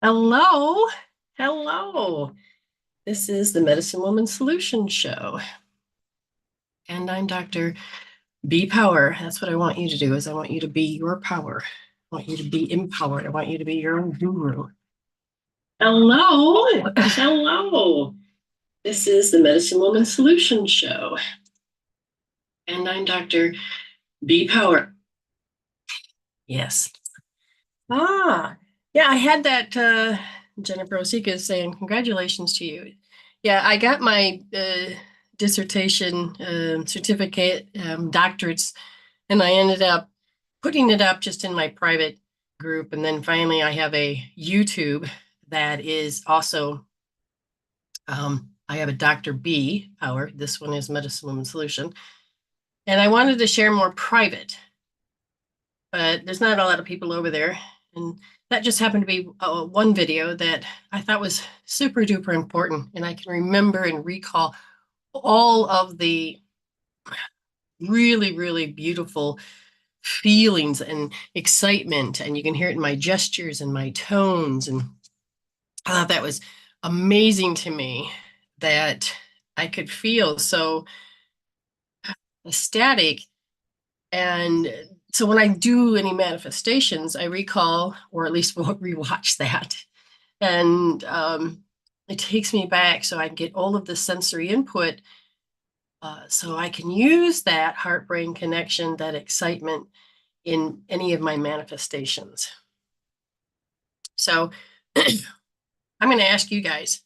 Hello. Hello. This is the Medicine Woman Solution Show. And I'm Dr. B Power. That's what I want you to do is I want you to be your power. I want you to be empowered. I want you to be your own guru. Hello. Hello. This is the Medicine Woman Solution Show. And I'm Dr. B Power. Yes. Yeah, I had that Jennifer Osika saying, congratulations to you. Yeah, I got my dissertation certificate, doctorates, and I ended up putting it up just in my private group. And then finally, I have a YouTube that is also, I have a Dr. B Power. This one is Medicine Woman Solution. And I wanted to share more private, but there's not a lot of people over there. And that just happened to be one video that I thought was super duper important. And I can remember and recall all of the really, really beautiful feelings and excitement. And you can hear it in my gestures and my tones. And I thought that was amazing to me that I could feel so ecstatic. And so when I do any manifestations, I recall, or at least rewatch that. And it takes me back so I can get all of the sensory input so I can use that heart-brain connection, that excitement in any of my manifestations. So I'm going to ask you guys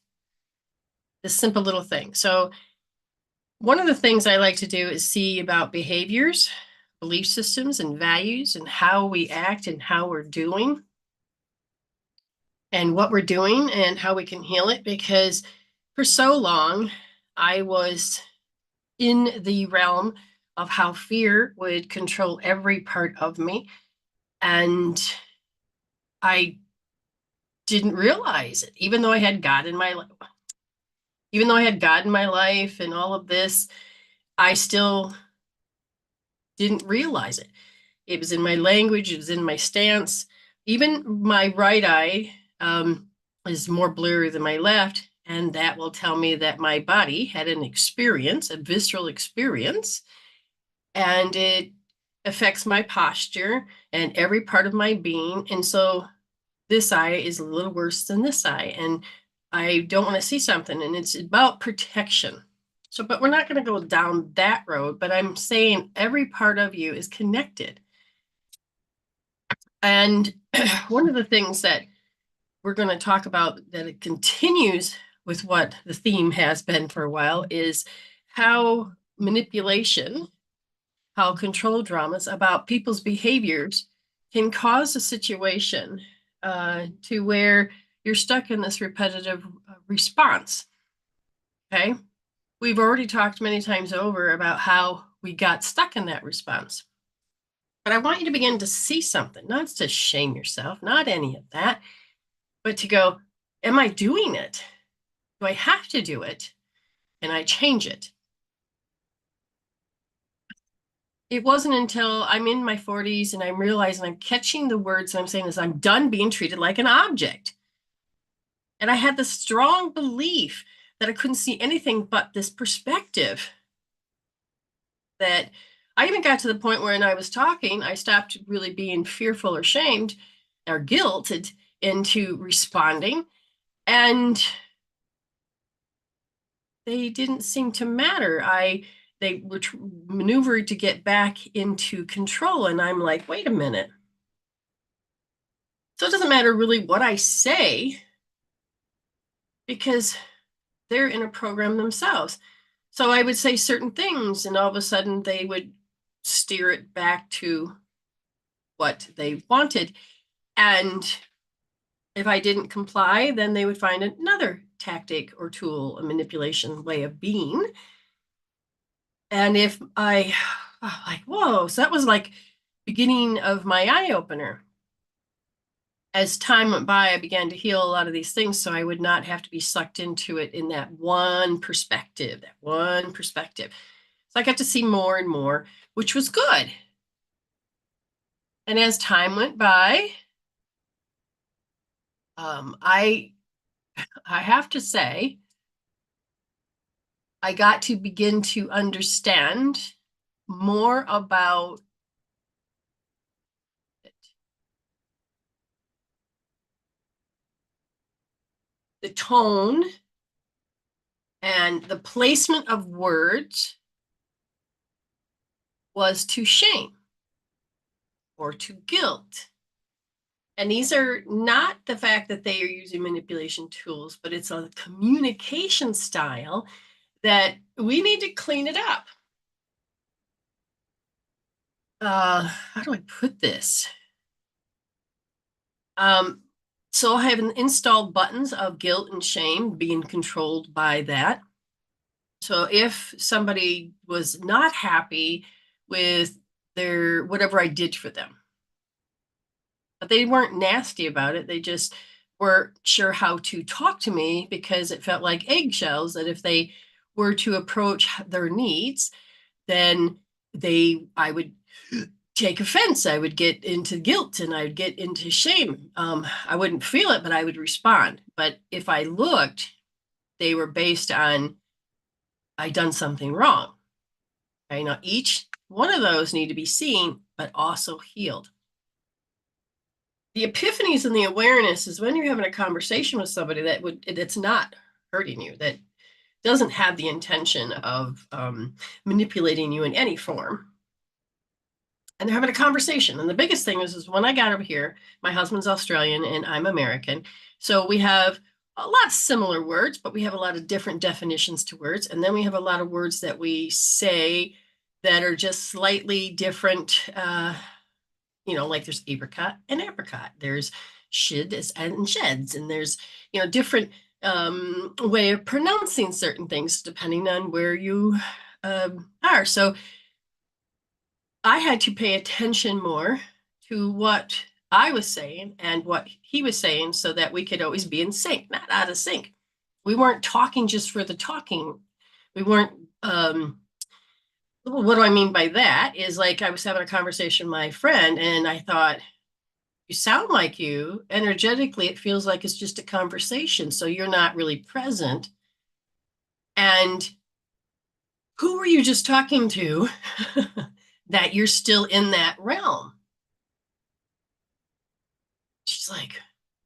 this simple little thing. So one of the things I like to do is see about behaviors, belief systems, and values, and how we act and how we're doing, and what we're doing, and how we can heal it. Because for so long, I was in the realm of how fear would control every part of me. And I didn't realize it, even though I had God in my life. Even though I had God in my life and all of this, I still didn't realize it. It was in my language, it was in my stance. Even my right eye is more blurry than my left, and that will tell me that my body had an experience, a visceral experience, and it affects my posture and every part of my being. And so this eye is a little worse than this eye, and I don't want to see something, and it's about protection. So, but we're not going to go down that road, but I'm saying every part of you is connected. And one of the things that we're going to talk about that it continues with what the theme has been for a while is how manipulation, how control dramas about people's behaviors can cause a situation to where you're stuck in this repetitive response. Okay. We've already talked many times over about how we got stuck in that response. But I want you to begin to see something, not to shame yourself, not any of that, but to go, am I doing it? Do I have to do it? Can I change it? It wasn't until I'm in my 40s and I'm realizing I'm catching the words and I'm saying this, I'm done being treated like an object. And I had this strong belief that I couldn't see anything but this perspective. That I even got to the point where when I was talking, I stopped really being fearful or shamed or guilted into responding. And they didn't seem to matter. They were maneuvered to get back into control. And I'm like, wait a minute. So it doesn't matter really what I say because they're in a program themselves. So I would say certain things, and all of a sudden they would steer it back to what they wanted. And if I didn't comply, then they would find another tactic or tool, a manipulation way of being. And if I, like, whoa, so that was like beginning of my eye opener. As time went by, I began to heal a lot of these things so I would not have to be sucked into it in that one perspective, that one perspective. So I got to see more and more, which was good. And as time went by, I have to say, I got to begin to understand more about the tone and the placement of words was to shame or to guilt. And these are not the fact that they are using manipulation tools, but it's a communication style that we need to clean it up. How do I put this? Um, so I have installed buttons of guilt and shame being controlled by that. So if somebody was not happy with their whatever I did for them, but they weren't nasty about it, they just weren't sure how to talk to me because it felt like eggshells that if they were to approach their needs, then I would take offense. I would get into guilt and I would get into shame. I wouldn't feel it, but I would respond. But if I looked, they were based on I done something wrong. Okay, now each one of those need to be seen, but also healed. The epiphanies and the awareness is when you're having a conversation with somebody that's not hurting you, that doesn't have the intention of manipulating you in any form. And they're having a conversation. And the biggest thing is when I got over here, my husband's Australian and I'm American. So we have a lot of similar words, but we have a lot of different definitions to words. And then we have a lot of words that we say that are just slightly different. Like there's apricot and apricot. There's shid and sheds. And there's, different way of pronouncing certain things depending on where you are. So I had to pay attention more to what I was saying and what he was saying so that we could always be in sync, not out of sync. We weren't talking just for the talking. We weren't, what do I mean by that? Is like I was having a conversation with my friend and I thought, you sound like you. Energetically, it feels like it's just a conversation. So you're not really present. And who were you just talking to that you're still in that realm? She's like,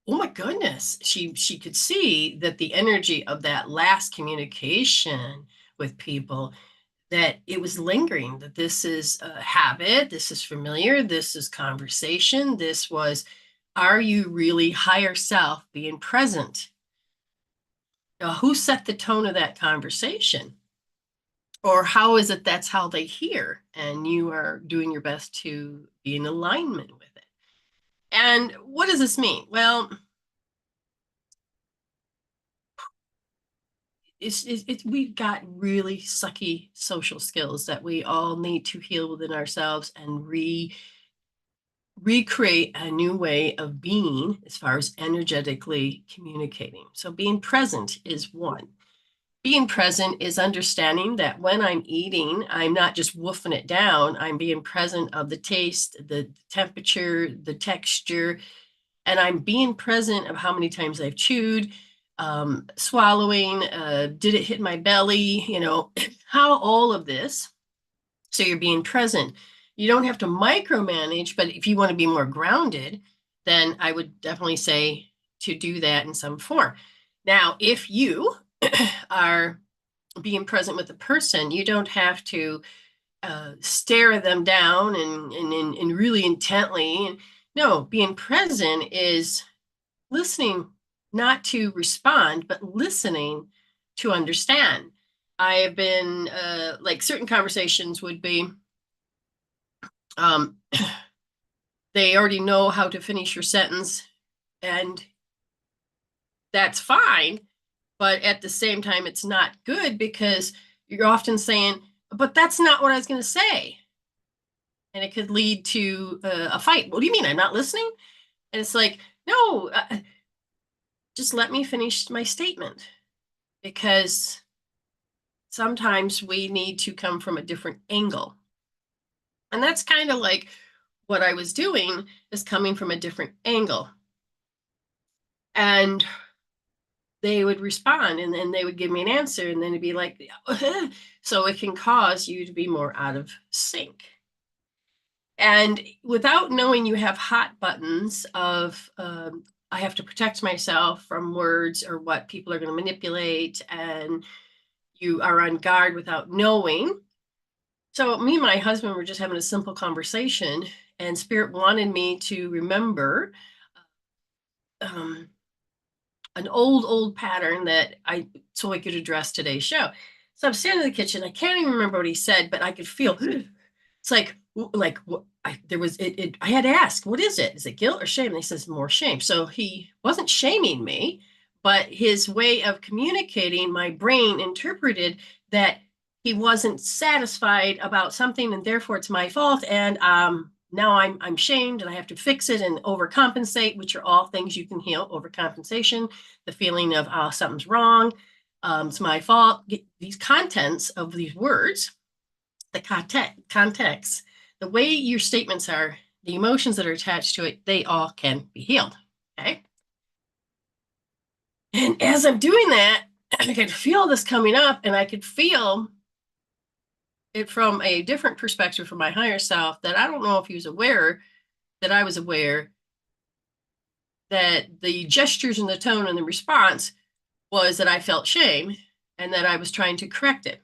oh my goodness. She could see that the energy of that last communication with people, that it was lingering, that this is a habit, this is familiar, this is conversation, this was, are you really higher self being present? Now, who set the tone of that conversation? Or how is it that's how they hear and you are doing your best to be in alignment with it? And what does this mean? Well, we've got really sucky social skills that we all need to heal within ourselves and recreate a new way of being as far as energetically communicating. So being present is one. Being present is understanding that when I'm eating, I'm not just woofing it down. I'm being present of the taste, the temperature, the texture, and I'm being present of how many times I've chewed, swallowing, did it hit my belly, how all of this. So you're being present. You don't have to micromanage, but if you want to be more grounded, then I would definitely say to do that in some form. Now, if you are being present with the person, you don't have to stare them down and really intently. And no, being present is listening, not to respond, but listening to understand. I have been like certain conversations would be, um, they already know how to finish your sentence, and that's fine. But at the same time, it's not good because you're often saying, but that's not what I was going to say. And it could lead to a fight. What do you mean? I'm not listening? And it's like, no, just let me finish my statement, because sometimes we need to come from a different angle. And that's kind of like what I was doing, is coming from a different angle. And they would respond, and then they would give me an answer, and then it'd be like, so it can cause you to be more out of sync. And without knowing you have hot buttons of, I have to protect myself from words or what people are going to manipulate, and you are on guard without knowing. So me and my husband were just having a simple conversation, and Spirit wanted me to remember um, an old pattern that so I could address today's show. So I'm standing in the kitchen. I can't even remember what he said, but I could feel it's like there was it. I had to ask, what is it? Is it guilt or shame? And he says more shame. So he wasn't shaming me, but his way of communicating, my brain interpreted that he wasn't satisfied about something, and therefore it's my fault. And now I'm shamed, and I have to fix it and overcompensate, which are all things you can heal. Overcompensation, the feeling of something's wrong, it's my fault. These contents of these words, the context, the way your statements are, the emotions that are attached to it, they all can be healed. Okay. And as I'm doing that, I could feel this coming up, and I could feel it from a different perspective from my higher self, that I don't know if he was aware that I was aware that the gestures and the tone and the response was that I felt shame and that I was trying to correct it.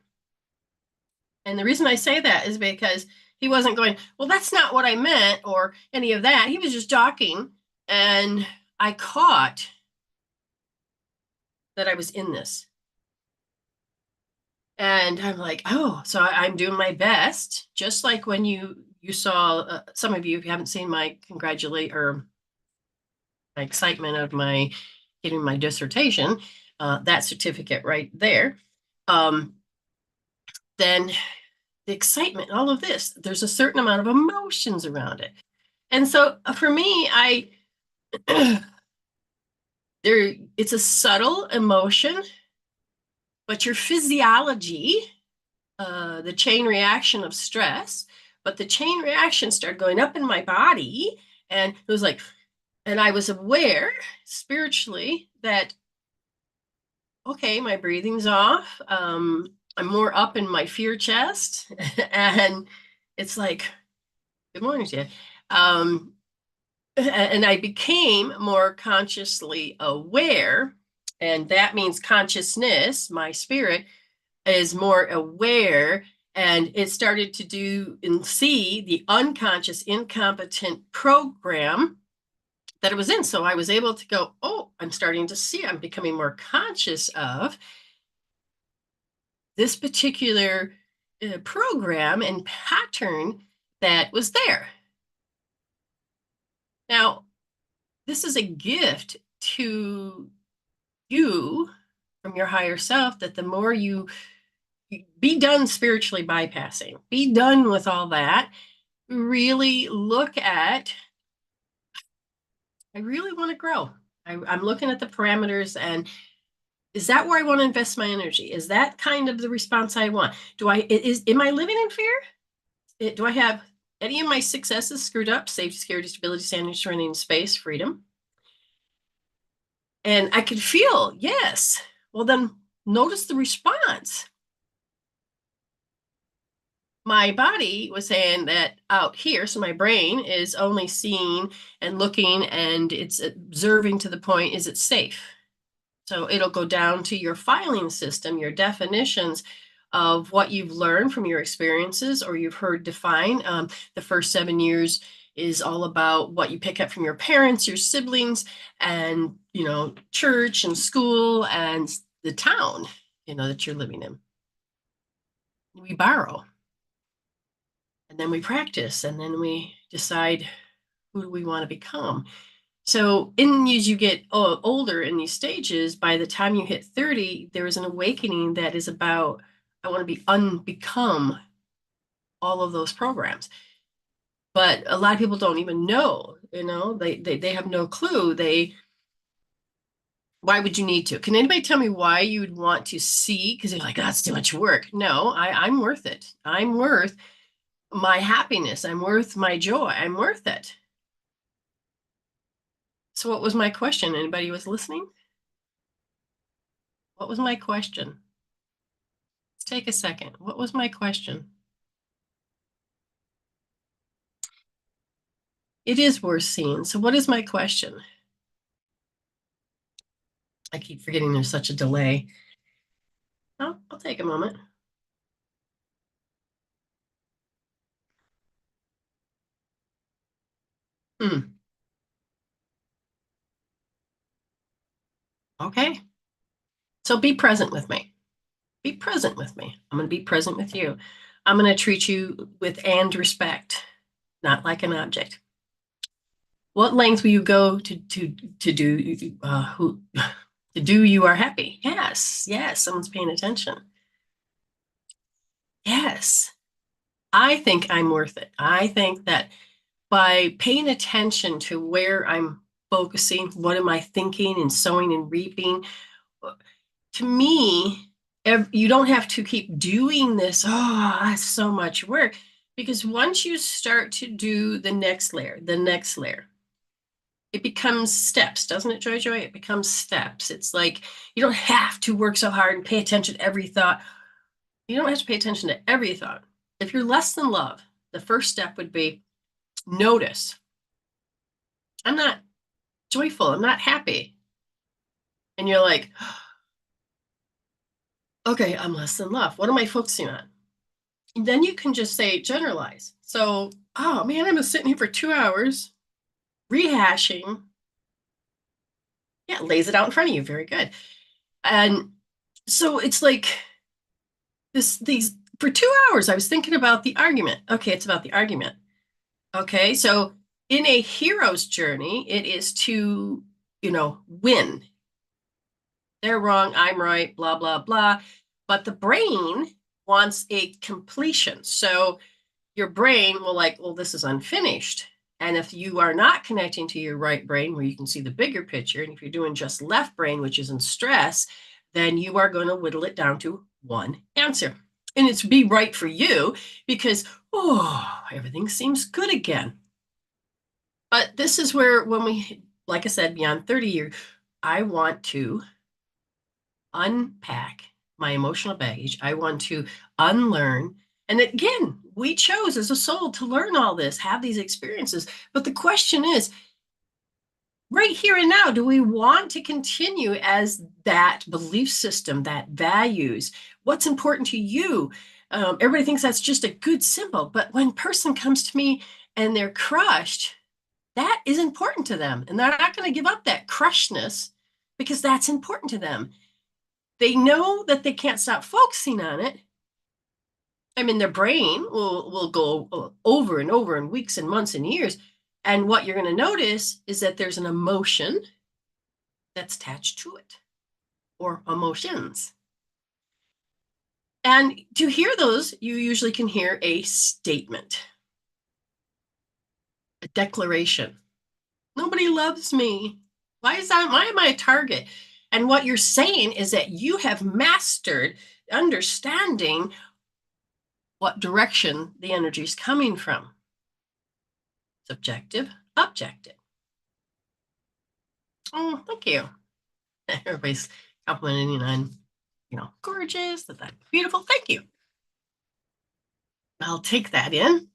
And the reason I say that is because he wasn't going, well, that's not what I meant, or any of that. He was just talking, and I caught that I was in this. And I'm like, oh, so I'm doing my best. Just like when you saw, some of you, if you haven't seen my my excitement of my getting my dissertation, that certificate right there, then the excitement, all of this, there's a certain amount of emotions around it. And so for me, it's a subtle emotion, but your physiology, the chain reaction of stress, but the chain reaction started going up in my body, and it was like, and I was aware spiritually that, okay, my breathing's off. I'm more up in my fear chest, and it's like, good morning, Jen. And I became more consciously aware, and that means consciousness, my spirit is more aware, and it started to do and see the unconscious incompetent program that it was in. So I was able to go, oh, I'm starting to see, I'm becoming more conscious of this particular program and pattern that was there. Now, this is a gift to you from your higher self, that the more you be done spiritually bypassing, be done with all that, really look at, I really want to grow. I'm looking at the parameters, and is that where I want to invest my energy? Is that kind of the response I want? Am I living in fear? Do I have any of my successes screwed up? Safety, security, stability, standing, serenity, space, freedom. And I could feel, yes. Well, then notice the response. My body was saying that out here, so my brain is only seeing and looking, and it's observing to the point, is it safe? So it'll go down to your filing system, your definitions of what you've learned from your experiences or you've heard defined. The first 7 years is all about what you pick up from your parents, your siblings, and, church and school and the town, that you're living in. We borrow, and then we practice, and then we decide, who do we want to become? So as you get older in these stages, by the time you hit 30, there is an awakening that is about, I want to become all of those programs. But a lot of people don't even know, they have no clue. Why would you need to? Can anybody tell me why you would want to see? Because you're like, that's too much work. No, I'm worth it. I'm worth my happiness. I'm worth my joy. I'm worth it. So what was my question? Anybody was listening? What was my question? Let's take a second. What was my question? It is worth seeing. So what is my question? I keep forgetting there's such a delay. Oh, I'll take a moment. Okay. So be present with me. Be present with me. I'm going to be present with you. I'm going to treat you with and respect, not like an object. What lengths will you go to do who to do you are happy? Yes, yes, someone's paying attention. Yes. I think I'm worth it. I think that by paying attention to where I'm focusing, what am I thinking and sowing and reaping, to me, you don't have to keep doing this. Oh, that's so much work. Because once you start to do the next layer, it becomes steps, doesn't it, Joy Joy? It becomes steps. It's like you don't have to work so hard and pay attention to every thought. You don't have to pay attention to every thought. If you're less than love, the first step would be notice. I'm not joyful. I'm not happy. And you're like, okay, I'm less than love. What am I focusing on? And then you can just say generalize. So, oh man, I'm sitting here for 2 hours rehashing. Yeah, lays it out in front of you. Very good. And so it's like these for 2 hours, I was thinking about the argument. Okay, it's about the argument. Okay, so in a hero's journey, it is to, win. They're wrong, I'm right, blah, blah, blah. But the brain wants a completion. So your brain will like, well, this is unfinished. And if you are not connecting to your right brain where you can see the bigger picture, and if you're doing just left brain, which is in stress, then you are going to whittle it down to one answer. And it's be right for you because, oh, everything seems good again. But this is where, when we, like I said, beyond 30 years, I want to unpack my emotional baggage. I want to unlearn. And again, we chose as a soul to learn all this, have these experiences. But the question is, right here and now, do we want to continue as that belief system, that values? What's important to you? Everybody thinks that's just a good symbol. But when a person comes to me and they're crushed, that is important to them. And they're not going to give up that crushedness because that's important to them. They know that they can't stop focusing on it. I mean, their brain will go over and over in weeks and months and years. And what you're going to notice is that there's an emotion that's attached to it, or emotions. And to hear those, you usually can hear a statement, a declaration. Nobody loves me. Why am I a target? And what you're saying is that you have mastered understanding what direction the energy is coming from. Subjective, objective. Oh, thank you. Everybody's complimenting on, gorgeous, that's beautiful. Thank you. I'll take that in.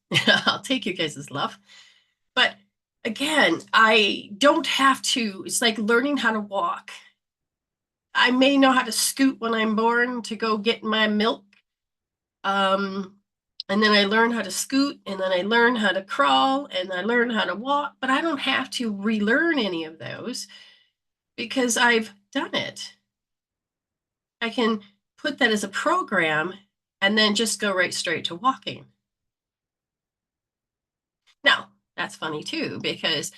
I'll take you guys' love. But again, I don't have to, it's like learning how to walk. I may know how to scoot when I'm born to go get my milk. And then I learn how to scoot, and then I learn how to crawl, and I learn how to walk, but I don't have to relearn any of those because I've done it. I can put that as a program and then just go right straight to walking. Now, that's funny too, because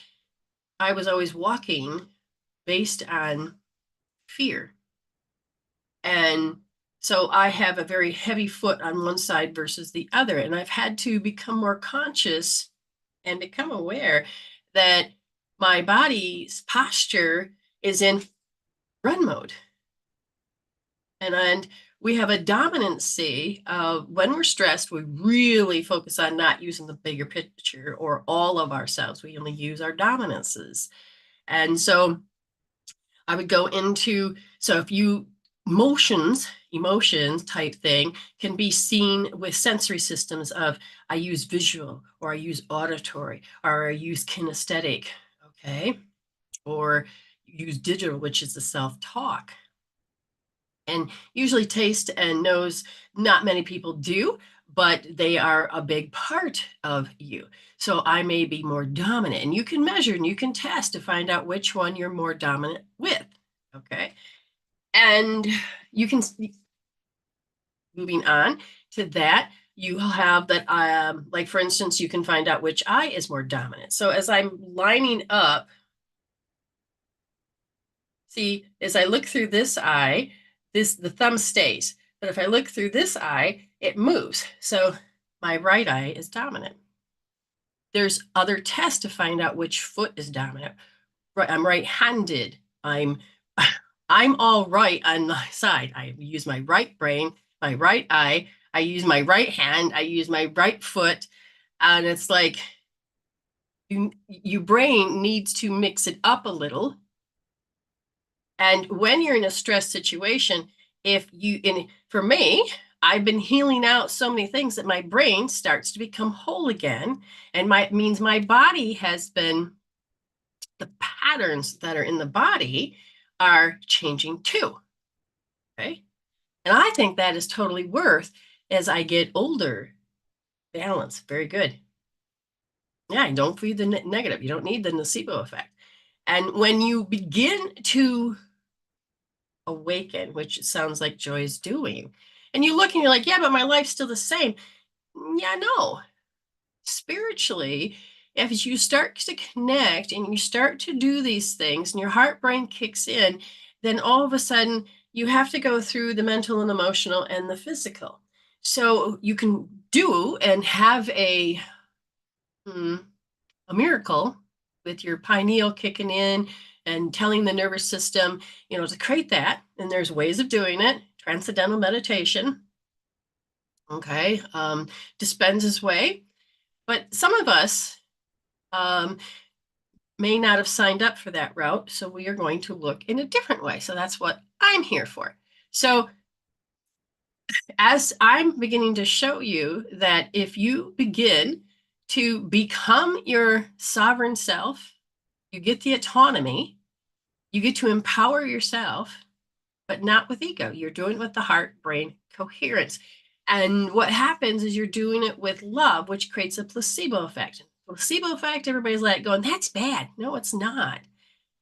I was always walking based on fear. And so I have a very heavy foot on one side versus the other. And I've had to become more conscious and become aware that my body's posture is in run mode. And we have a dominancy of when we're stressed, we really focus on not using the bigger picture or all of ourselves. We only use our dominances. And so I would go into, so if you, emotions type thing can be seen with sensory systems of I use visual, or I use auditory, or I use kinesthetic, okay? Or use digital, which is the self-talk. And usually taste and nose, not many people do, but they are a big part of you. So I may be more dominant, and you can measure and you can test to find out which one you're more dominant with. Okay. And you can, moving on to that, you have that, like for instance, you can find out which eye is more dominant. So as I'm lining up, see, as I look through this eye, the thumb stays. But if I look through this eye, it moves. So my right eye is dominant. There's other tests to find out which foot is dominant. Right, I'm right-handed. I'm all right on my side. I use my right brain, my right eye. I use my right hand. I use my right foot. And it's like your brain needs to mix it up a little. And when you're in a stress situation, for me, I've been healing out so many things that my brain starts to become whole again. And means my body has been, the patterns that are in the body are changing too. Okay. And I think that is totally worth as I get older. Balance. Very good. Yeah, don't feed the negative. You don't need the nocebo effect. And when you begin to awaken, which it sounds like Joy's doing, and you look and you're like, yeah, but my life's still the same. Yeah, no. Spiritually, if you start to connect and you start to do these things and your heart brain kicks in, then all of a sudden you have to go through the mental and emotional and the physical. So you can do and have a miracle with your pineal kicking in and telling the nervous system, to create that. And there's ways of doing it. Transcendental meditation. Okay. Dispenza's way. But some of us may not have signed up for that route. So we are going to look in a different way. So that's what I'm here for. So as I'm beginning to show you that if you begin to become your sovereign self, you get the autonomy, you get to empower yourself, but not with ego. You're doing it with the heart brain coherence. And what happens is you're doing it with love, which creates a placebo effect. Placebo effect, everybody's like going, that's bad. No, it's not.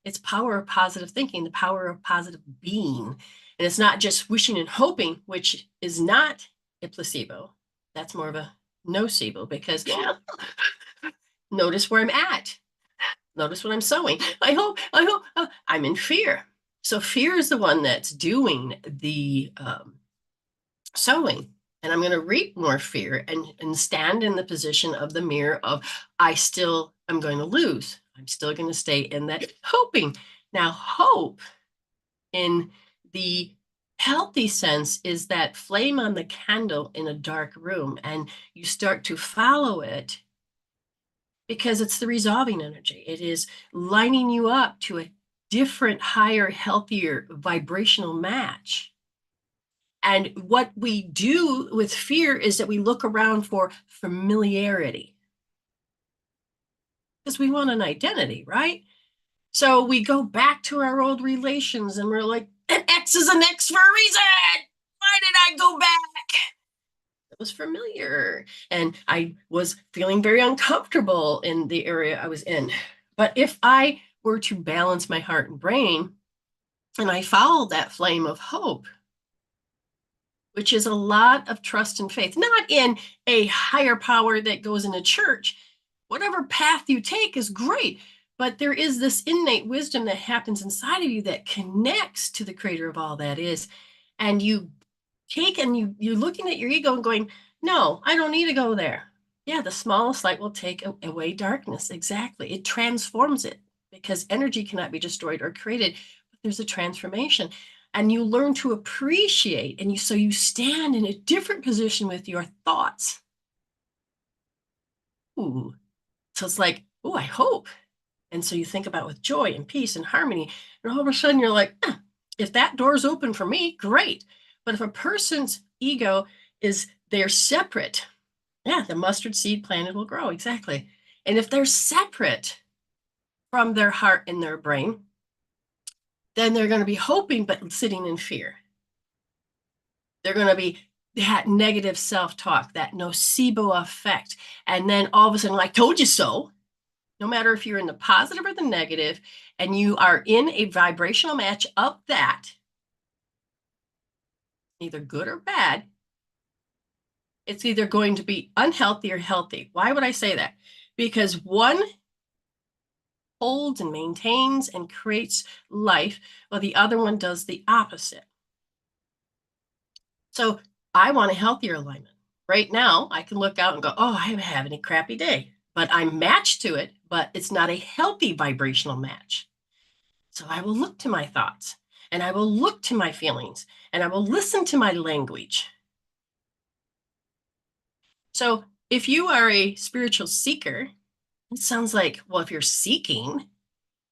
It's power of positive thinking, the power of positive being. And it's not just wishing and hoping, which is not a placebo. That's more of a nocebo, because notice where I'm at. Notice what I'm sowing. I hope, I'm in fear. So fear is the one that's doing the sowing. And I'm going to reap more fear and stand in the position of the mirror of, I'm going to lose. I'm still going to stay in that hoping. Now, hope in the healthy sense is that flame on the candle in a dark room, and you start to follow it because it's the resolving energy. It is lining you up to a different, higher, healthier vibrational match. And what we do with fear is that we look around for familiarity because we want an identity, right? So we go back to our old relations and we're like, an X is an X for a reason. Why did I go back? It was familiar. And I was feeling very uncomfortable in the area I was in. But if I were to balance my heart and brain and I followed that flame of hope, which is a lot of trust and faith, not in a higher power that goes in a church. Whatever path you take is great, but there is this innate wisdom that happens inside of you that connects to the creator of all that is. And you take and you're looking at your ego and going, no, I don't need to go there. Yeah, the smallest light will take away darkness. Exactly. It transforms it because energy cannot be destroyed or created, but there's a transformation. And you learn to appreciate, and so you stand in a different position with your thoughts. Ooh. So it's like, oh, I hope. And so you think about with joy and peace and harmony, and all of a sudden you're like, if that door's open for me, great. But if a person's ego is they're separate, yeah, the mustard seed planted will grow. Exactly. And if they're separate from their heart and their brain, then they're going to be hoping, but sitting in fear. They're going to be that negative self-talk, that nocebo effect. And then all of a sudden, like, told you so. No matter if you're in the positive or the negative, and you are in a vibrational match of that, either good or bad, it's either going to be unhealthy or healthy. Why would I say that? Because one holds and maintains and creates life, while the other one does the opposite. So I want a healthier alignment. Right now, I can look out and go, oh, I'm having a crappy day, but I'm matched to it, but it's not a healthy vibrational match. So I will look to my thoughts, and I will look to my feelings, and I will listen to my language. So if you are a spiritual seeker, it sounds like, well, if you're seeking,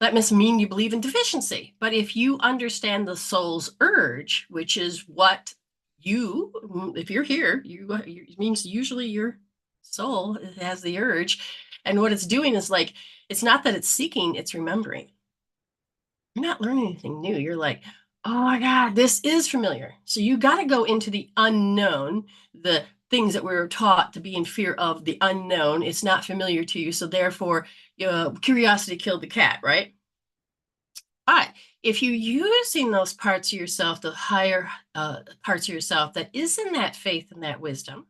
that must mean you believe in deficiency. But if you understand the soul's urge, which is what you, if you're here, it means usually your soul has the urge. And what it's doing is like, it's not that it's seeking, it's remembering. You're not learning anything new. You're like, oh my God, this is familiar. So you got to go into the unknown, the things that we're taught to be in fear of, the unknown. It's not familiar to you. So therefore, curiosity killed the cat, right? But if you're using those parts of yourself, the higher parts of yourself that is in that faith and that wisdom,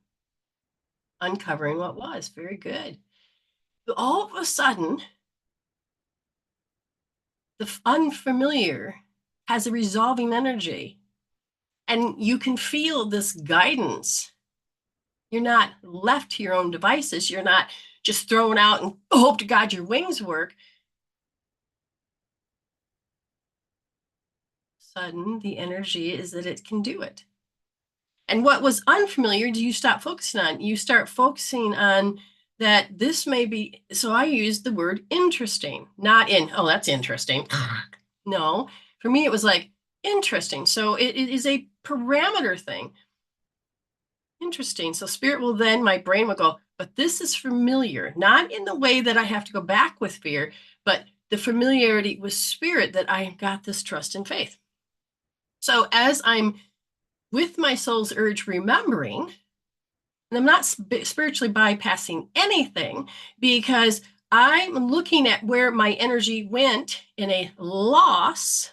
uncovering what was, very good. All of a sudden, the unfamiliar has a resolving energy, and you can feel this guidance. You're not left to your own devices. You're not just thrown out and hope to God your wings work. Sudden, the energy is that it can do it. And what was unfamiliar, do you stop focusing on? You start focusing on that this may be, so I use the word interesting, not in, oh, that's interesting. No, for me, it was like interesting. So it is a parameter thing. Interesting. So spirit will then, my brain will go, but this is familiar, not in the way that I have to go back with fear, but the familiarity with spirit that I got this trust and faith. So as I'm with my soul's urge remembering, and I'm not spiritually bypassing anything, because I'm looking at where my energy went in a loss.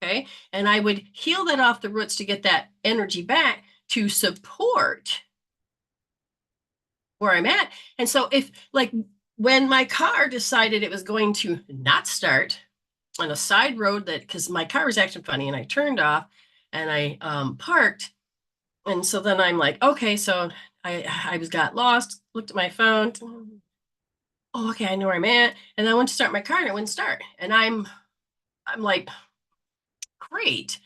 Okay. And I would heal that off the roots to get that energy back to support where I'm at. And so if, like, when my car decided it was going to not start on a side road, that because my car was acting funny, and I turned off and I parked. And so then I'm like, okay, so I got lost, looked at my phone. Oh, okay, I know where I'm at. And I went to start my car and it wouldn't start. And I'm like, great.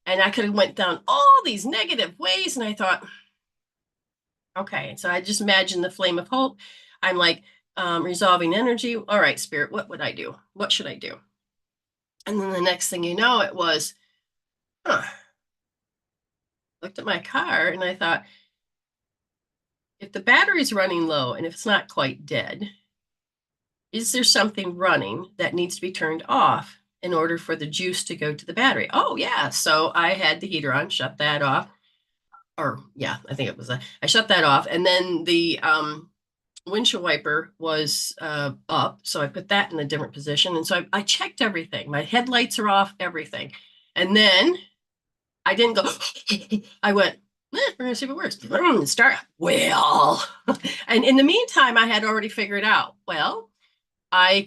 And I could have went down all these negative ways. And I thought, okay. So I just imagined the flame of hope. I'm like, resolving energy. All right, spirit, what would I do? What should I do? And then the next thing you know, it was, looked at my car and I thought, if the battery's running low and if it's not quite dead, is there something running that needs to be turned off in order for the juice to go to the battery? Oh, yeah. So I had the heater on, shut that off. Or, yeah, I think it was I shut that off. And then the windshield wiper was up. So I put that in a different position. And so I checked everything. My headlights are off, everything. And then I didn't go, I went, we're going to see if it works. Start. Well, and in the meantime, I had already figured out, well, I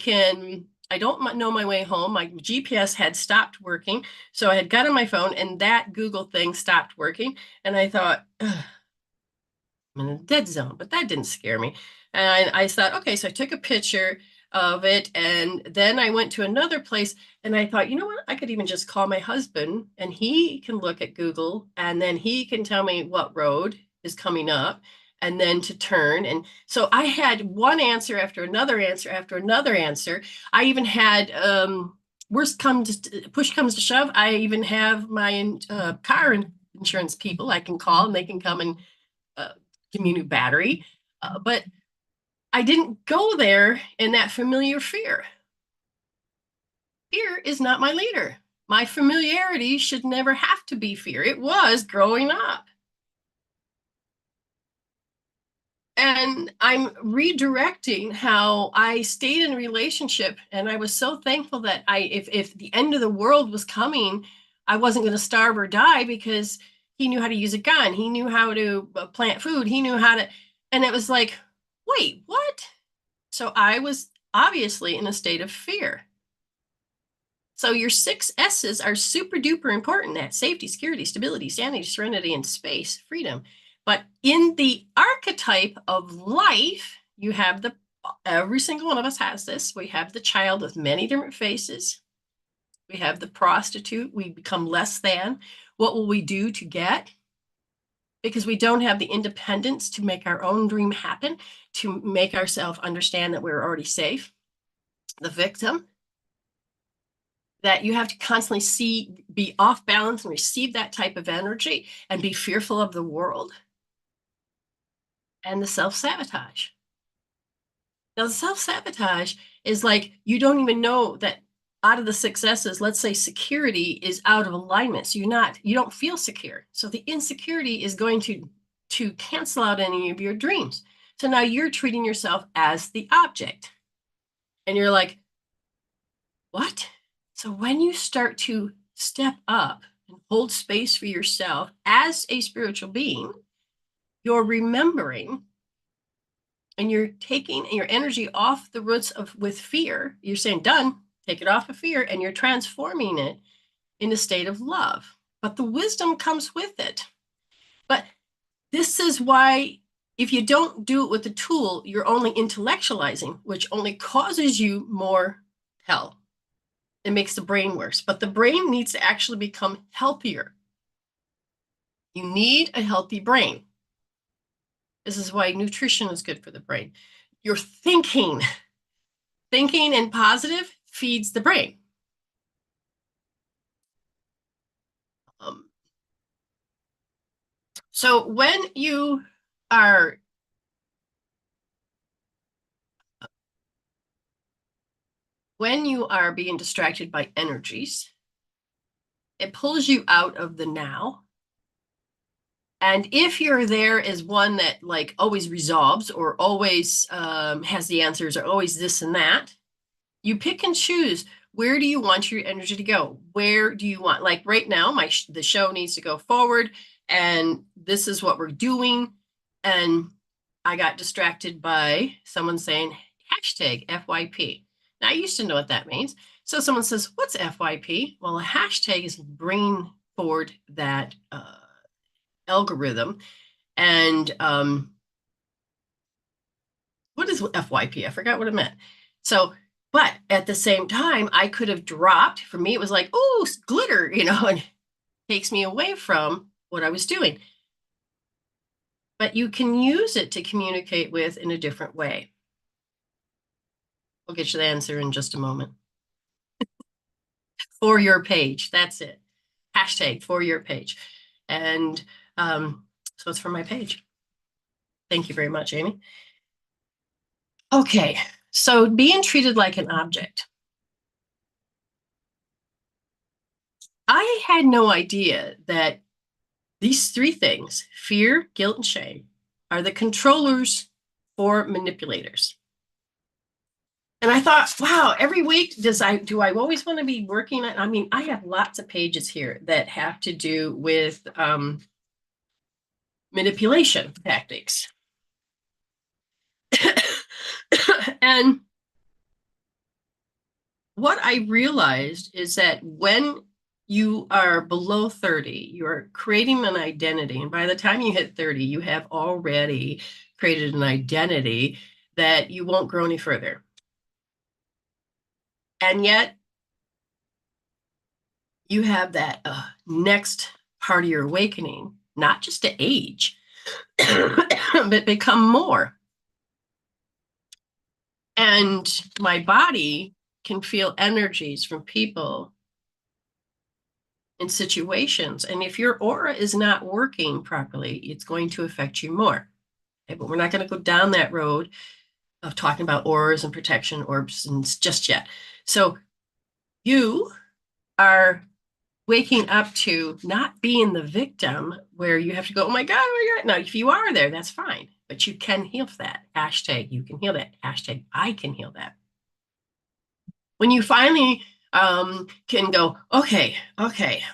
don't know my way home. My GPS had stopped working. So I had got on my phone and that Google thing stopped working. And I thought, I'm in a dead zone, but that didn't scare me. And I thought, okay, so I took a picture of it. And then I went to another place and I thought, you know what? I could even just call my husband and he can look at Google and then he can tell me what road is coming up. and then to turn. And so I had one answer after another answer after another answer. I even had push comes to shove, I even have my car insurance people I can call, and they can come and give me a new battery. But I didn't go there in that familiar fear. Fear is not my leader. My familiarity should never have to be fear. It was growing up. And I'm redirecting how I stayed in a relationship. And I was so thankful that if the end of the world was coming, I wasn't going to starve or die, because he knew how to use a gun. He knew how to plant food. He knew how to, and it was like, wait, what? So I was obviously in a state of fear. So your 6 S's are super duper important: that safety, security, stability, sanity, serenity, and space, freedom. But in the archetype of life, you have every single one of us has this. We have the child with many different faces. We have the prostitute. We become less than. What will we do to get? Because we don't have the independence to make our own dream happen, to make ourselves understand that we're already safe. The victim, that you have to constantly be off balance and receive that type of energy and be fearful of the world. And the self-sabotage. Now, the self-sabotage is like, you don't even know that out of the 6 S's, let's say security is out of alignment. So you don't feel secure. So the insecurity is going to cancel out any of your dreams. So now you're treating yourself as the object. And you're like, what? So when you start to step up and hold space for yourself as a spiritual being, you're remembering, and you're taking your energy off the roots with fear. You're saying, done, take it off of fear, and you're transforming it in a state of love. But the wisdom comes with it. But this is why, if you don't do it with the tool, you're only intellectualizing, which only causes you more hell. It makes the brain worse. But the brain needs to actually become healthier. You need a healthy brain. This is why nutrition is good for the brain. Your thinking and positive feeds the brain. So when you are being distracted by energies, it pulls you out of the now. And if you're there as one that like always resolves, or always has the answers, or always this and that, you pick and choose. Where do you want your energy to go? Where do you want, like right now, the show needs to go forward, and this is what we're doing. And I got distracted by someone saying hashtag FYP. Now, I used to know what that means. So someone says, what's FYP? Well, a hashtag is bringing forward that algorithm. And what is FYP? I forgot what it meant. So, but at the same time, I could have dropped. For me, it was like, oh, glitter, and takes me away from what I was doing. But you can use it to communicate with in a different way. We'll get you the answer in just a moment. For your page, that's it. Hashtag for your page. And so it's for my page. Thank you very much, Ayme. Okay, so being treated like an object. I had no idea that these 3 things, fear, guilt, and shame, are the controllers for manipulators. And I thought, wow, every week do I always want to be working on? I mean, I have lots of pages here that have to do with manipulation tactics. And what I realized is that when you are below 30, you're creating an identity. And by the time you hit 30, you have already created an identity that you won't grow any further. And yet you have that next part of your awakening, not just to age, but become more. And my body can feel energies from people in situations. And if your aura is not working properly, it's going to affect you more. Okay, but we're not going to go down that road of talking about auras and protection orbs and just yet. So you are waking up to not being the victim where you have to go, oh my God. Now, if you are there, that's fine, but you can heal that. Hashtag you can heal that. Hashtag I can heal that. When you finally can go, okay,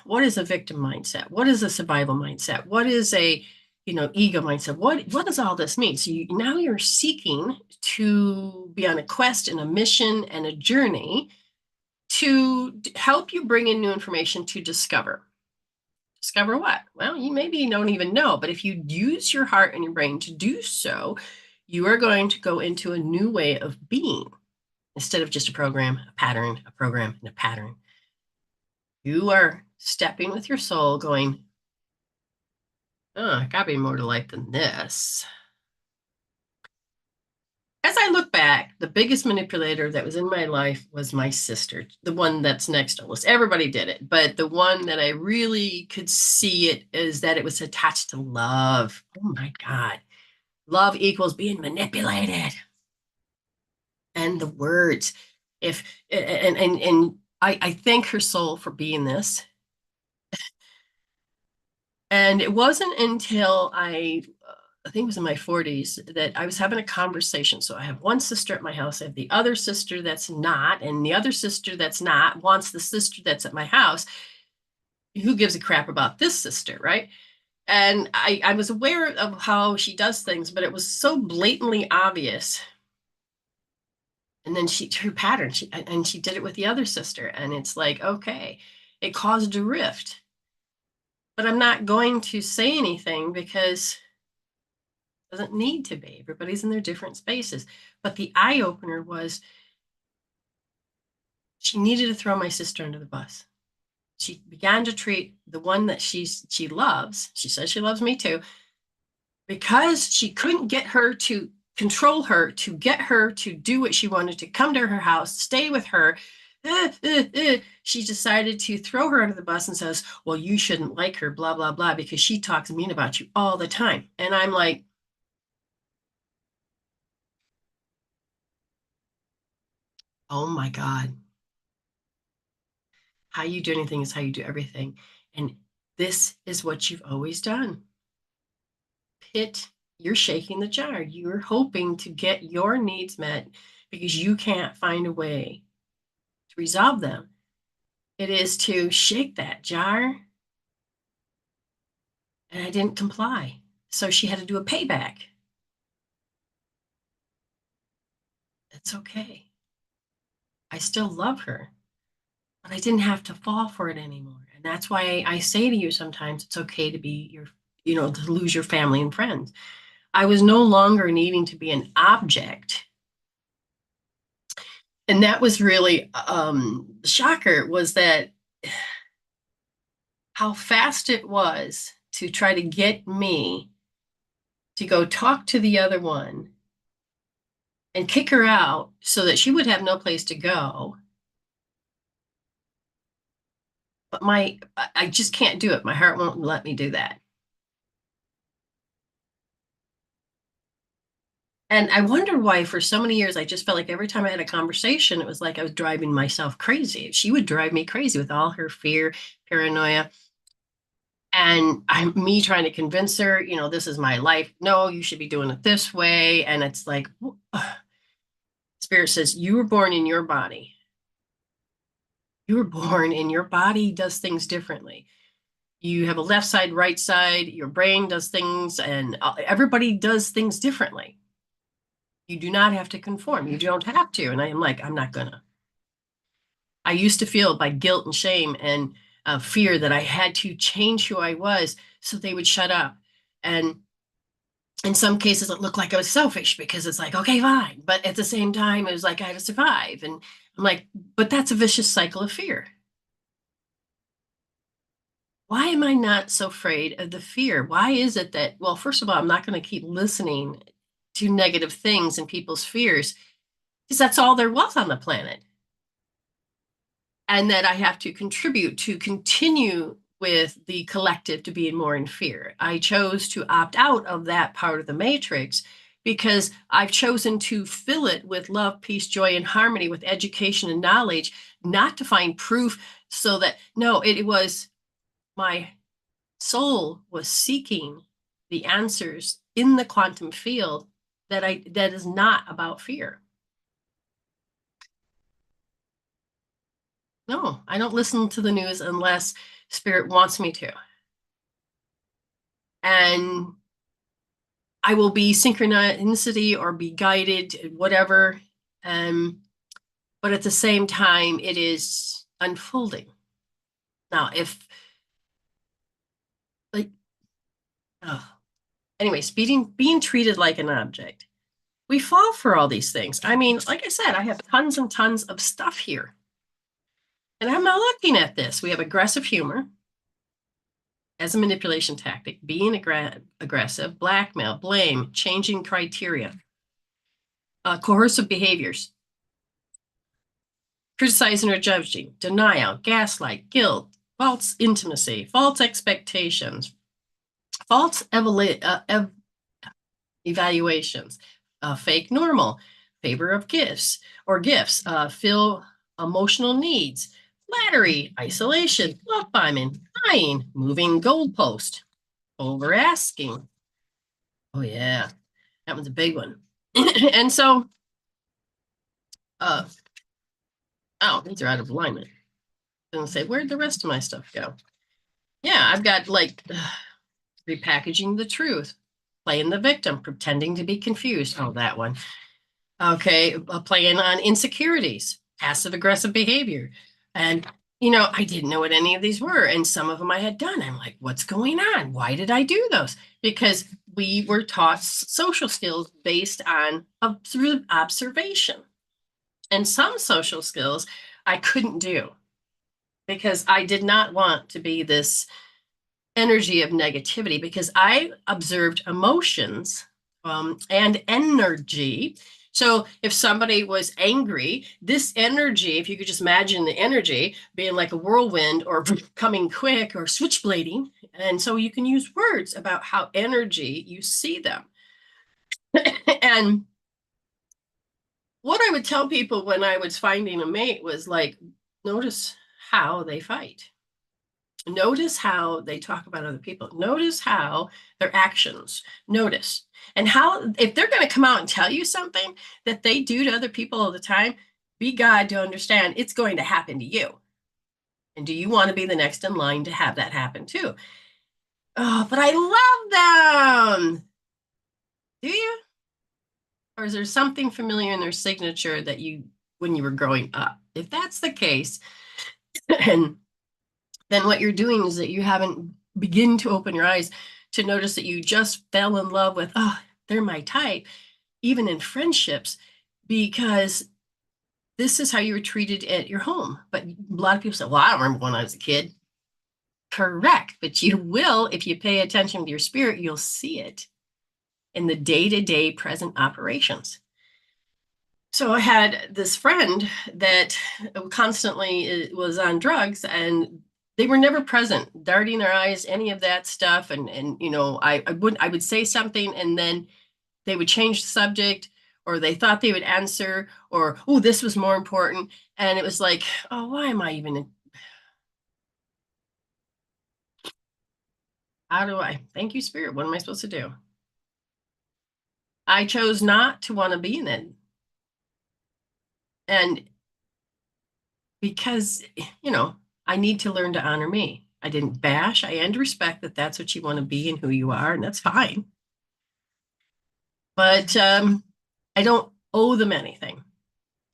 what is a victim mindset? What is a survival mindset? What is a ego mindset? What does all this mean? So now you're seeking to be on a quest and a mission and a journey to help you bring in new information to discover. Discover what? Well, you maybe don't even know, but if you use your heart and your brain to do so, you are going to go into a new way of being instead of just a program, a pattern, a program, and a pattern. You are stepping with your soul going, oh, it gotta be more to life than this. As I look back, the biggest manipulator that was in my life was my sister, the one that's next almost. Everybody did it, but the one that I really could see it is that it was attached to love. Oh my God. Love equals being manipulated. And the words. If and I thank her soul for being this. And it wasn't until I think it was in my 40s that I was having a conversation. So I have one sister at my house. I have the other sister that's not, and the other sister that's not wants the sister that's at my house. Who gives a crap about this sister, right? And I was aware of how she does things, but it was so blatantly obvious. And then her pattern, and she did it with the other sister. And it's like, okay, it caused a rift. But I'm not going to say anything because doesn't need to be. Everybody's in their different spaces. But the eye opener was she needed to throw my sister under the bus. She began to treat the one that she loves. She says she loves me too, because she couldn't get her to control her, to get her to do what she wanted, to come to her house, stay with her. She decided to throw her under the bus and says, well, you shouldn't like her, blah, blah, blah, because she talks mean about you all the time. And I'm like, oh my God. How you do anything is how you do everything. And this is what you've always done. You're shaking the jar. You're hoping to get your needs met because you can't find a way to resolve them. It is to shake that jar. And I didn't comply. So she had to do a payback. It's okay. I still love her, but I didn't have to fall for it anymore. And that's why I say to you sometimes it's okay to be to lose your family and friends. I was no longer needing to be an object. And that was really the shocker was that how fast it was to try to get me to go talk to the other one and kick her out so that she would have no place to go. But I just can't do it. My heart won't let me do that. And I wonder why for so many years, I just felt like every time I had a conversation, it was like I was driving myself crazy. She would drive me crazy with all her fear, paranoia. And me trying to convince her, this is my life. No, you should be doing it this way. And it's like, Spirit says, you were born in your body. You were born and your body does things differently. You have a left side, right side, your brain does things, and everybody does things differently. You do not have to conform. You don't have to. And I am like, I'm not gonna. I used to feel by guilt and shame and fear that I had to change who I was so they would shut up. And in some cases, it looked like I was selfish because it's like, okay, fine. But at the same time, it was like I had to survive. And I'm like, but that's a vicious cycle of fear. why am I not so afraid of the fear? Why is it that, well, first of all, I'm not going to keep listening to negative things and people's fears because that's all there was on the planet. And that I have to contribute to continue with the collective to being more in fear. I chose to opt out of that part of the matrix because I've chosen to fill it with love, peace, joy, and harmony, with education and knowledge, not to find proof. So that, no, it was my soul was seeking the answers in the quantum field that is not about fear. No, I don't listen to the news unless spirit wants me to. And I will be synchronicity or be guided, whatever. But at the same time, it is unfolding. Now, if like, oh, anyways, being treated like an object, we fall for all these things. I mean, like I said, I have tons and tons of stuff here. And I'm not looking at this. We have aggressive humor as a manipulation tactic, being aggressive, blackmail, blame, changing criteria, coercive behaviors, criticizing or judging, denial, gaslight, guilt, false intimacy, false expectations, false evaluations, fake normal, favor of gifts, fill emotional needs, flattery, isolation, love bombing, lying, moving goalpost, over asking. Oh yeah, that was a big one. And so, uh, oh, these are out of alignment. And say, where'd the rest of my stuff go? Yeah, I've got like repackaging the truth, playing the victim, pretending to be confused. Oh, that one. Okay, playing on insecurities, passive aggressive behavior. And, I didn't know what any of these were. And some of them I had done. I'm like, what's going on? Why did I do those? Because we were taught social skills based on observation. And some social skills I couldn't do because I did not want to be this energy of negativity, because I observed emotions and energy. So if somebody was angry, this energy, if you could just imagine the energy being like a whirlwind or coming quick or switchblading. And so you can use words about how energy, you see them. And what I would tell people when I was finding a mate was like, notice how they fight. Notice how they talk about other people. Notice how their actions, notice. And how, if they're going to come out and tell you something that they do to other people all the time, be God to understand it's going to happen to you. And do you want to be the next in line to have that happen too? Oh, but I love them. Do you? Or is there something familiar in their signature that you, when you were growing up? If that's the case, and then what you're doing is that you haven't begin to open your eyes to notice that you just fell in love with, oh, they're my type, even in friendships, because this is how you were treated at your home. But a lot of people say, well, I don't remember when I was a kid. Correct. But you will, if you pay attention to your spirit, you'll see it in the day-to-day present operations. So I had this friend that constantly was on drugs, and they were never present, darting their eyes, any of that stuff. And I would say something, and then they would change the subject, or they thought they would answer, or, oh, this was more important. And it was like, oh, why am I even, how do I, thank you, Spirit, what am I supposed to do? I chose not to want to be in it. And because, I need to learn to honor me. I didn't bash. I and respect that that's what you want to be and who you are, and that's fine. But I don't owe them anything.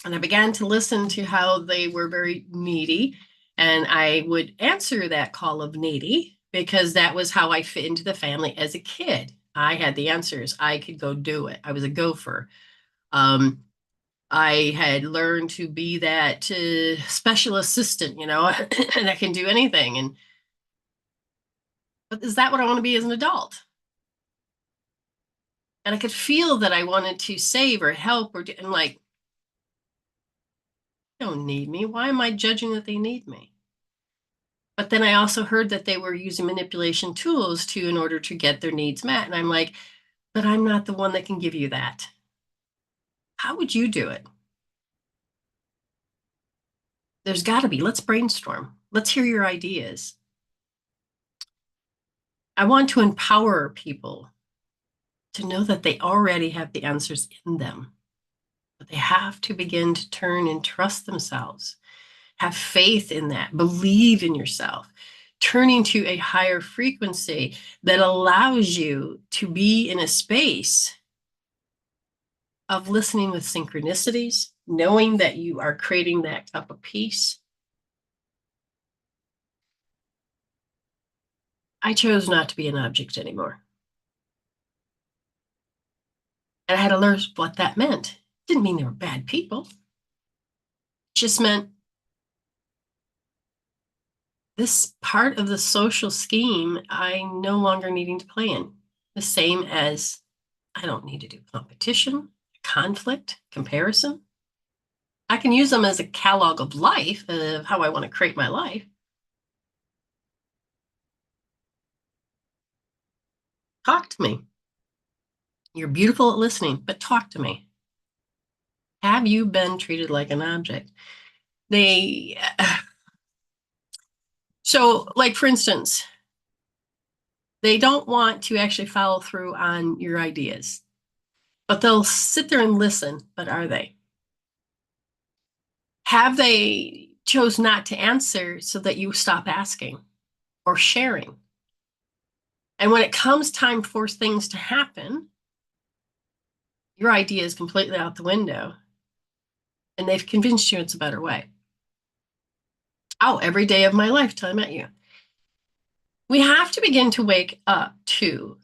And I began to listen to how they were very needy, and I would answer that call of needy because that was how I fit into the family as a kid. I had the answers. I could go do it. I was a gopher. Um, I had learned to be that special assistant, and I can do anything. And But is that what I want to be as an adult? And I could feel that I wanted to save or help or do, and like, they don't need me. Why am I judging that they need me? But then I also heard that they were using manipulation tools to in order to get their needs met. And I'm like, but I'm not the one that can give you that. How would you do it? There's got to be. Let's brainstorm. Let's hear your ideas. I want to empower people to know that they already have the answers in them, but they have to begin to turn and trust themselves. Have faith in that, believe in yourself, turning to a higher frequency that allows you to be in a space of listening with synchronicities, knowing that you are creating that cup of peace. I chose not to be an object anymore. And I had to learn what that meant. Didn't mean they were bad people. It just meant this part of the social scheme I no longer needing to play in. The same as I don't need to do competition, conflict, comparison. I can use them as a catalog of life, of how I want to create my life. Talk to me. You're beautiful at listening, but talk to me. Have you been treated like an object? They, so like for instance, they don't want to actually follow through on your ideas, but they'll sit there and listen. But are they? Have they chose not to answer so that you stop asking or sharing? And when it comes time for things to happen, your idea is completely out the window and they've convinced you it's a better way. Oh, every day of my life till I met you. We have to begin to wake up to,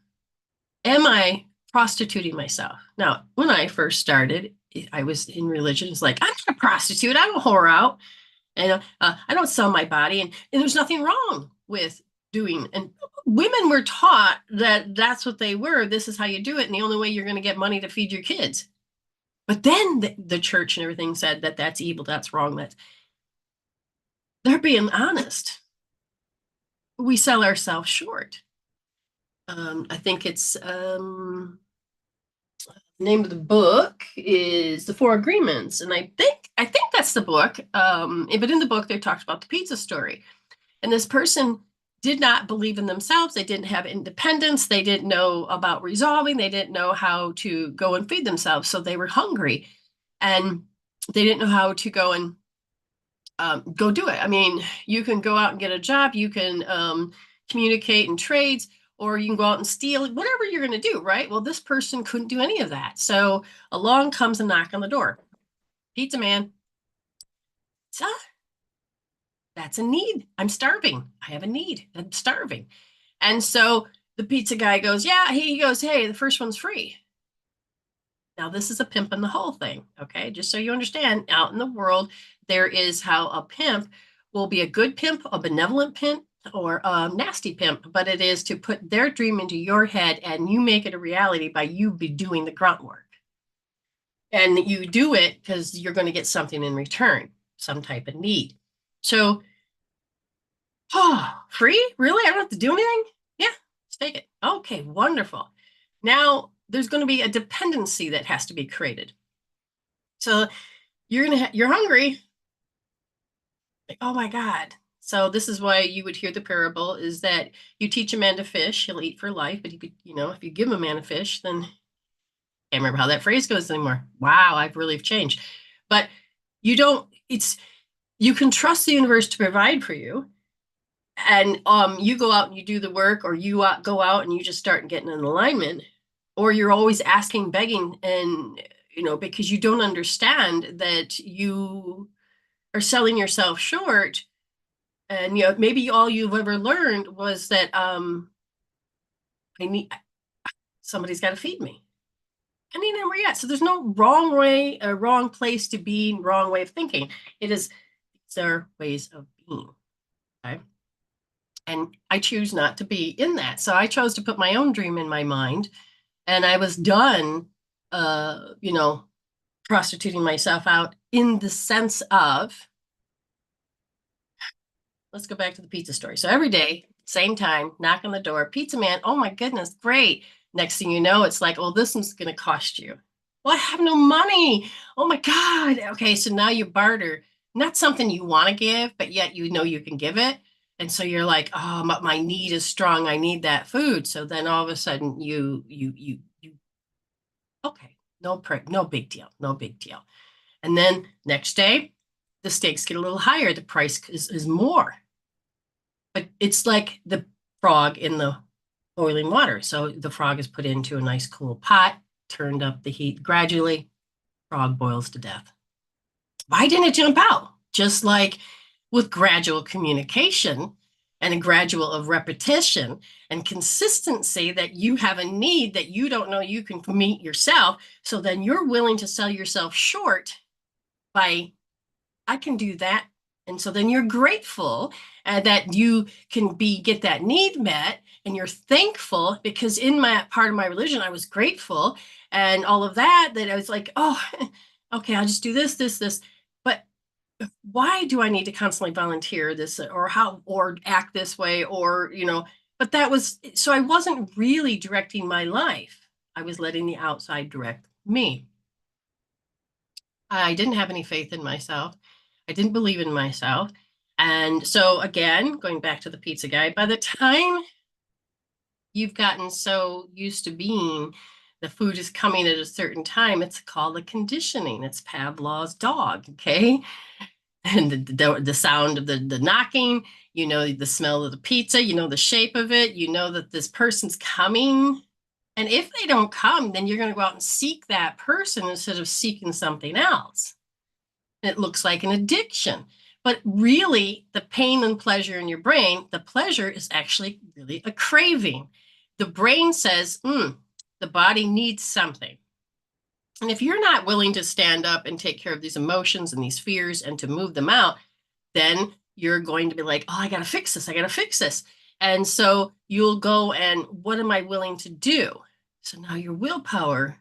am I prostituting myself? Now, when I first started, I was in religion. It's like, I'm not a prostitute. I don't whore out. And I don't sell my body. And there's nothing wrong with doing. And women were taught that that's what they were. This is how you do it. And the only way you're going to get money to feed your kids. But then the church and everything said that that's evil. That's wrong. They're being honest. We sell ourselves short. I think it's name of the book is The Four Agreements, and I think that's the book. But in the book, they talked about the pizza story, and this person did not believe in themselves. They didn't have independence. They didn't know about resolving. They didn't know how to go and feed themselves, so they were hungry, and they didn't know how to go and go do it. I mean, you can go out and get a job. You can communicate in trades, or you can go out and steal, whatever you're going to do, right? Well, this person couldn't do any of that. So along comes a knock on the door. Pizza man. So that's a need. I'm starving. I have a need. I'm starving. And so the pizza guy goes, yeah, he goes, hey, the first one's free. Now, this is a pimp in the whole thing, okay? Just so you understand, out in the world, there is how a pimp will be a good pimp, a benevolent pimp, or a nasty pimp, but it is to put their dream into your head and you make it a reality by you be doing the grunt work. And you do it because you're going to get something in return, some type of need. So, oh, free? Really? I don't have to do anything? Yeah, let's take it. Okay, wonderful. Now, there's going to be a dependency that has to be created. So you're hungry. Like, oh my God. So this is why you would hear the parable is that you teach a man to fish, he'll eat for life. But if you give a man a fish, then I can't remember how that phrase goes anymore. Wow, I've really changed. But you can trust the universe to provide for you. And you go out and you do the work, or you go out and you just start getting in alignment, or you're always asking, begging, and because you don't understand that you are selling yourself short. And maybe all you've ever learned was that somebody's got to feed me. I need them yet. So there's no wrong way, a wrong place to be, wrong way of thinking. These are ways of being. Okay. And I choose not to be in that. So I chose to put my own dream in my mind. And I was done, you know, prostituting myself out in the sense of, let's go back to the pizza story. So every day, same time, knock on the door, pizza man, oh my goodness, great. Next thing you know, it's like, oh, this one's going to cost you. Well, I have no money. Oh my God. Okay, so now you barter, not something you want to give, but yet you know you can give it. And so you're like, oh, my need is strong. I need that food. So then all of a sudden okay, no big deal, no big deal. And then next day, the stakes get a little higher. The price is more. But it's like the frog in the boiling water. So the frog is put into a nice cool pot, turned up the heat gradually, frog boils to death. Why didn't it jump out? Just like with gradual communication and a gradual of repetition and consistency, that you have a need that you don't know you can meet yourself. So then you're willing to sell yourself short by, I can do that. And so then you're grateful that you can get that need met, and you're thankful because in my part of my religion, I was grateful and all of that, that I was like, oh, okay, I'll just do this. But why do I need to constantly volunteer this or how or act this way or, but that was, so I wasn't really directing my life. I was letting the outside direct me. I didn't have any faith in myself. I didn't believe in myself. And so again, going back to the pizza guy, by the time you've gotten so used to being the food is coming at a certain time, it's called a conditioning. It's Pavlov's dog, okay? And the sound of the knocking, the smell of the pizza, the shape of it, that this person's coming. And if they don't come, then you're going to go out and seek that person instead of seeking something else. It looks like an addiction. But really, the pain and pleasure in your brain, the pleasure is actually really a craving. The brain says, the body needs something. And if you're not willing to stand up and take care of these emotions and these fears and to move them out, then you're going to be like, oh, I got to fix this. I got to fix this. And so you'll go and what am I willing to do? So now your willpower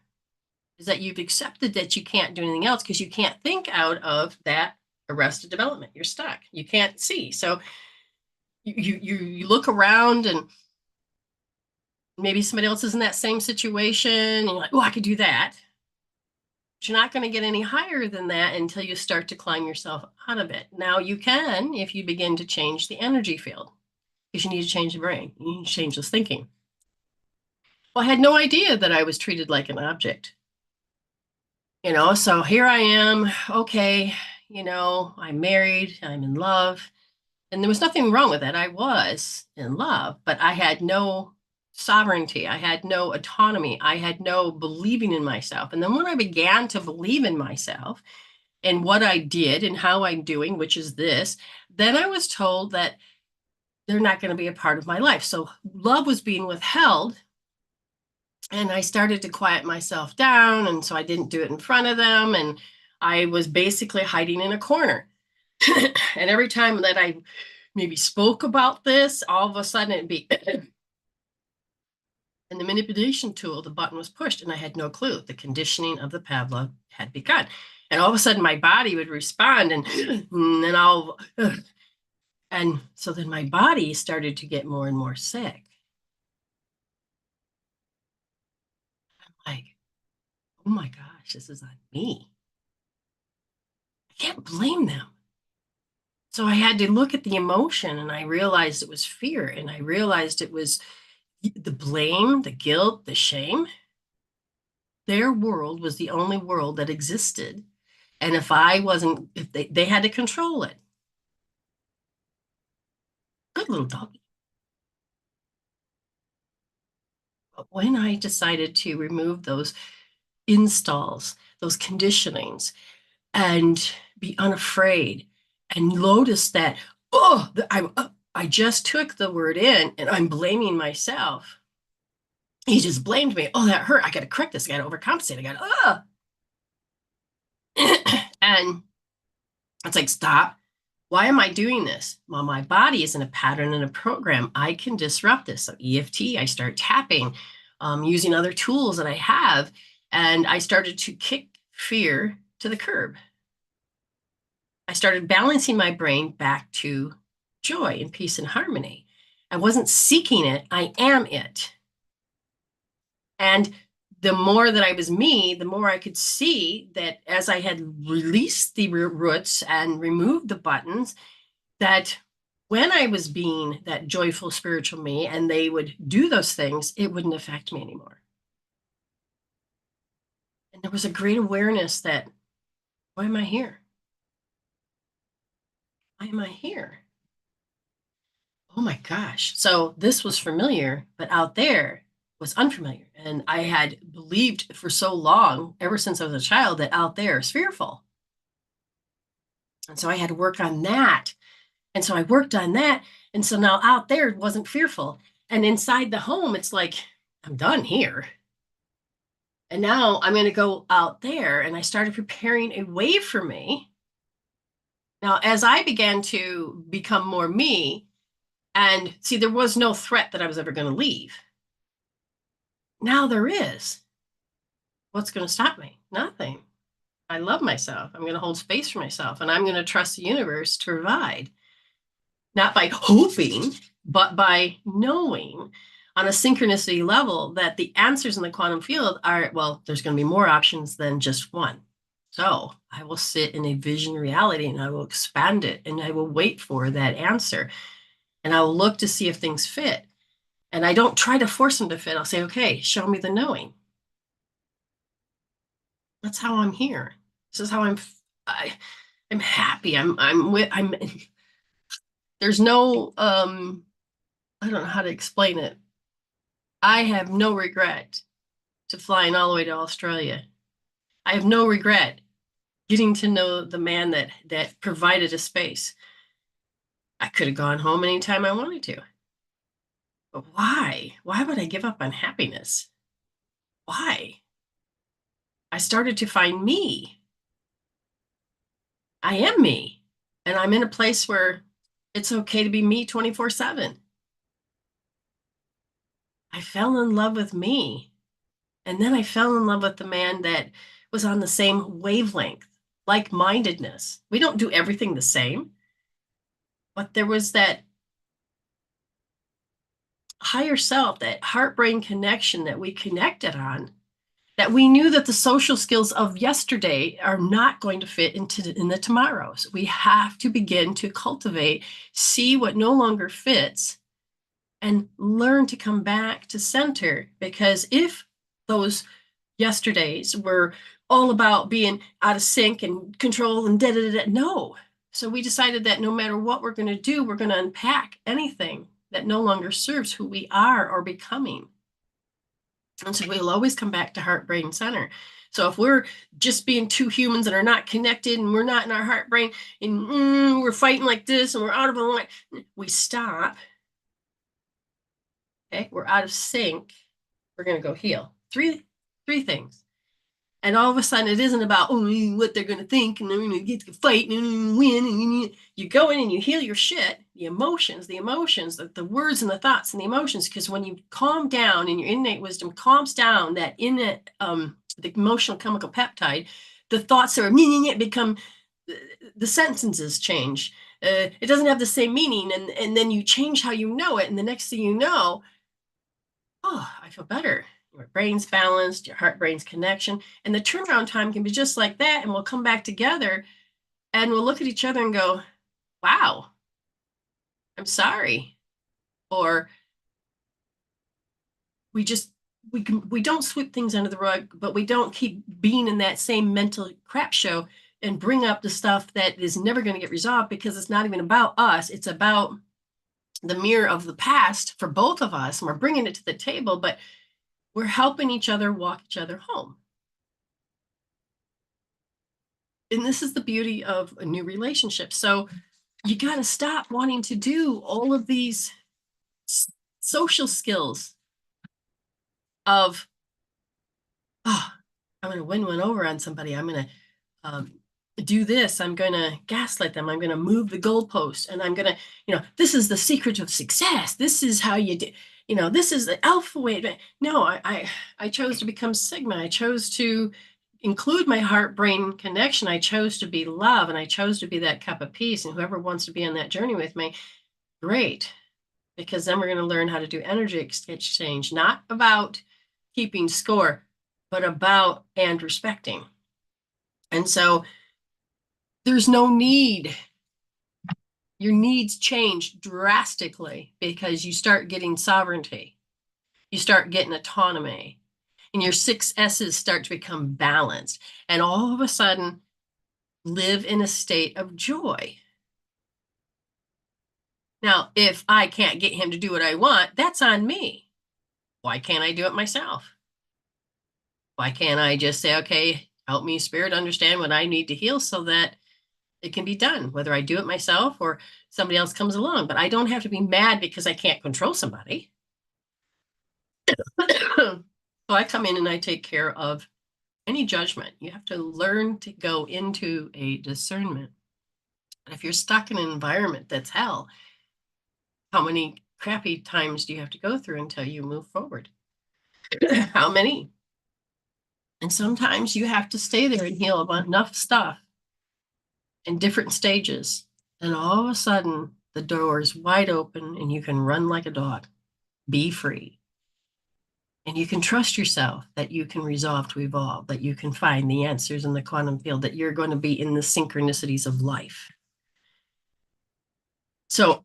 is that you've accepted that you can't do anything else because you can't think out of that arrested development. You're stuck. You can't see. So you look around and maybe somebody else is in that same situation and you're like, oh, I could do that. But you're not going to get any higher than that until you start to climb yourself out of it. Now you can if you begin to change the energy field because you need to change the brain. You need to change this thinking. Well, I had no idea that I was treated like an object. So here I am, okay, I'm married, I'm in love, and there was nothing wrong with that. I was in love, but I had no sovereignty. I had no autonomy. I had no believing in myself. And then when I began to believe in myself and what I did and how I'm doing, which is this, then I was told that they're not going to be a part of my life. So love was being withheld. And I started to quiet myself down. And so I didn't do it in front of them. And I was basically hiding in a corner. And every time that I maybe spoke about this, all of a sudden it'd be, and the manipulation tool, the button was pushed and I had no clue. The conditioning of the Pavlov had begun. And all of a sudden my body would respond and then and so then my body started to get more and more sick. Like, oh my gosh, this is on me. I can't blame them. So I had to look at the emotion and I realized it was fear and I realized it was the blame, the guilt, the shame. Their world was the only world that existed. And if they had to control it. Good little doggy. But when I decided to remove those installs, those conditionings, and be unafraid and notice that, I just took the word in and I'm blaming myself. He just blamed me. Oh, that hurt. I got to correct this. I got to overcompensate. And it's like, stop. Why am I doing this? Well, my body is in a pattern and a program. I can disrupt this. So EFT, I start tapping, using other tools that I have, and I started to kick fear to the curb. I started balancing my brain back to joy and peace and harmony. I wasn't seeking it, I am it. And the more that I was me, the more I could see that as I had released the roots and removed the buttons, that when I was being that joyful spiritual me and they would do those things, it wouldn't affect me anymore. And there was a great awareness that, why am I here? Why am I here? Oh my gosh. So this was familiar, but out there was unfamiliar. And I had believed for so long, ever since I was a child, that out there is fearful. And so I had to work on that. And so I worked on that. And so now out there wasn't fearful. And inside the home, it's like, I'm done here. And now I'm going to go out there. And I started preparing a way for me. Now, as I began to become more me, and see, there was no threat that I was ever going to leave. Now there is. What's going to stop me? Nothing. I love myself. I'm going to hold space for myself, and I'm going to trust the universe to provide, not by hoping, but by knowing on a synchronicity level that the answers in the quantum field are, well, there's going to be more options than just one. So I will sit in a vision reality and I will expand it and I will wait for that answer. And I will look to see if things fit. And I don't try to force them to fit. I'll say, okay, show me the knowing. That's how I'm here. This is how I'm happy. I'm there's no I don't know how to explain it. I have no regret to flying all the way to Australia. I have no regret getting to know the man that provided a space. I could have gone home anytime I wanted to. But why? Why would I give up on happiness? Why? I started to find me. I am me. And I'm in a place where it's okay to be me 24/7. I fell in love with me. And then I fell in love with the man that was on the same wavelength, like-mindedness. We don't do everything the same, but there was that higher self, that heart-brain connection that we connected on, that we knew that the social skills of yesterday are not going to fit in the tomorrows. We have to begin to cultivate, see what no longer fits, and learn to come back to center. Because if those yesterdays were all about being out of sync and control and da. No. So we decided that no matter what we're going to do, we're going to unpack anything that no longer serves who we are or becoming. And so we'll always come back to heart, brain, center. So if we're just being two humans that are not connected and we're not in our heart, brain, and we're fighting like this and we're out of alignment, we stop. Okay, we're out of sync. We're going to go heal. Three things. And all of a sudden, it isn't about what they're going to think, and they're going to get to fight and win. And you go in and you heal your shit, the emotions, the words and the thoughts and the emotions. Because when you calm down and your innate wisdom calms down that innate, the emotional chemical peptide, the thoughts are become, the sentences change. It doesn't have the same meaning, and then you change how you know it, and the next thing you know, oh, I feel better. Your brain's balanced, your heart brain's connection. And the turnaround time can be just like that. And we'll come back together and we'll look at each other and go, wow, I'm sorry. Or we don't sweep things under the rug, but we don't keep being in that same mental crap show and bring up the stuff that is never going to get resolved, because it's not even about us. It's about the mirror of the past for both of us. And we're bringing it to the table, but we're helping each other walk each other home. And this is the beauty of a new relationship. So you got to stop wanting to do all of these social skills of, oh, I'm going to win one over on somebody. I'm going to do this, I'm going to gaslight them, I'm going to move the goalpost, and I'm going to, this is the secret of success. This is how you do, this is the alpha way. No, I chose to become Sigma. I chose to include my heart-brain connection. I chose to be love, and I chose to be that cup of peace. And whoever wants to be on that journey with me, great, because then we're going to learn how to do energy exchange, not about keeping score, but about and respecting. And so there's no need. Your needs change drastically because you start getting sovereignty. You start getting autonomy. And your 6S's start to become balanced. And all of a sudden, live in a state of joy. Now, if I can't get him to do what I want, that's on me. Why can't I do it myself? Why can't I just say, okay, help me, Spirit, understand what I need to heal so that it can be done, whether I do it myself or somebody else comes along. But I don't have to be mad because I can't control somebody. So I come in and I take care of any judgment. You have to learn to go into a discernment. If you're stuck in an environment that's hell, how many crappy times do you have to go through until you move forward? How many? And sometimes you have to stay there and heal about enough stuff in different stages. And all of a sudden, the door is wide open and you can run like a dog. Be free. And you can trust yourself that you can resolve to evolve, that you can find the answers in the quantum field, that you're going to be in the synchronicities of life. So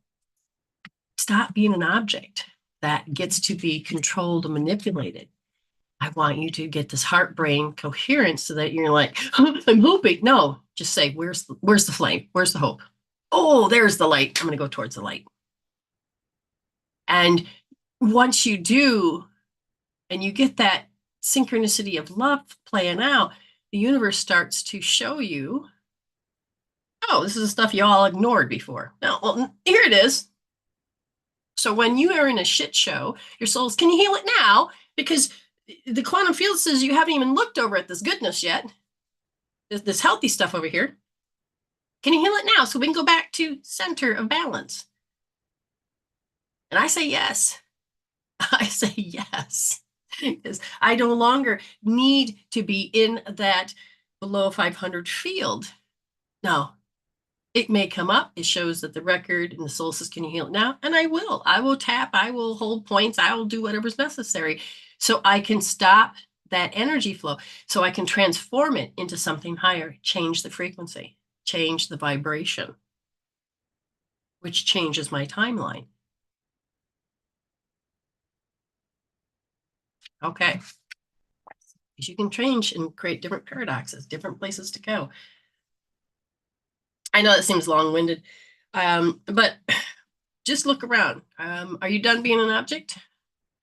stop being an object that gets to be controlled and manipulated. I want you to get this heart-brain coherence so that you're like, I'm hoping. No, just say, where's the flame? Where's the hope? Oh, there's the light. I'm going to go towards the light. And once you do, and you get that synchronicity of love playing out, the universe starts to show you, oh, this is the stuff you all ignored before. Now, well, here it is. So when you are in a shit show, your soul's, can you heal it now? Because the quantum field says you haven't even looked over at this goodness yet. This healthy stuff over here. Can you heal it now so we can go back to center of balance? And I say yes. I say yes. Because I no longer need to be in that below 500 field. No, it may come up. It shows that the record and the soul says, can you heal it now? And I will. I will tap. I will hold points. I will do whatever's necessary so I can stop that energy flow, so I can transform it into something higher, change the frequency, change the vibration, which changes my timeline. Okay. Because you can change and create different paradoxes, different places to go. I know that seems long-winded, but just look around. Are you done being an object?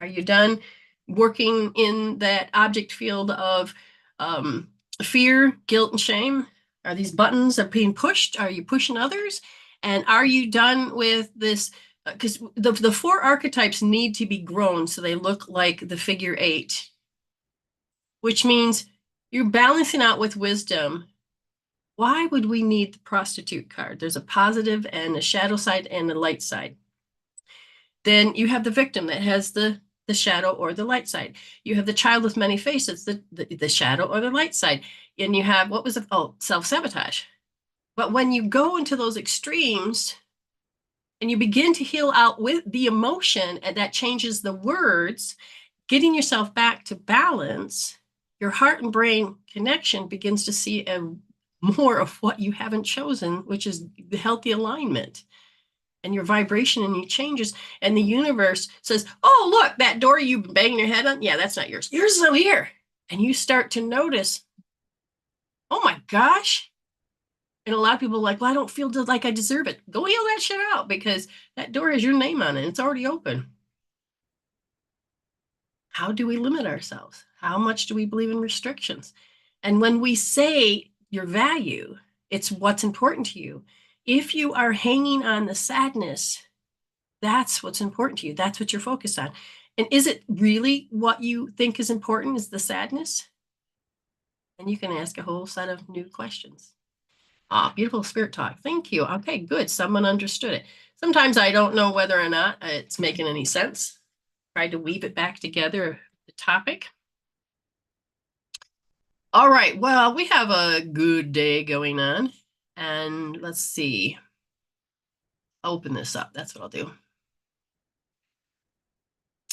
Are you done working in that object field of fear, guilt, and shame? Are these buttons that are being pushed? Are you pushing others? And are you done with this? Because the 4 archetypes need to be grown so they look like the figure 8, which means you're balancing out with wisdom. Why would we need the prostitute card? There's a positive and a shadow side and a light side. Then you have the victim that has the shadow or the light side. You have the child with many faces, the shadow or the light side. And you have, what was it? Oh, self-sabotage. But when you go into those extremes and you begin to heal out with the emotion, and that changes the words, getting yourself back to balance, your heart and brain connection begins to see more of what you haven't chosen, which is the healthy alignment. And your vibration and you changes, and the universe says, oh, look, that door you've been banging your head on, yeah, that's not yours. Yours is over here. And you start to notice, oh my gosh. And a lot of people are like, well, I don't feel like I deserve it. Go heal that shit out, because that door has your name on it. It's already open. How do we limit ourselves? How much do we believe in restrictions? And when we say your value, it's what's important to you. If you are hanging on the sadness, that's what's important to you. That's what you're focused on. And is it really what you think is important, is the sadness? And you can ask a whole set of new questions. Ah, beautiful spirit talk. Thank you. Okay, good. Someone understood it. Sometimes I don't know whether or not it's making any sense. Tried to weave it back together, the topic. All right. Well, we have a good day going on. And let's see. Open this up. That's what I'll do.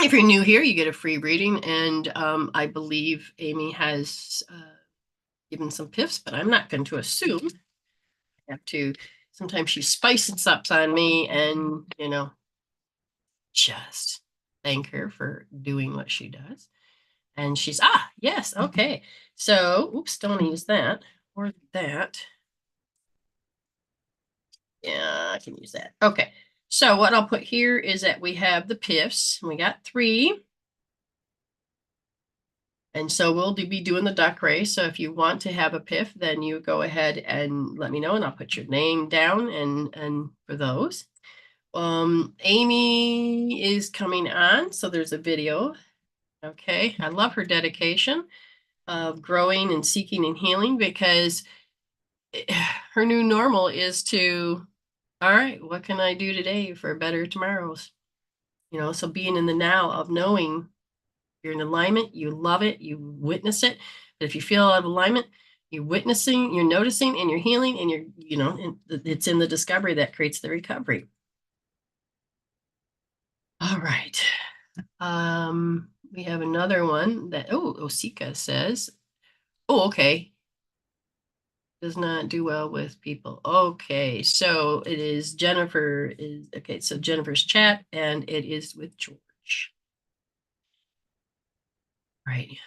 If you're new here, you get a free reading. And I believe Ayme has given some piffs, but I'm not going to assume. I have to, sometimes she spices up on me and, just thank her for doing what she does. And she's, yes, okay. So, oops, don't use that or that. Yeah, I can use that. Okay. So what I'll put here is that we have the piffs. We got 3. And so we'll be doing the duck race. So if you want to have a piff, then you go ahead and let me know, and I'll put your name down and for those. Ayme is coming on, so there's a video. Okay, I love her dedication of growing and seeking and healing, because her new normal is to, all right, what can I do today for better tomorrows? So being in the now of knowing you're in alignment, you love it, you witness it. But if you feel out of alignment, you're witnessing, you're noticing, and you're healing, and and it's in the discovery that creates the recovery. All right. We have another one that, Osika says, okay. Does not do well with people. Okay, so it is Jennifer is, okay, so Jennifer's chat, and it is with George. Right.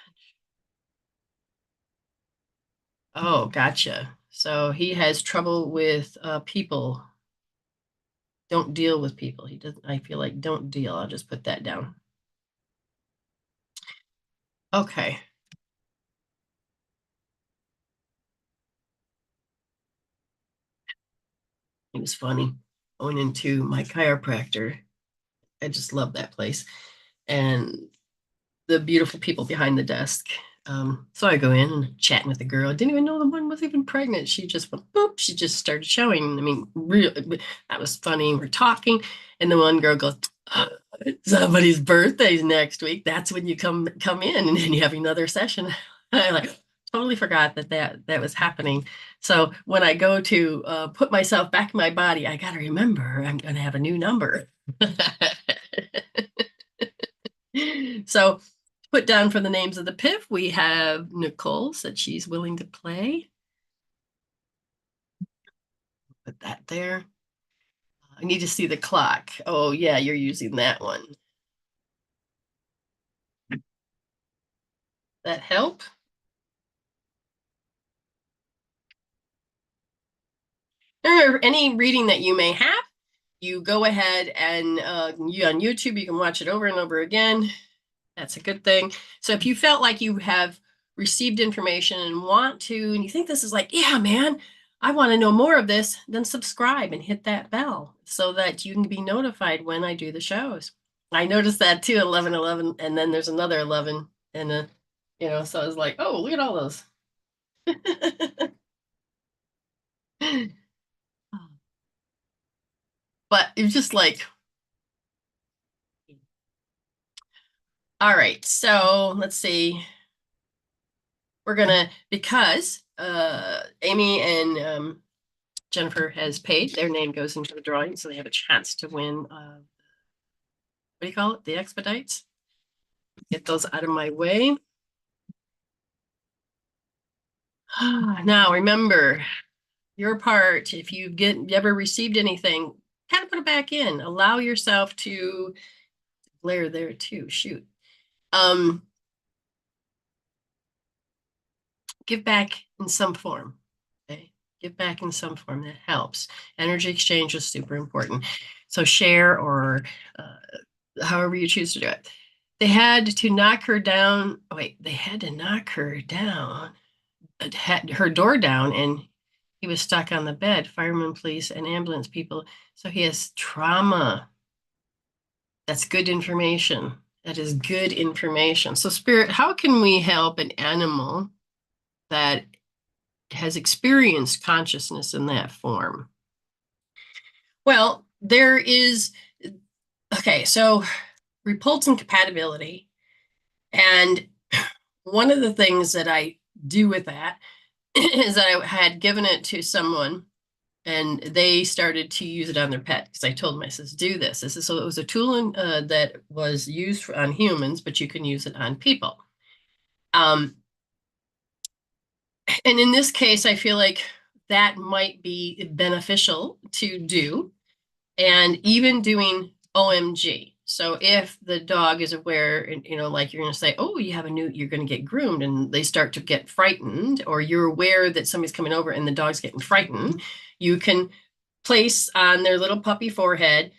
Oh, gotcha. So he has trouble with people. Don't deal with people. He doesn't, I feel like don't deal. I'll just put that down. Okay. It was funny going into my chiropractor. I just love that place. And the beautiful people behind the desk. So I go in and chatting with the girl. I didn't even know the one was even pregnant. She just went, boop. She just started showing. I mean, really, that was funny. We're talking, and the one girl goes, "Somebody's birthday's next week. That's when you come in, and then you have another session." I like totally forgot that was happening. So when I go to put myself back in my body, I got to remember I'm going to have a new number. So put down for the names of the piff, we have Nichole said she's willing to play. Put that there. I need to see the clock. Oh, yeah, you're using that one. That help? Remember, any reading that you may have, you go ahead and you on YouTube, you can watch it over and over again. That's a good thing. So if you felt like you have received information and want to, and you think this is like, yeah, man, I want to know more of this, then subscribe and hit that bell so that you can be notified when I do the shows. I noticed that too, 11:11, and then there's another 11, and so I was like, oh, look at all those. But it's just like, all right, so let's see. We're gonna, because Ayme and Jennifer has paid, their name goes into the drawing, so they have a chance to win, what do you call it? The expedites. Get those out of my way. Now, remember, your part, if you ever received anything, kind of put it back in. Allow yourself to glare there too. Shoot. Give back in some form. Okay. Give back in some form. That helps. Energy exchange is super important. So share or however you choose to do it. They had to knock her down. Wait, they had to knock her down, had her door down, and he was stuck on the bed. Firemen, police, and ambulance people. So he has trauma. That's good information. That is good information. So, Spirit, how can we help an animal that has experienced consciousness in that form? Well, there is, okay, so repulsion compatibility. And one of the things that I do with that is that I had given it to someone and they started to use it on their pet because I told them, I says, do this. So it was a tool that was used on humans, but you can use it on people. Um, and in this case, I feel like that might be beneficial to do. And even doing OMG. So if the dog is aware, and like you're going to say, oh, you're going to get groomed, and they start to get frightened, or you're aware that somebody's coming over and the dog's getting frightened, you can place on their little puppy forehead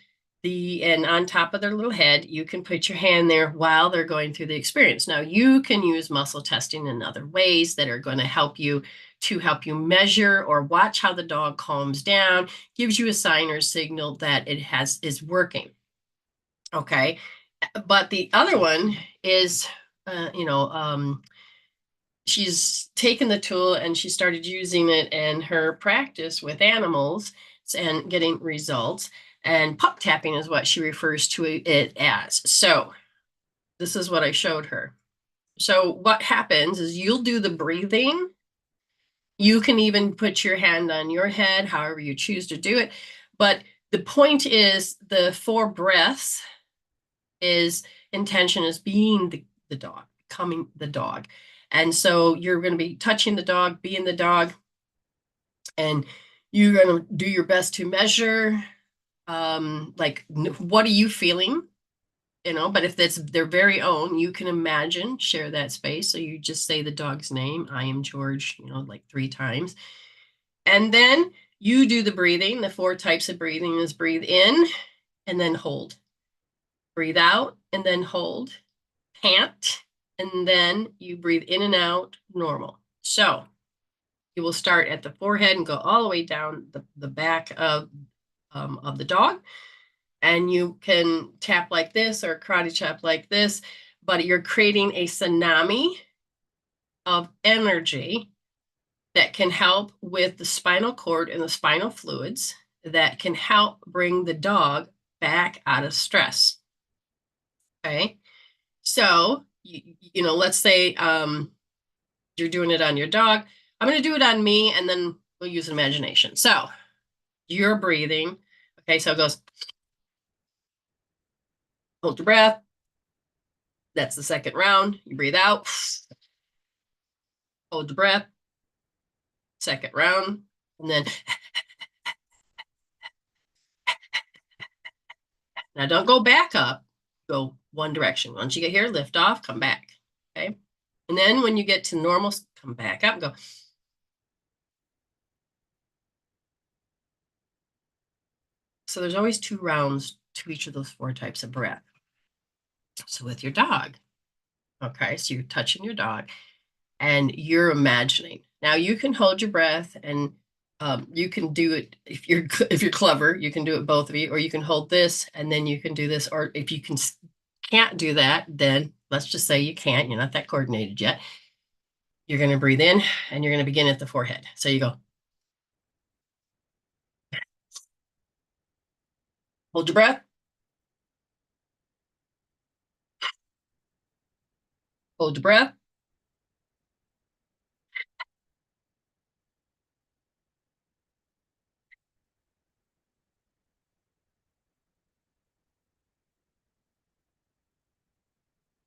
and on top of their little head, you can put your hand there while they're going through the experience. Now you can use muscle testing in other ways that are going to help you measure or watch how the dog calms down, gives you a sign or signal that it is working. Okay. But the other one is, she's taken the tool and she started using it in her practice with animals and getting results. And pup tapping is what she refers to it as. So this is what I showed her. So what happens is you'll do the breathing. You can even put your hand on your head, however you choose to do it. But the point is the 4 breaths is intention is being the dog, becoming the dog. And so you're going to be touching the dog, being the dog, and you're going to do your best to measure, like, what are you feeling? But if that's their very own, you can imagine, share that space. So you just say the dog's name, I am George, like 3 times. And then you do the breathing. The 4 types of breathing is breathe in and then hold. Breathe out and then hold. Pant, and then you breathe in and out normal. So you will start at the forehead and go all the way down the back of the dog. And you can tap like this or karate chop like this, but you're creating a tsunami of energy that can help with the spinal cord and the spinal fluids that can help bring the dog back out of stress. Okay. So, let's say you're doing it on your dog. I'm going to do it on me, and then we'll use imagination. So you're breathing. Okay, so it goes, hold your breath. That's the second round. You breathe out. Hold your breath. Second round. And then, now don't go back up. Go one direction. Once you get here, lift off, come back. Okay. And then when you get to normal, come back up and go. So there's always 2 rounds to each of those 4 types of breath. So with your dog, okay, so you're touching your dog and you're imagining. Now you can hold your breath, and you can do it if you're clever. You can do it, both of you, or you can hold this and then you can do this. Or if you can't do that, then let's just say you can't. You're not that coordinated yet. You're going to breathe in, and you're going to begin at the forehead. So you go, hold your breath, hold your breath.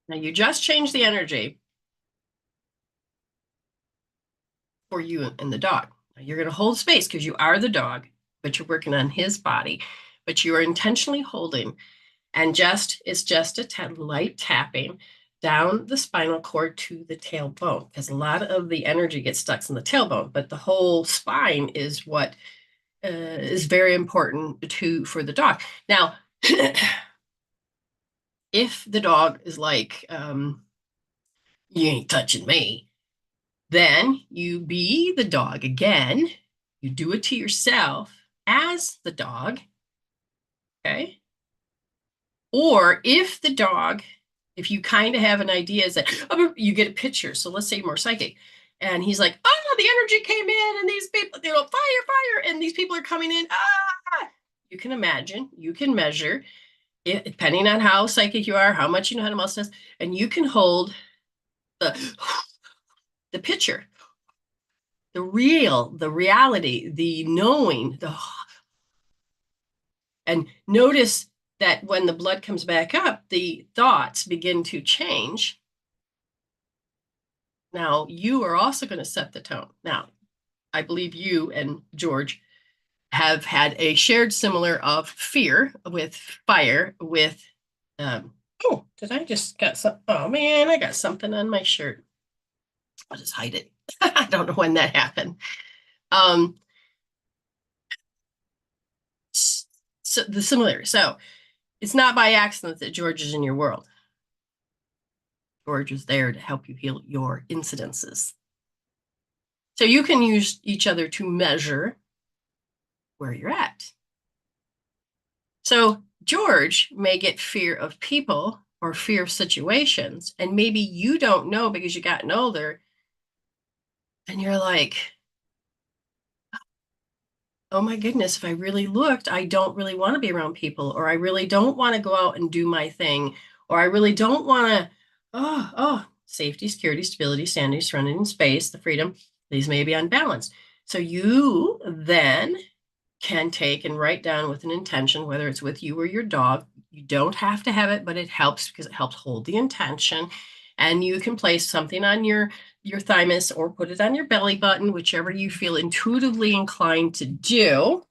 Now you just change the energy for you and the dog. Now you're going to hold space because you are the dog, but you're working on his body, but you are intentionally holding. And it's just a light tapping down the spinal cord to the tailbone, because a lot of the energy gets stuck in the tailbone, but the whole spine is what is very important for the dog. Now, if the dog is like, you ain't touching me, then you be the dog again. You do it to yourself as the dog. Okay. Or if you kind of have an idea, is that you get a picture. So let's say you're more psychic And he's like, oh, the energy came in and these people, fire, and these people are coming in. Ah, you can imagine, you can measure it, depending on how psychic you are, how much you know how to multitask, and you can hold the picture, the reality, the knowing, and notice that when the blood comes back up, the thoughts begin to change. Now, you are also going to set the tone. Now, I believe you and George have had a shared similar of fear with fire, with, oh, did I just got some? Oh man, I got something on my shirt. I'll just hide it. I don't know when that happened. Um, so the similar. So it's not by accident that George is in your world. George is there to help you heal your incidences. So you can use each other to measure where you're at. So George may get fear of people or fear of situations, and maybe you don't know because you gotten older, and you're like, oh my goodness, if I really looked, I don't really want to be around people, or I really don't want to go out and do my thing, or I really don't want to, safety, security, stability, sanity, serenity, and space, the freedom, these may be unbalanced. So you then can take and write down with an intention, whether it's with you or your dog. You don't have to have it, but it helps because it helps hold the intention. And you can place something on your thymus or put it on your belly button, whichever you feel intuitively inclined to do.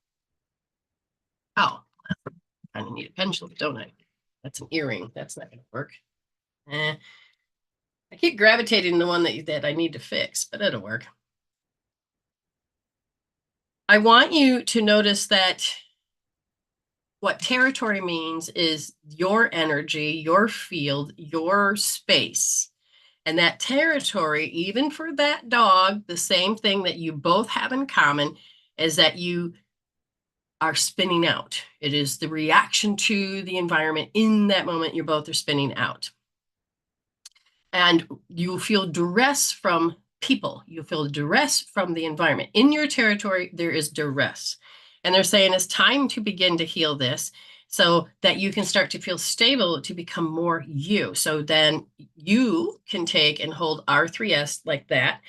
Oh, I kind of need a pendulum, don't I? That's an earring. That's not going to work. I keep gravitating to the one that I need to fix, but it'll work. I want you to notice that what territory means is your energy, your field, your space. And that territory, even for that dog, the same thing that you both have in common is that you are spinning out. It is the reaction to the environment in that moment. You both are spinning out. And you feel duress from people. You feel duress from the environment. In your territory, there is duress. And they're saying it's time to begin to heal this so that you can start to feel stable to become more you. So then you can take and hold R3S like that.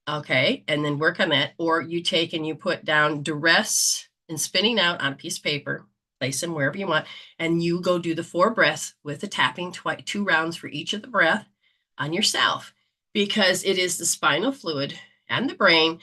Okay. And then work on that. Or you take and you put down duress and spinning out on a piece of paper, place them wherever you want. And you go do the 4 breaths with the tapping, 2 rounds for each of the breath on yourself, because it is the spinal fluid and the brain.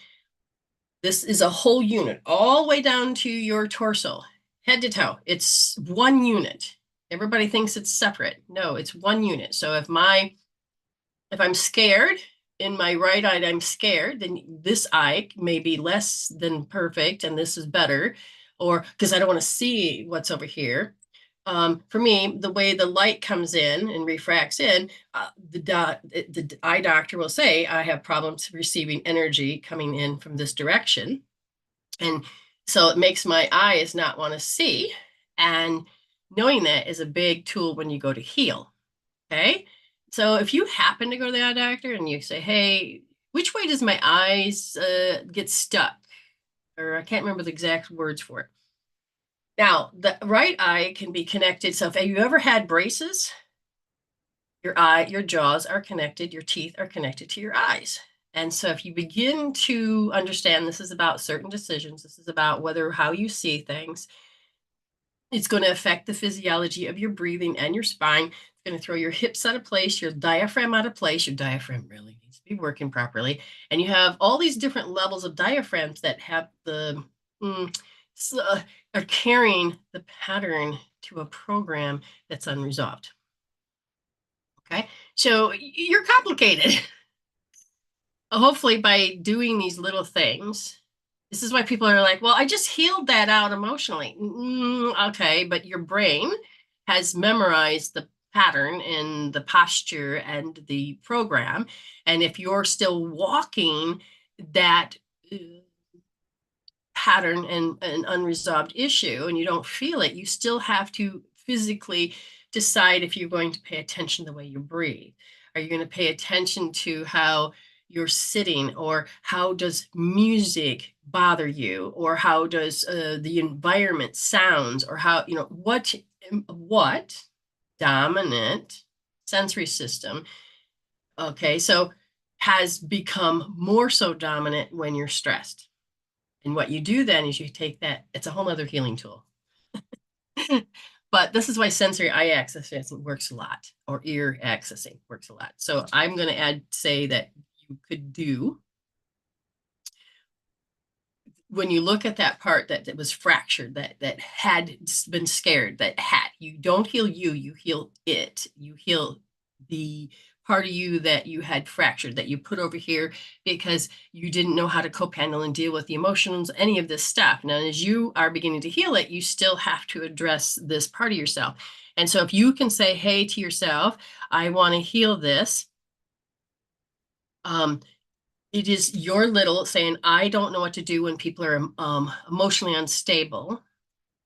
This is a whole unit all the way down to your torso, head to toe. It's one unit. Everybody thinks it's separate. No, it's one unit. So if I'm scared in my right eye, I'm scared, then this eye may be less than perfect and this is better, or because I don't want to see what's over here. For me, the way the light comes in and refracts in, the eye doctor will say, I have problems receiving energy coming in from this direction. And so it makes my eyes not want to see. And knowing that is a big tool when you go to heal. Okay. So if you happen to go to the eye doctor and you say, hey, which way does my eyes get stuck? Or I can't remember the exact words for it. Now, the right eye can be connected. So if you ever had braces, your jaws are connected, your teeth are connected to your eyes. And so if you begin to understand this is about certain decisions, this is about how you see things, it's going to affect the physiology of your breathing and your spine. It's going to throw your hips out of place, your diaphragm out of place. Your diaphragm really needs to be working properly. And you have all these different levels of diaphragms that have are carrying the pattern to a program that's unresolved. Okay, so you're complicated. Hopefully by doing these little things, this is why people are like, well, I just healed that out emotionally. Okay, but your brain has memorized the pattern and the posture and the program. And if you're still walking that pattern and an unresolved issue and you don't feel it, you still have to physically decide if you're going to pay attention to the way you breathe. Are you going to pay attention to how you're sitting, or how does music bother you, or how does the environment sounds, or how, what dominant sensory system, okay, so has become more so dominant when you're stressed. And what you do then is you take that, it's a whole other healing tool. But this is why sensory eye accessing works a lot, or ear accessing works a lot. So I'm going to say that you could do, when you look at that part that was fractured, that had been scared, you don't heal you, you heal it. You heal the part of you that you had fractured, that you put over here because you didn't know how to cope, handle, and deal with the emotions, any of this stuff. Now, as you are beginning to heal it, you still have to address this part of yourself. And so if you can say, hey, to yourself, I want to heal this. It is your little saying, I don't know what to do when people are emotionally unstable,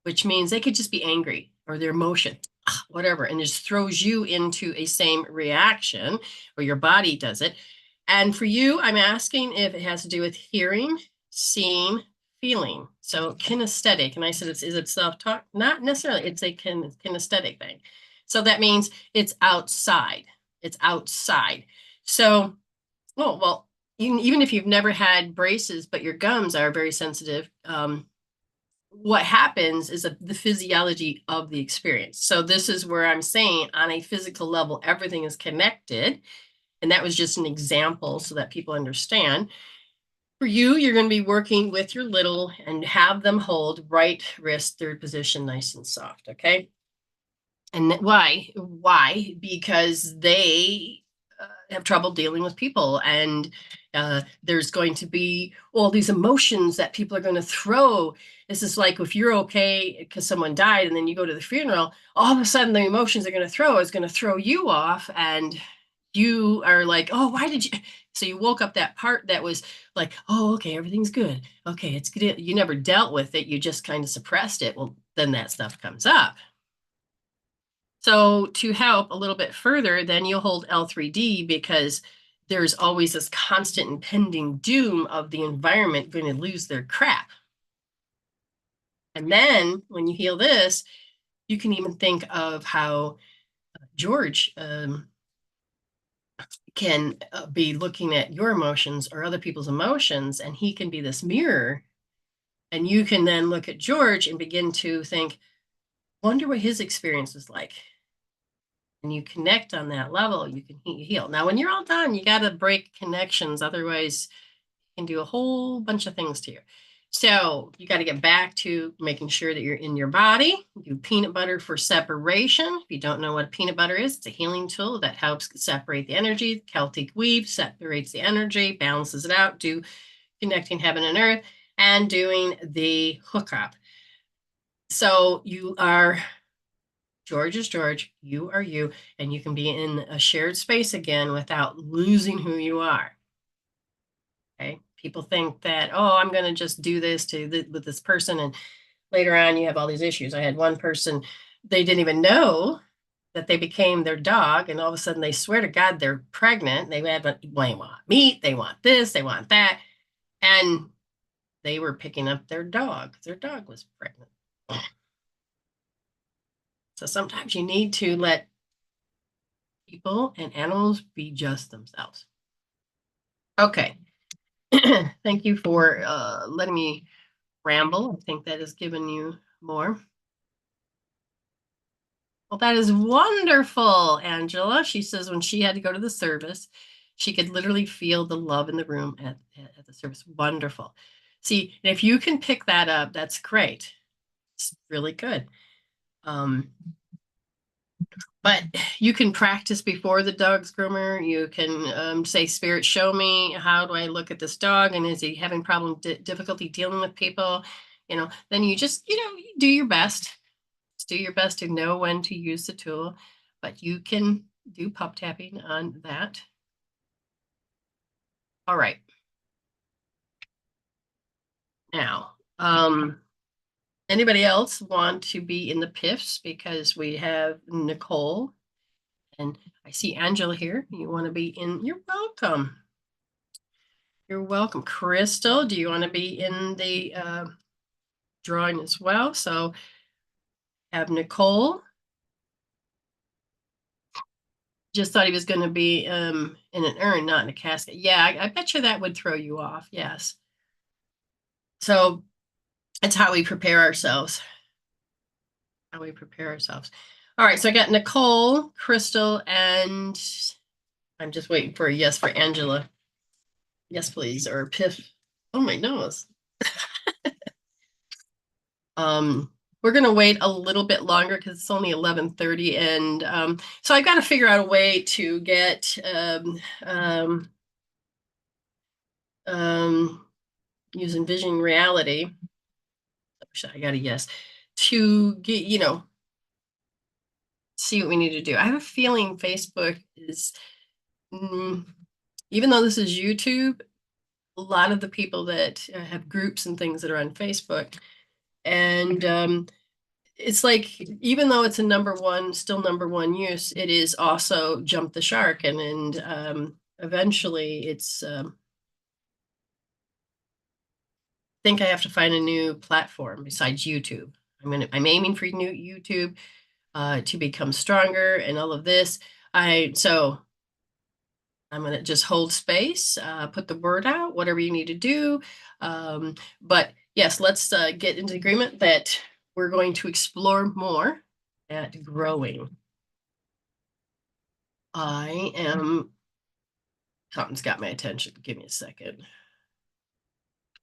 which means they could just be angry or their emotion, whatever, and just throws you into a same reaction, or your body does it. And for you, I'm asking if it has to do with hearing, seeing, feeling. So kinesthetic. And I said, is it self-talk? Not necessarily. It's a kinesthetic thing. So that means it's outside. It's outside. So, oh, well, even if you've never had braces, but your gums are very sensitive, what happens is the physiology of the experience. So this is where I'm saying on a physical level, everything is connected. And that was just an example so that people understand. For you, you're going to be working with your little and have them hold right wrist, third position, nice and soft. Okay. And why? Why? Because they have trouble dealing with people, and there's going to be all these emotions that people are going to throw. This is like if you're okay because someone died and then you go to the funeral, all of a sudden the emotions they're going to throw you off, and you are like, oh, why did you? So you woke up that part that was like, oh, okay, everything's good. Okay, it's good. You never dealt with it. You just kind of suppressed it. Well, then that stuff comes up. So to help a little bit further, then you'll hold L3D, because there's always this constant impending doom of the environment going to lose their crap. And then when you heal this, you can even think of how George can be looking at your emotions or other people's emotions, and he can be this mirror. And you can then look at George and begin to think, wonder what his experience is like. And you connect on that level, you can heal. Now, when you're all done, you got to break connections. Otherwise, you can do a whole bunch of things to you. So you got to get back to making sure that you're in your body. Do peanut butter for separation. If you don't know what peanut butter is, it's a healing tool that helps separate the energy. Celtic weave separates the energy, balances it out. Do connecting heaven and earth, and doing the hookup. So you are, George is George, you are you, and you can be in a shared space again without losing who you are. Okay. People think that, oh, I'm going to just do this with this person, and later on you have all these issues. I had one person, they didn't even know that they became their dog, and all of a sudden they swear to God they're pregnant. They want meat, they want this, they want that, and they were picking up their dog. Their dog was pregnant. So sometimes you need to let people and animals be just themselves. Okay. Thank you for letting me ramble. I think that has given you more. Well, that is wonderful, Angela. She says when she had to go to the service, she could literally feel the love in the room at the service. Wonderful. See, if you can pick that up, that's great. It's really good. But you can practice before the dog's groomer. You can say, Spirit, show me, how do I look at this dog? And is he having difficulty dealing with people? Then you just, do your best. Just do your best to know when to use the tool. But you can do pup tapping on that. All right. Now, anybody else want to be in the PIFs? Because we have Nichole. And I see Angela here. You want to be in? You're welcome. You're welcome. Crystal, do you want to be in the drawing as well? So have Nichole. Just thought he was going to be in an urn, not in a casket. Yeah, I bet you that would throw you off. Yes. So it's how we prepare ourselves. How we prepare ourselves. All right, so I got Nichole, Crystal, and I'm just waiting for a yes for Angela. Yes, please, or Piff. Oh, my nose. We're gonna wait a little bit longer because it's only 11:30, and so I've got to figure out a way to get using Vision Reality. I got a yes to get, see what we need to do. I have a feeling Facebook is, even though this is YouTube, a lot of the people that have groups and things that are on Facebook, and it's like, even though it's still number one use, it is also jumped the shark, and eventually it's. I think I have to find a new platform besides YouTube. I'm aiming for new YouTube to become stronger and all of this. So I'm going to just hold space, put the word out, whatever you need to do. But yes, let's get into agreement that we're going to explore more at growing. Something's got my attention. Give me a second.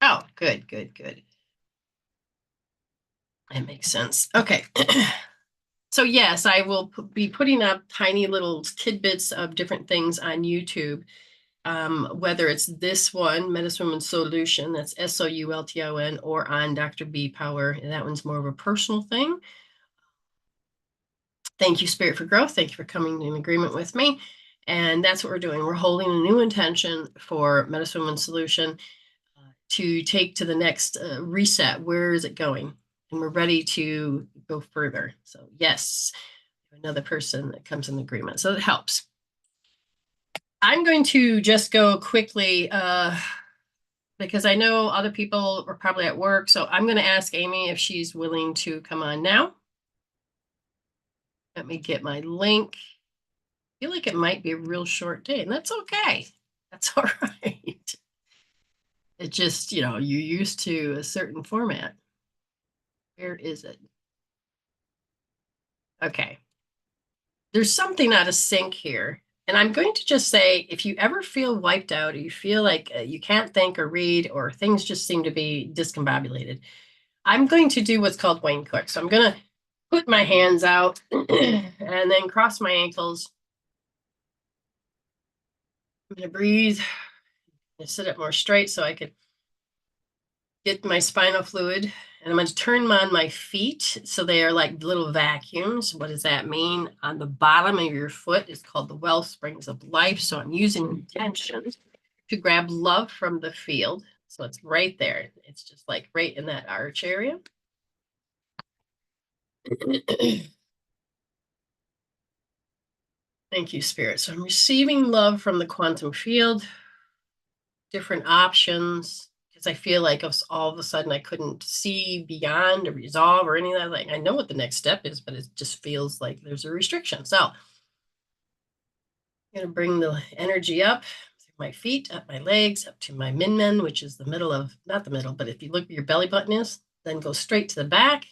Oh, good, good, good. That makes sense. Okay. So yes, I will be putting up tiny little tidbits of different things on YouTube. Whether it's this one, MWSoultion, that's SOULTION, or on Dr. B Power. And that one's more of a personal thing. Thank you, Spirit for Growth. Thank you for coming in agreement with me. And that's what we're doing. We're holding a new intention for MWSoultion to take to the next reset. Where is it going? And we're ready to go further. So yes, another person that comes in agreement. So it helps. I'm going to just go quickly because I know other people are probably at work. So I'm going to ask Ayme if she's willing to come on now. Let me get my link. I feel like it might be a real short day, and that's okay. That's all right. It just, you're used to a certain format. Where is it? Okay. There's something out of sync here. And I'm going to just say, if you ever feel wiped out, or you feel like you can't think or read, or things just seem to be discombobulated, I'm going to do what's called Wayne Cook. So I'm going to put my hands out and then cross my ankles. I'm going to breathe and sit up more straight so I could get my spinal fluid. And I'm going to turn on my feet so they are like little vacuums. What does that mean? On the bottom of your foot is called the well springs of life. So I'm using intention to grab love from the field. So it's right there. It's just like right in that arch area. Thank you, Spirit. So I'm receiving love from the quantum field, different options, because I feel like all of a sudden I couldn't see beyond or resolve or any of that. Like, I know what the next step is, but it just feels like there's a restriction. So I'm going to bring the energy up through my feet, up my legs, up to my min, which is the middle of, not the middle, but if you look where your belly button is, then go straight to the back.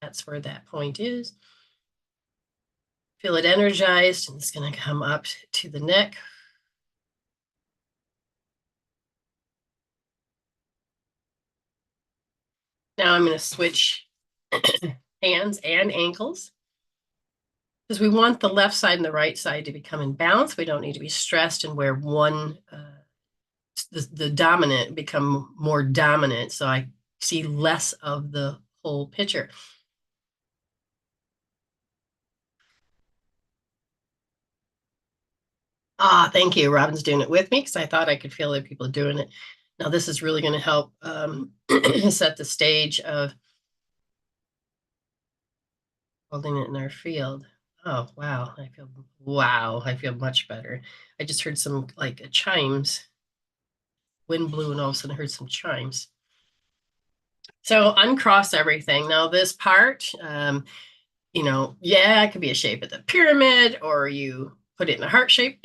That's where that point is. Feel it energized, and it's going to come up to the neck. Now I'm going to switch hands and ankles, because we want the left side and the right side to become in balance. We don't need to be stressed and where one, the dominant become more dominant. So I see less of the whole picture. Thank you. Robin's doing it with me because I thought I could feel other people doing it. Now this is really going to help set the stage of holding it in our field. Oh, wow. I feel much better. I just heard some like chimes. wind blew and all of a sudden I heard some chimes. So uncross everything. Now this part, yeah, it could be a shape of the pyramid, or you put it in a heart shape.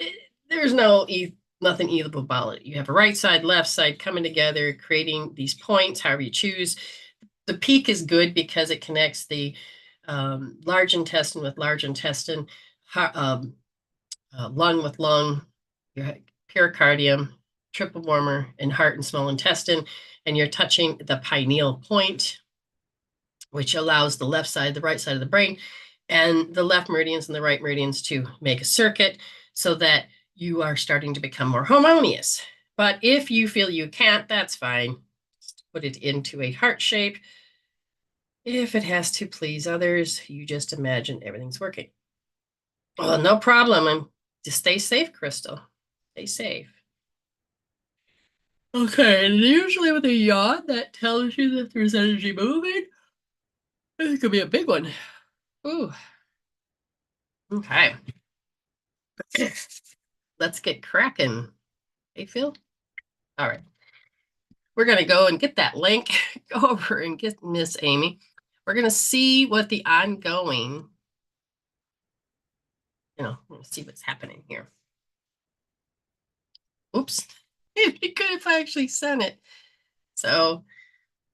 There's nothing evil about it. You have a right side, left side coming together, creating these points, however you choose. The peak is good because it connects the large intestine with large intestine, lung with lung, your pericardium, triple warmer, and heart and small intestine. And you're touching the pineal point, which allows the left side, the right side of the brain, and the left meridians and the right meridians to make a circuit so that you are starting to become more harmonious. But if you feel you can't, that's fine. Just put it into a heart shape. If it has to please others, you just imagine everything's working. Well, no problem. Just stay safe, Crystal. Stay safe. Okay, and usually with a yawn, that tells you that there's energy moving. It could be a big one. Ooh. Okay. Let's get cracking. Hey, Phil? All right. We're going to go and get that link. Go over and get Miss Ayme. We're going to see what the ongoing, see what's happening here. Oops. It'd be good if I actually sent it. So,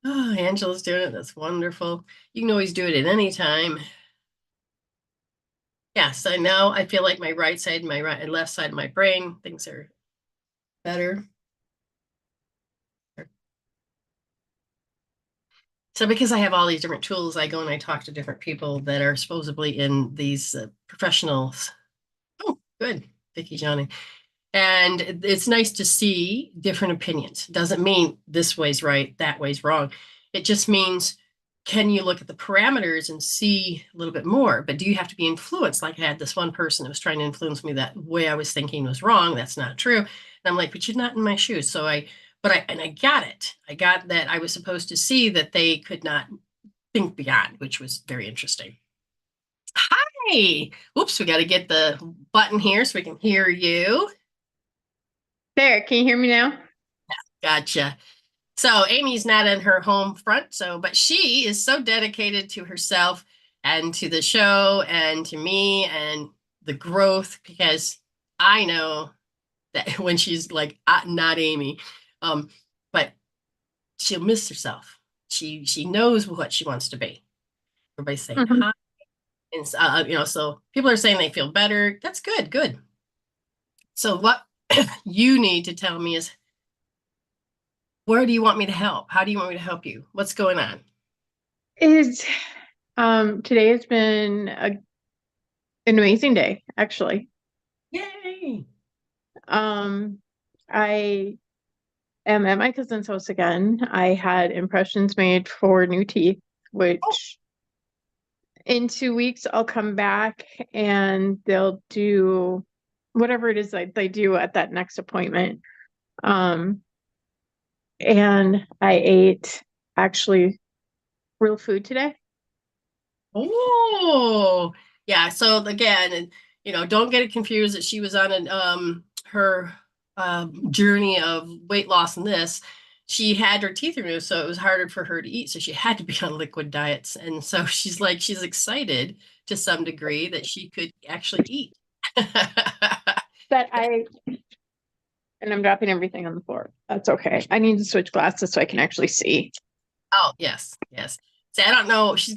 Angela's doing it. That's wonderful. You can always do it at any time. Yes, I know. I feel like my right side, my right and left side of my brain, things are better. So because I have all these different tools, I go and I talk to different people that are supposedly in these professionals. Oh, good. Vicky Johnny. And it's nice to see different opinions. Doesn't mean this way's right, that way's wrong. It just means, can you look at the parameters and see a little bit more? But do you have to be influenced? Like I had this one person that was trying to influence me that way I was thinking was wrong. That's not true. And I'm like, but you're not in my shoes. So I got it. I got that I was supposed to see that they could not think beyond, which was very interesting. Hi. Oops, we got to get the button here so we can hear you. There, can you hear me now? Gotcha. So Amy's not in her home front, but she is so dedicated to herself and to the show and to me and the growth, because I know that when she's like not Ayme, but she'll miss herself. She knows what she wants to be. Everybody's saying Mhm. hi, and so people are saying they feel better. That's good, good. So what you need to tell me is, where do you want me to help? How do you want me to help you? What's going on? Is Today has been an amazing day, actually. Yay! Um, I am at my cousin's house again. I had impressions made for new teeth, Oh, which in 2 weeks I'll come back and they'll do whatever it is that they do at that next appointment. Um, and I ate actually real food today. oh, yeah. So again, and don't get it confused that she was on her journey of weight loss and this. She had her teeth removed, so it was harder for her to eat. So she had to be on liquid diets. And so she's excited to some degree that she could actually eat. That I And I'm dropping everything on the floor. That's okay. I need to switch glasses so I can actually see. Oh, yes, yes. See, I don't know. She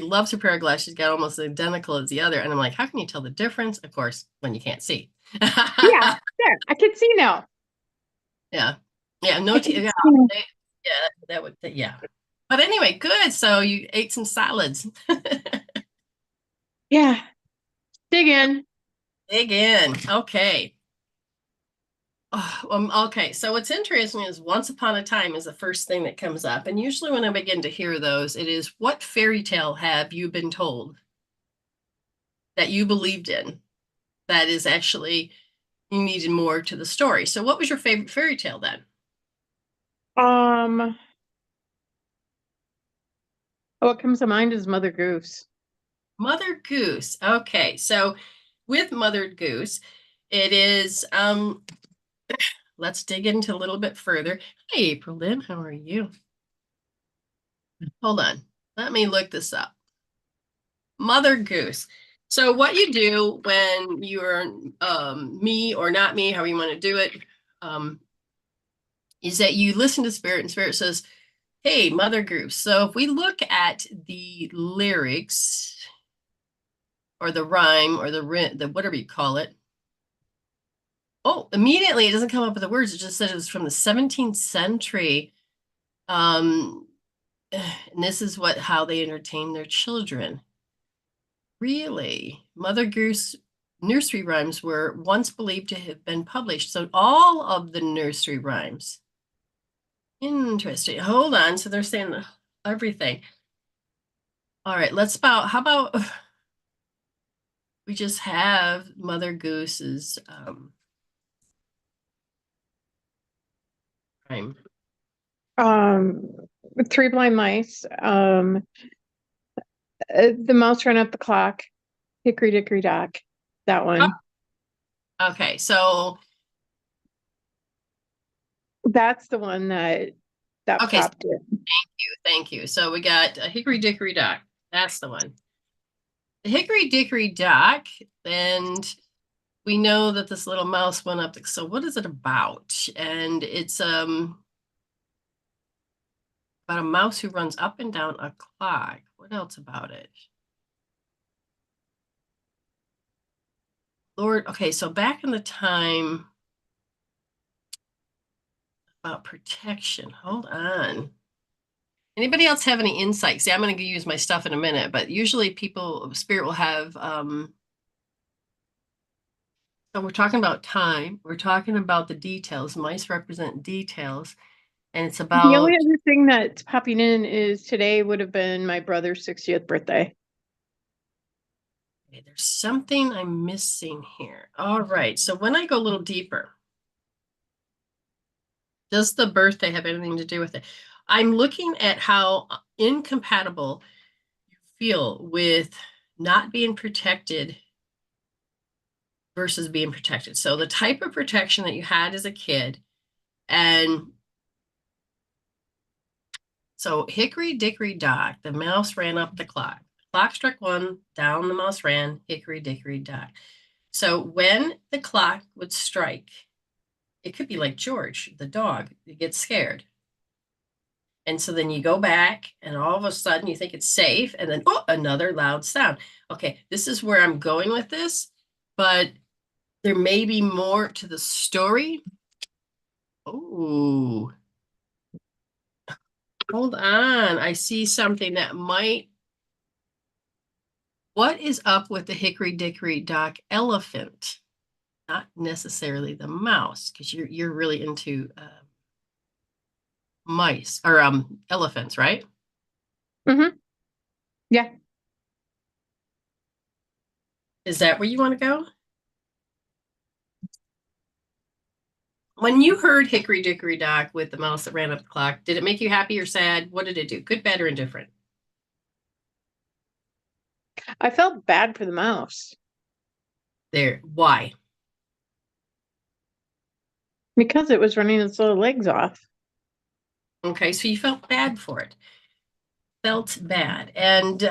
loves her pair of glasses. She's got almost identical as the other. And I'm like, how can you tell the difference? Of course, when you can't see. Yeah, there. I can see now. Yeah. Yeah, no I tea. can Yeah, see now. yeah, that would yeah. But anyway, good. So you ate some salads. Yeah. Dig in. Dig in. Okay. Oh, okay. So what's interesting is once upon a time is the first thing that comes up. And usually when I begin to hear those, it is, what fairy tale have you been told that you believed in that is actually you needed more to the story? So what was your favorite fairy tale then? Um, what comes to mind is Mother Goose. Mother Goose. Okay. So with Mother Goose, it is let's dig into a little bit further. Hi, April Lynn, how are you? Hold on. Let me look this up. Mother Goose. So what you do when you're me or not me, however you want to do it, is that you listen to Spirit, and Spirit says, hey, Mother Goose. So if we look at the lyrics or the rhyme or the whatever you call it, oh, immediately it doesn't come up with the words. It just said it was from the 17th century. And this is how they entertain their children. Really? Mother Goose nursery rhymes were once believed to have been published. So all of the nursery rhymes. Interesting. Hold on. So they're saying everything. All right, how about we just have Mother Goose's rhyme. Three blind mice. The mouse ran up the clock. Hickory dickory dock. That one. Oh, okay, so that's the one that okay, popped in. Thank you. So we got Hickory Dickory Dock. That's the one. The Hickory Dickory Dock, and we know that this little mouse went up. So what is it about? And it's about a mouse who runs up and down a clock. What else about it? Lord, okay, so back in the time about protection. Hold on. Anybody else have any insight? See, I'm going to use my stuff in a minute, but usually Spirit will have, so we're talking about time. We're talking about the details. Mice represent details. And it's about. The only other thing that's popping in is today would have been my brother's 60th birthday. Okay, there's something I'm missing here. All right. So when I go a little deeper, does the birthday have anything to do with it? I'm looking at how incompatible you feel with not being protected versus being protected. So the type of protection that you had as a kid, and so hickory dickory dock, the mouse ran up the clock. Clock struck one, down the mouse ran, hickory dickory dock. So when the clock would strike, it could be like George, the dog, that gets scared. And so then you go back and all of a sudden you think it's safe, and then, oh, another loud sound. Okay, this is where I'm going with this, but there may be more to the story. Oh, hold on. I see something that might. What is up with the hickory dickory dock elephant? Not necessarily the mouse, because you're really into mice or elephants, right? Mm-hmm. Yeah. Is that where you want to go? When you heard Hickory Dickory Dock with the mouse that ran up the clock, did it make you happy or sad? What did it do? Good, bad, or indifferent? I felt bad for the mouse. There. Why? Because it was running its little legs off. Okay, so you felt bad for it. Felt bad. And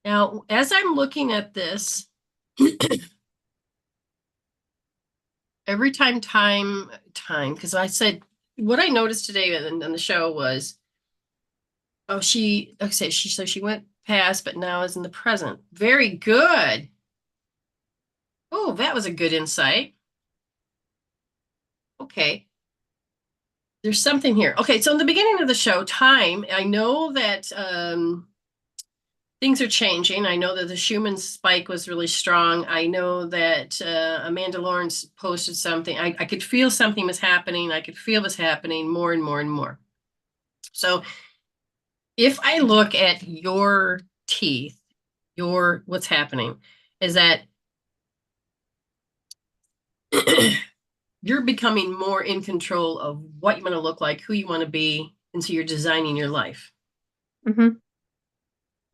now, as I'm looking at this, every time, because I said, what I noticed today on the show was, oh, she went past, but now is in the present. Very good. Oh, that was a good insight. Okay. There's something here. Okay, so in the beginning of the show, time, I know that things are changing. I know that the Schumann spike was really strong. I know that Amanda Lawrence posted something. I could feel something was happening. I could feel this happening more and more and more. So if I look at your teeth, what's happening is that you're becoming more in control of what you want to look like, who you want to be, and so you're designing your life. Mm-hmm.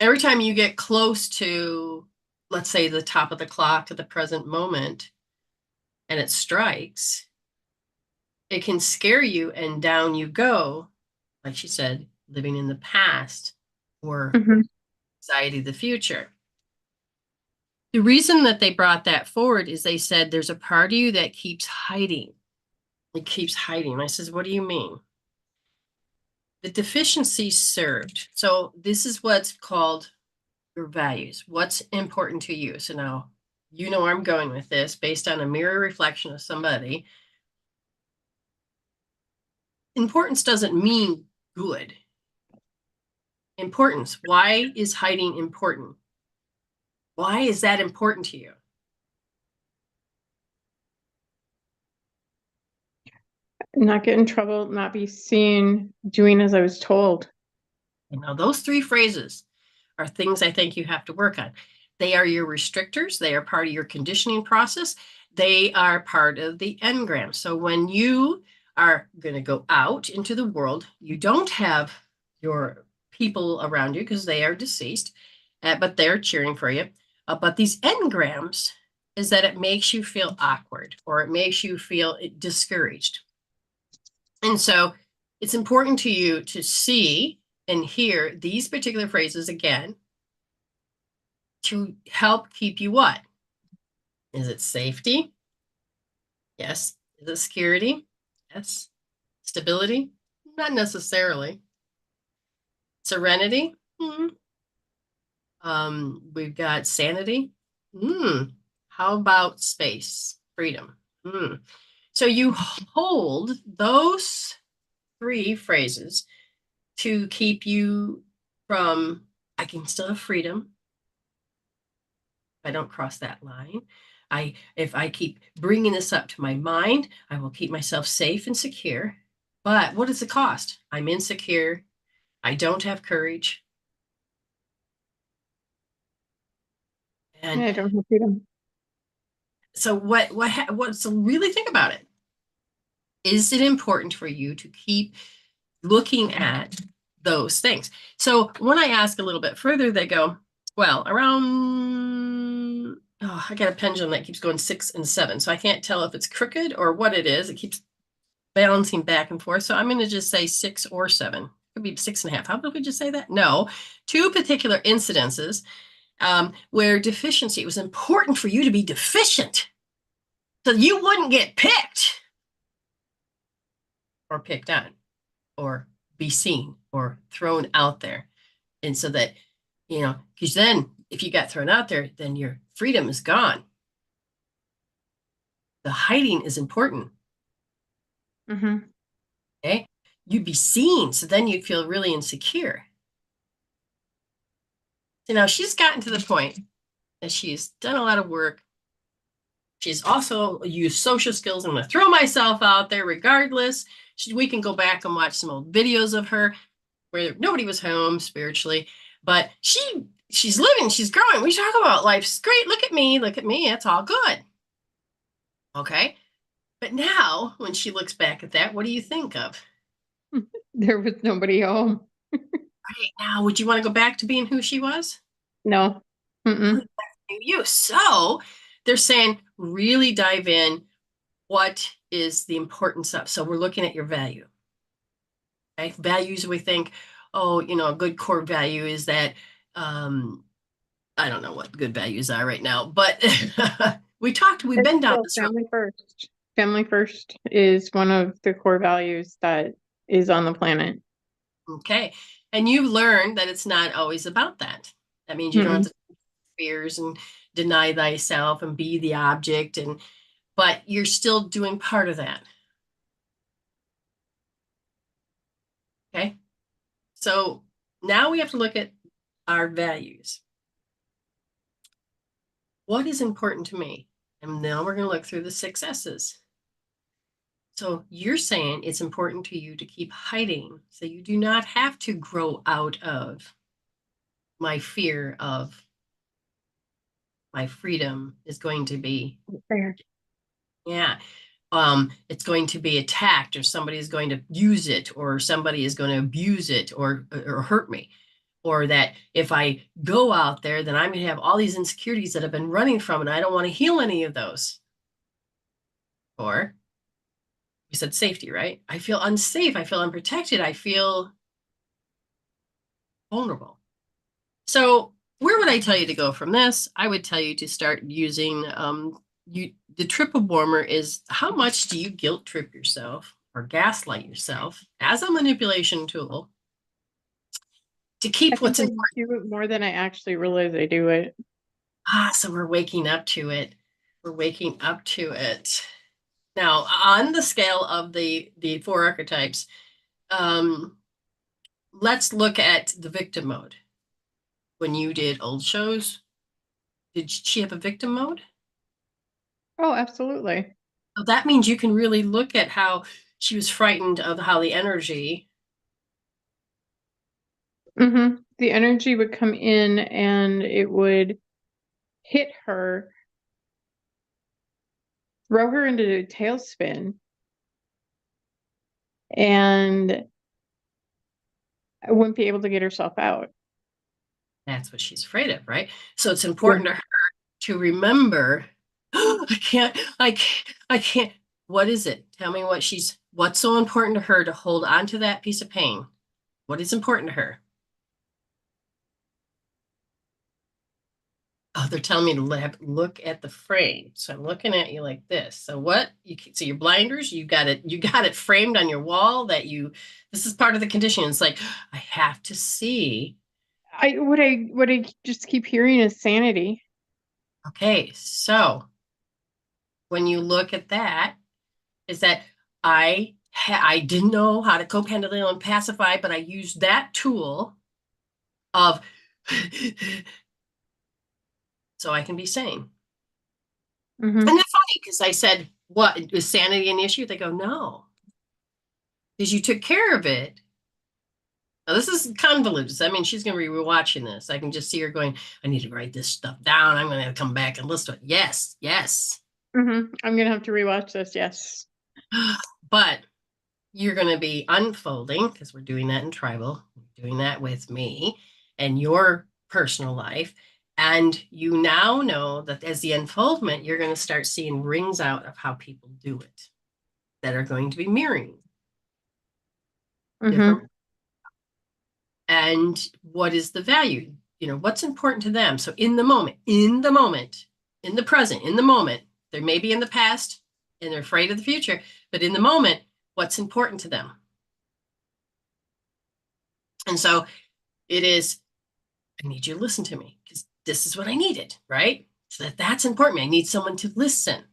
Every time you get close to let's say the top of the clock at the present moment and it strikes, it can scare you and down you go, like she said, living in the past or Mhm. anxiety of the future. The reason that they brought that forward is they said there's a part of you that keeps hiding. It keeps hiding. I says, what do you mean? The deficiency served. So this is what's called your values. What's important to you? So now you know where I'm going with this based on a mirror reflection of somebody. Importance doesn't mean good. Importance. Why is hiding important? Why is that important to you? Not get in trouble, not be seen, doing as I was told. And now those three phrases are things I think you have to work on. They are your restrictors. They are part of your conditioning process. They are part of the engram. So when you are going to go out into the world, you don't have your people around you because they are deceased, but they're cheering for you. But these engrams is that it makes you feel awkward or it makes you feel discouraged. And so it's important to you to see and hear these particular phrases again to help keep you what? Is it safety? Yes. Is it security? Yes. Stability? Not necessarily. Serenity? We've got sanity. How about space? Freedom. So you hold those three phrases to keep you from, I can still have freedom. I don't cross that line. If I keep bringing this up to my mind, I will keep myself safe and secure. But what is the cost? I'm insecure. I don't have courage. And I don't have freedom. so so really think about it. Is it important for you to keep looking at those things? So when I ask a little bit further, they go, well, around, oh, I got a pendulum that keeps going 6 and 7. So I can't tell if it's crooked or what it is. It keeps balancing back and forth. So I'm going to just say 6 or 7. It could be 6.5. How did we just say that? No, two particular incidences where deficiency, it was important for you to be deficient so you wouldn't get picked or picked on or be seen or thrown out there. And so that, because then if you got thrown out there, then your freedom is gone. The hiding is important. Mm-hmm. Okay. You'd be seen. So then you'd feel really insecure. So now she's gotten to the point that she's done a lot of work. She's also used social skills. I'm going to throw myself out there regardless. We can go back and watch some old videos of her where nobody was home spiritually, but she's living, she's growing. We talk about life's great. Look at me. It's all good. Okay. But now when she looks back at that, what do you think of? There was nobody home. Right now, would you want to go back to being who she was? No. Mm-mm. You. So they're saying really dive in. What is the importance of? So we're looking at your value. Okay. Values, we think, oh, a good core value is that I don't know what good values are right now, but we've been down Still this road. family first. Family first is one of the core values that is on the planet. Okay. And you've learned that it's not always about that. That means you don't have Mm-mm. to fears and deny thyself and be the object but you're still doing part of that. Okay. So now we have to look at our values. What is important to me? And now we're going to look through the 6 S's. So you're saying it's important to you to keep hiding so you do not have to grow out of my fear of my freedom is going to be, Fair. yeah, it's going to be attacked or somebody is going to use it or somebody is going to abuse it or hurt me. or that if I go out there, then I'm going to have all these insecurities that I've been running from, and I don't want to heal any of those. Or we said safety, right? I feel unsafe. I feel unprotected. I feel vulnerable. So where would I tell you to go from this? I would tell you to start using the triple warmer is how much do you guilt trip yourself or gaslight yourself as a manipulation tool to I keep think what's I important. do it more than I actually realize I do it. So we're waking up to it. We're waking up to it. Now, on the scale of the four archetypes, um, let's look at the victim mode. When you did old shows, did she have a victim mode? Oh, absolutely. So that means you can really look at how she was frightened of how the energy. The energy would come in and it would hit her, throw her into a tailspin, and I wouldn't be able to get herself out. That's what she's afraid of, right? So it's Yeah. important to her to remember, I can't. What is it? Tell me what's so important to her to hold on to that piece of pain? What is important to her? Oh, they're telling me to look at the frame. So I'm looking at you like this. So so your blinders, you got it framed on your wall this is part of the condition. It's like, I have to see. What I just keep hearing is sanity. Okay, so when you look at that, is that I didn't know how to co-handle and pacify, but I used that tool of so I can be sane. Mm-hmm. And that's funny because I said, what is sanity an issue? They go, no, because you took care of it. Now, this is convoluted. I mean, she's going to be rewatching this. I can just see her going, I need to write this stuff down. I'm going to come back and listen to it. Yes, yes. I'm gonna have to rewatch this. Yes. But you're going to be unfolding because we're doing that in tribal, doing that with me and your personal life. And you now know that as the unfoldment, you're going to start seeing rings out of how people do it that are going to be mirroring Mm-hmm. different. And what is the value? What's important to them? So in the present, in the moment, they may be in the past and they're afraid of the future, but in the moment, what's important to them? And so it is, I need you to listen to me because this is what I needed, right? So that's important. I need someone to listen.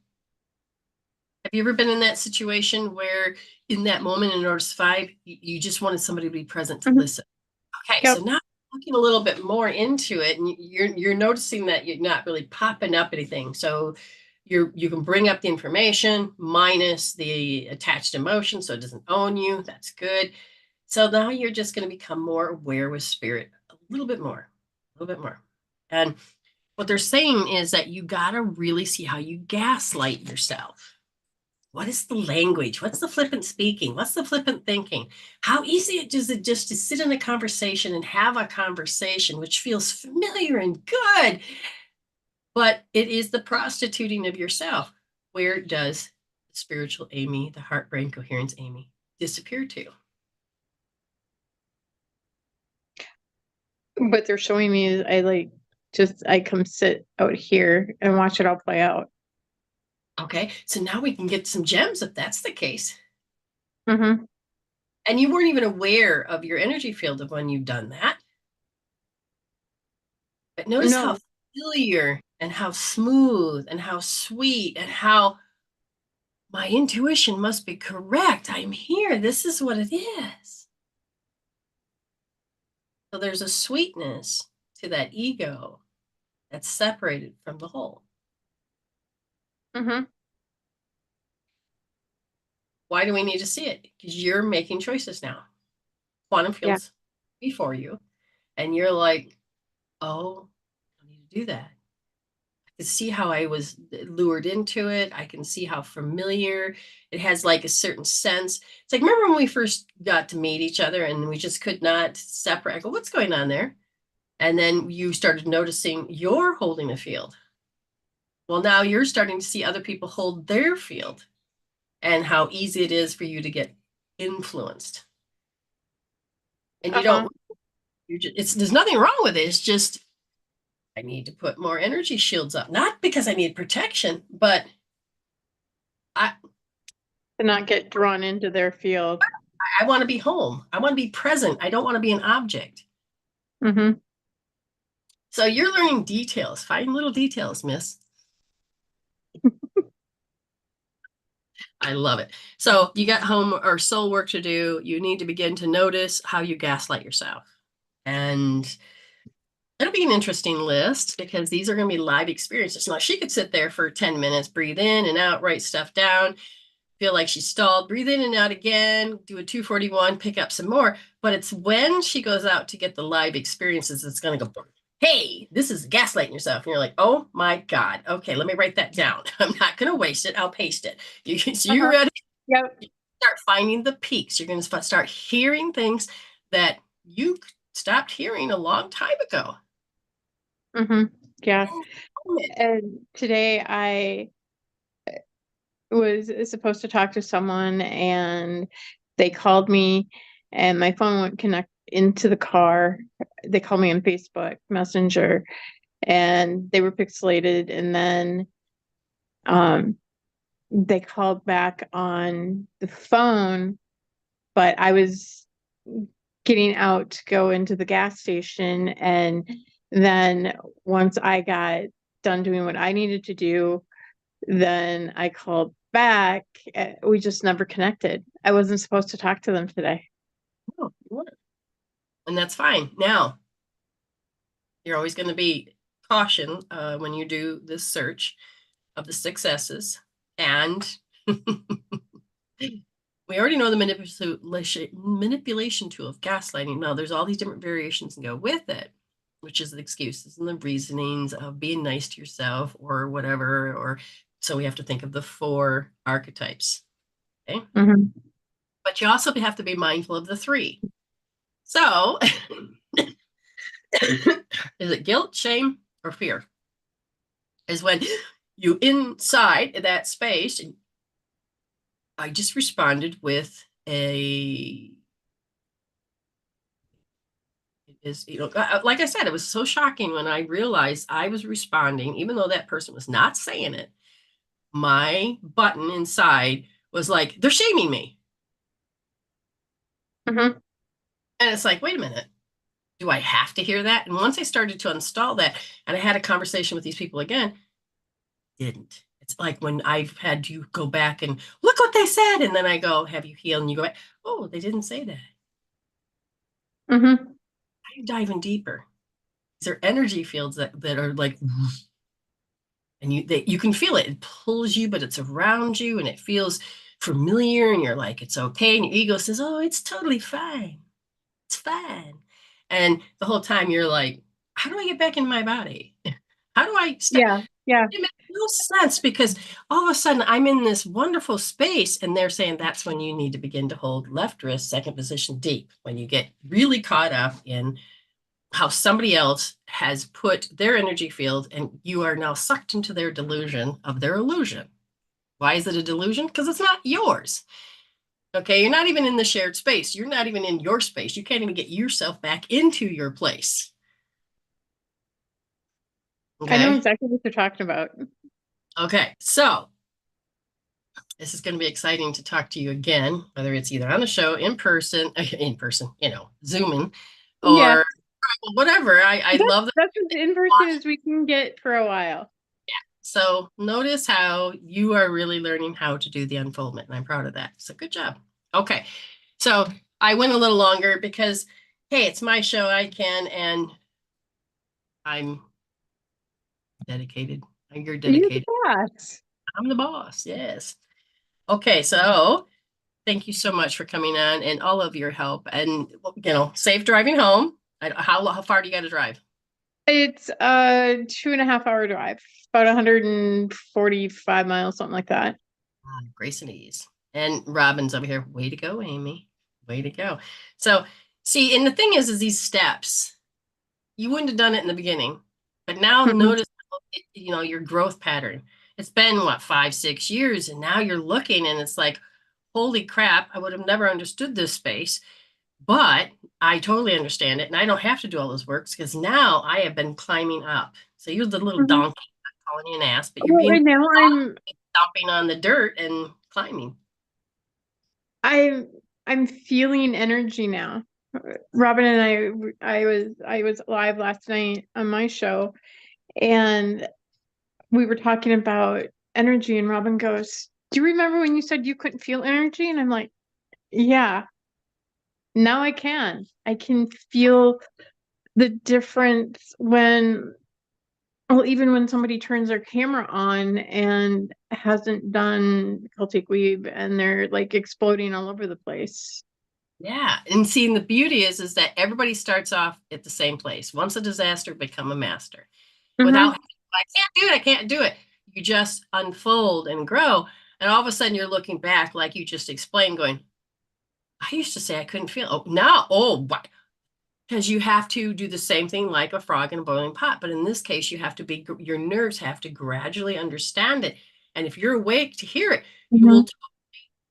Have you ever been in that situation where in that moment in order to survive, you just wanted somebody to be present to Mm-hmm. listen? Okay, so Yep. now looking a little bit more into it, and you're noticing that you're not really popping up anything. So you can bring up the information minus the attached emotion, so it doesn't own you. That's good. So now you're just going to become more aware with spirit a little bit more. And what they're saying is that you got to really see how you gaslight yourself. What is the language? What's the flippant speaking? What's the flippant thinking? How easy is it just to sit in a conversation and have a conversation which feels familiar and good, but it is the prostituting of yourself. Where does the spiritual Ayme, the heart brain coherence Ayme, disappear to? What they're showing me is I come sit out here and watch it all play out. Okay, so now we can get some gems if that's the case. Mm-hmm. And you weren't even aware of your energy field of when you've done that. But notice how No. familiar and how smooth and how sweet and how my intuition must be correct. I'm here. This is what it is. So there's a sweetness to that ego that's separated from the whole. Mm-hmm. Why do we need to see it? Because you're making choices now. Quantum Yeah. fields before you. And you're like, oh, I don't need to do that. can see how I was lured into it. I can see how familiar it has, like a certain sense. It's like, remember when we first got to meet each other and we just could not separate? I go, what's going on there? And then you started noticing you're holding a field. Well, now you're starting to see other people hold their field and how easy it is for you to get influenced. And you Uh-huh. don't, there's nothing wrong with it. It's just, I need to put more energy shields up, not because I need protection, but I, To not get drawn into their field. I want to be home. I want to be present. I don't want to be an object. Mm-hmm. So you're learning details, fine little details, miss. I love it. So you got home or soul work to do. You need to begin to notice how you gaslight yourself. And it'll be an interesting list because these are going to be live experiences. Now, she could sit there for 10 minutes, breathe in and out, write stuff down, feel like she's stalled, breathe in and out again, do a 241, pick up some more. But it's when she goes out to get the live experiences, it's going to go, hey, this is gaslighting yourself. And you're like, oh my God. Okay, let me write that down. I'm not going to waste it. I'll paste it. You're ready Yep. to start finding the peaks. You're going to start hearing things that you stopped hearing a long time ago. Mm-hmm. Yeah. And today I was supposed to talk to someone and they called me and my phone wouldn't connect into the car. They called me on Facebook Messenger and they were pixelated, and then they called back on the phone, but I was getting out to go into the gas station, and then once I got done doing what I needed to do, then I called back. We just never connected. I wasn't supposed to talk to them today. Oh, and that's fine. Now, you're always going to be caution when you do this search of the successes. And we already know the manipulation tool of gaslighting. Now, there's all these different variations that go with it, which is the excuses and the reasonings of being nice to yourself or whatever. Or so we have to think of the 4 archetypes. Okay. Mm-hmm. But you also have to be mindful of the 3. So, is it guilt, shame, or fear? Is when you inside that space. And I just responded with a, it is, like I said, it was so shocking when I realized I was responding, even though that person was not saying it. My button inside was like, they're shaming me. Mm-hmm. And it's like, wait a minute. Do I have to hear that? And once I started to install that and I had a conversation with these people again, didn't. It's like when I've had you go back and look what they said. And then I go, have you healed? And you go back, oh, they didn't say that. Mm-hmm. I'm diving deeper. These are energy fields that are like, and you can feel it. It pulls you, but it's around you and it feels familiar. And you're like, it's okay. And your ego says, oh, it's totally fine. It's fine. And the whole time you're like, how do I get back in my body? How do I stop? Yeah. Yeah. It makes no sense because all of a sudden I'm in this wonderful space and they're saying that's when you need to begin to hold left wrist, second position deep, when you get really caught up in how somebody else has put their energy field and you are now sucked into their delusion of their illusion. Why is it a delusion? Because it's not yours. Okay, you're not even in the shared space. You're not even in your space. You can't even get yourself back into your place. I know Okay. exactly what you're talking about. Okay. So this is going to be exciting to talk to you again, whether it's either on the show, in person, Zooming, Yeah. or whatever. I love that. That's as in person as we can get for a while. So notice how you are really learning how to do the unfoldment, and I'm proud of that. So good job. Okay. So I went a little longer because, hey, it's my show. I can, and I'm dedicated. You're You're dedicated. the boss. I'm the boss. Yes. Okay. So thank you so much for coming on and all of your help, and safe driving home. How far do you got to drive? It's a 2.5 hour drive, about 145 miles, something like that. Grace and ease. And Robin's over here. Way to go, Ayme. Way to go. So, see, and the thing is these steps, you wouldn't have done it in the beginning, but now Mhm. notice, your growth pattern. It's been what, 5, 6 years, and now you're looking and it's like, holy crap, I would have never understood this space, but I totally understand it. And I don't have to do all those works because now I have been climbing up. So you're the little Mhm. donkey, not calling you an ass, but you're Well, being right now stomping on the dirt and climbing. I'm I'm feeling energy now. Robin and I was live last night on my show, and we were talking about energy, and Robin goes, "Do you remember when you said you couldn't feel energy?" And I'm like, "Yeah, now I can. I can feel the difference when, well, even when somebody turns their camera on and hasn't done Celtic Weave and they're like exploding all over the place." Yeah. And seeing the beauty is that everybody starts off at the same place. Once a disaster, become a master. Without, Hmm. I can't do it, I can't do it. You just unfold and grow. And all of a sudden you're looking back, like you just explained, going, I used to say I couldn't feel. Oh, now, oh, what? Because you have to do the same thing like a frog in a boiling pot. But in this case, you have to be, your nerves have to gradually understand it. And if you're awake to hear it, you Hmm. will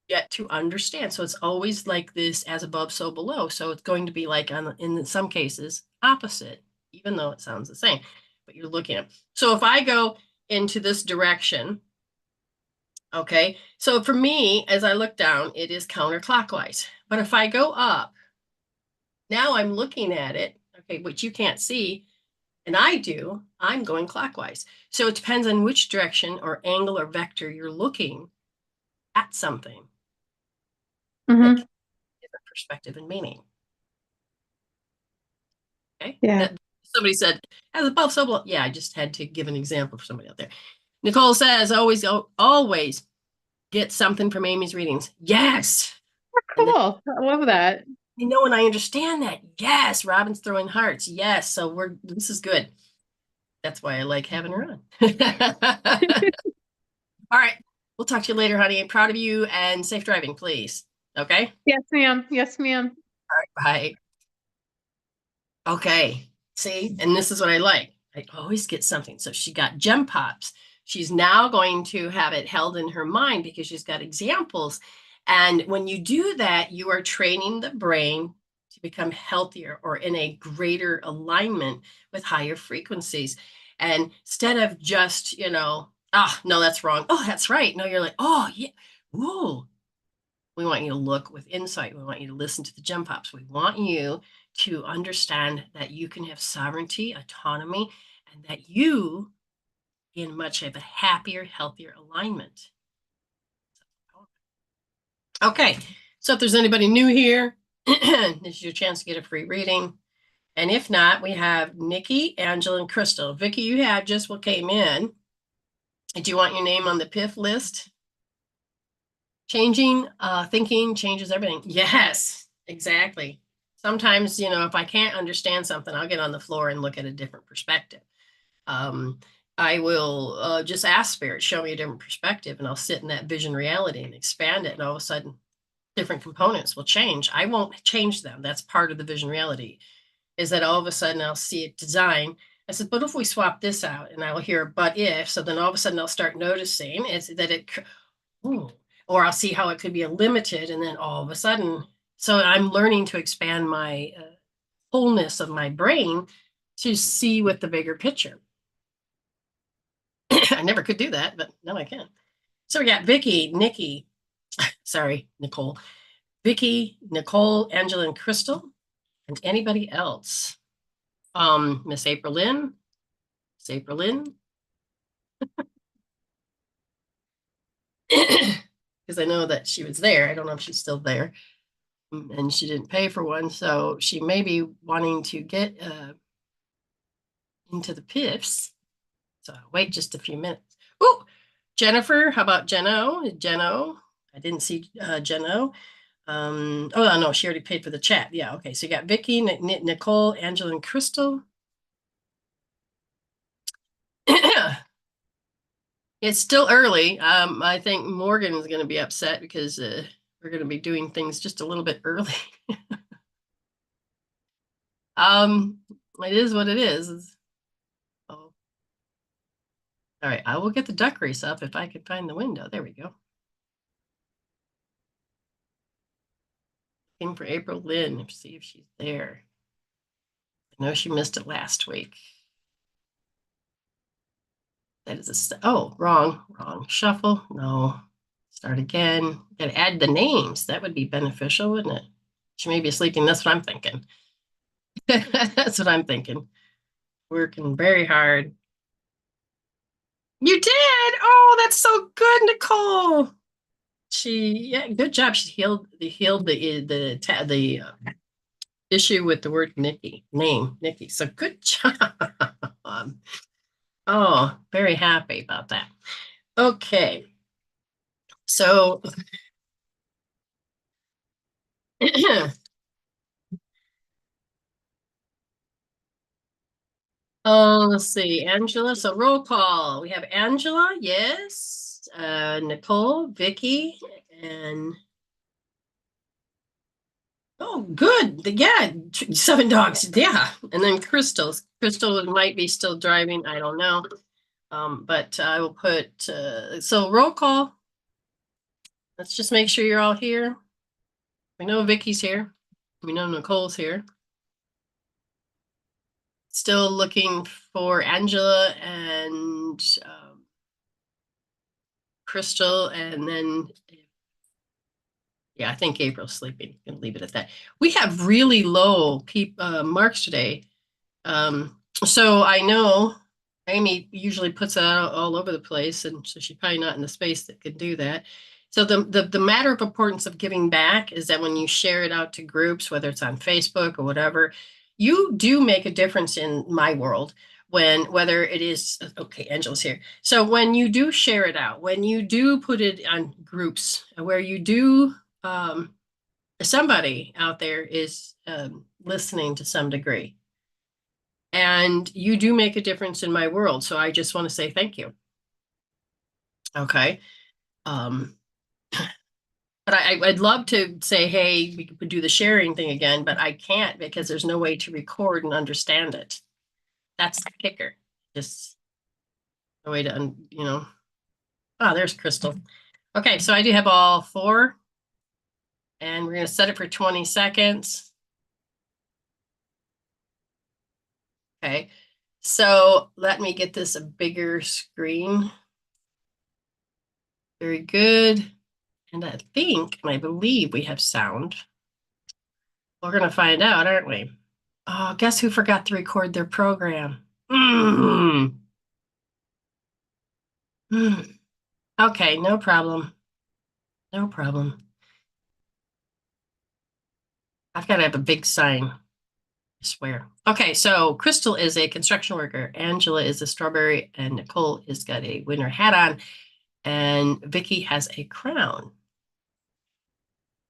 get to understand. So it's always like this, as above, so below. So it's going to be like in some cases opposite, even though it sounds the same, but you're looking at. So if I go into this direction, okay, so for me, as I look down, it is counterclockwise. But if I go up, now I'm looking at it, okay, which you can't see, and I do, I'm going clockwise. So it depends on which direction or angle or vector you're looking at something that can Hmm. give a perspective and meaning. Okay. Yeah. That somebody said, as above, so below. Yeah, I just had to give an example for somebody out there. Nichole says, always get something from Amy's readings. Yes. And then Cool. I love that. I know and I understand that. Yes. Robin's throwing hearts. Yes. So this is good. That's why I like having her on. All right. We'll talk to you later, honey. I'm proud of you and safe driving, please. Okay. Yes, ma'am. Yes, ma'am. All right. Bye. Okay. See, and this is what I like. I always get something. So she got gem pops. She's now going to have it held in her mind because she's got examples. And when you do that, you are training the brain to become healthier or in a greater alignment with higher frequencies. And instead of just, no, that's wrong. Oh, that's right. No, you're like, oh, yeah. Ooh, we want you to look with insight. We want you to listen to the gem pops. We want you to understand that you can have sovereignty, autonomy, and that you in much of a happier, healthier alignment. Okay, so if there's anybody new here, this is your chance to get a free reading. And if not, we have Nikki, Angela, and Crystal. Vicki, you had just what came in. Do you want your name on the PIF list? Changing thinking changes everything. Yes, exactly. Sometimes, if I can't understand something, I'll get on the floor and look at a different perspective. Um, I will just ask spirit, show me a different perspective, and I'll sit in that vision reality and expand it. And all of a sudden, different components will change. I won't change them. That's part of the vision reality, is that all of a sudden I'll see a design. I said, but if we swap this out, and I'll hear, but if, so then all of a sudden I'll start noticing is that ooh, or I'll see how it could be a limited, and then all of a sudden, so I'm learning to expand my wholeness of my brain to see with the bigger picture. I never could do that, but now I can. So we got Vicki, Nikki, sorry, Nicole, Vicki, Nicole, Angela, and Crystal, and anybody else. Miss April Lynn, Miss April Lynn, because I know that she was there. I don't know if she's still there, and she didn't pay for one, so she may be wanting to get into the PIFs. So wait just a few minutes. Oh, Jennifer, how about Jeno? Jeno, I didn't see Jeno. Oh no, she already paid for the chat. Yeah, okay. So you got Vicki, Nicole, Angela, and Crystal. It's still early. I think Morgan is going to be upset because we're going to be doing things just a little bit early. Um, it is what it is. Oh, all right. I will get the duck race up if I can find the window. There we go. Looking for April Lynn. See if she's there. I know she missed it last week. That is wrong. Shuffle. No. Start again. Gotta add the names. That would be beneficial, wouldn't it? She may be sleeping. That's what I'm thinking. That's what I'm thinking. Working very hard. You did. Oh, that's so good, Nichole. Yeah, good job. She healed the issue with the word Nikki. So good job. Oh, very happy about that. Okay. So let's see, Angela. So roll call. We have Angela, yes. Nichole, Vicky, and oh, good. Yeah, 7 dogs. Yeah, and then Crystal. Crystal might be still driving. I don't know. But I will put so roll call. Let's just make sure you're all here. We know Vicky's here. We know Nichole's here. Still looking for Angela and Crystal, and then yeah, I think April's sleeping. Gonna leave it at that. We have really low marks today. So I know Ayme usually puts it out all over the place, and so she's probably not in the space that could do that. So the matter of importance of giving back is that when you share it out to groups, whether it's on Facebook or whatever, you do make a difference in my world. Whether it is okay, Angela's here. So when you do share it out, when you do put it on groups, where you do somebody out there is listening to some degree. And you do make a difference in my world. So I just want to say thank you. Okay. Um, but I'd love to say, hey, we could do the sharing thing again, but I can't because there's no way to record and understand it. That's the kicker. Just a way to, oh, there's Crystal. Okay, so I do have all 4, and we're going to set it for 20 seconds. Okay, so let me get this a bigger screen. Very good. And I think, and I believe we have sound. We're going to find out, aren't we? Oh, guess who forgot to record their program? Mm. Mm. Okay, no problem. No problem. I've got to have a big sign, I swear. Okay, so Crystal is a construction worker. Angela is a strawberry, and Nichole has got a winter hat on, and Vicky has a crown.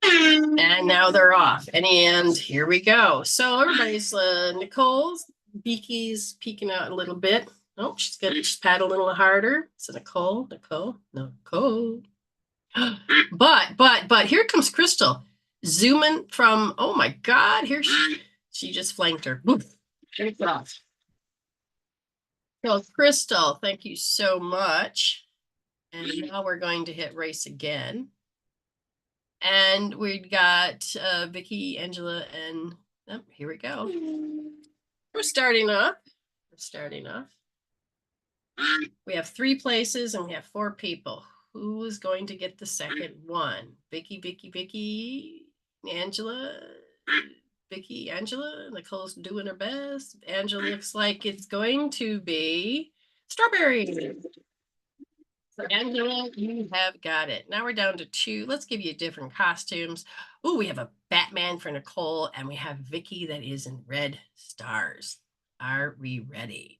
And now they're off. And here we go. So everybody's Nichole's beaky's peeking out a little bit. Oh, she's paddling a little harder. So Nichole. But here comes Crystal. Zooming from, oh my God, here she just flanked her. Off. So Crystal, thank you so much. And now we're going to hit race again. And we've got Vicky, Angela, and here we go. We're starting off. We have 3 places and we have 4 people. Who is going to get the second one? Vicky, Angela, Vicky, Angela. Nichole's doing her best. Angela looks like it's going to be Strawberry. So Angela, you have got it. Now we're down to 2. Let's give you different costumes. Oh, we have a Batman for Nichole, and we have Vicky that is in red stars. Are we ready?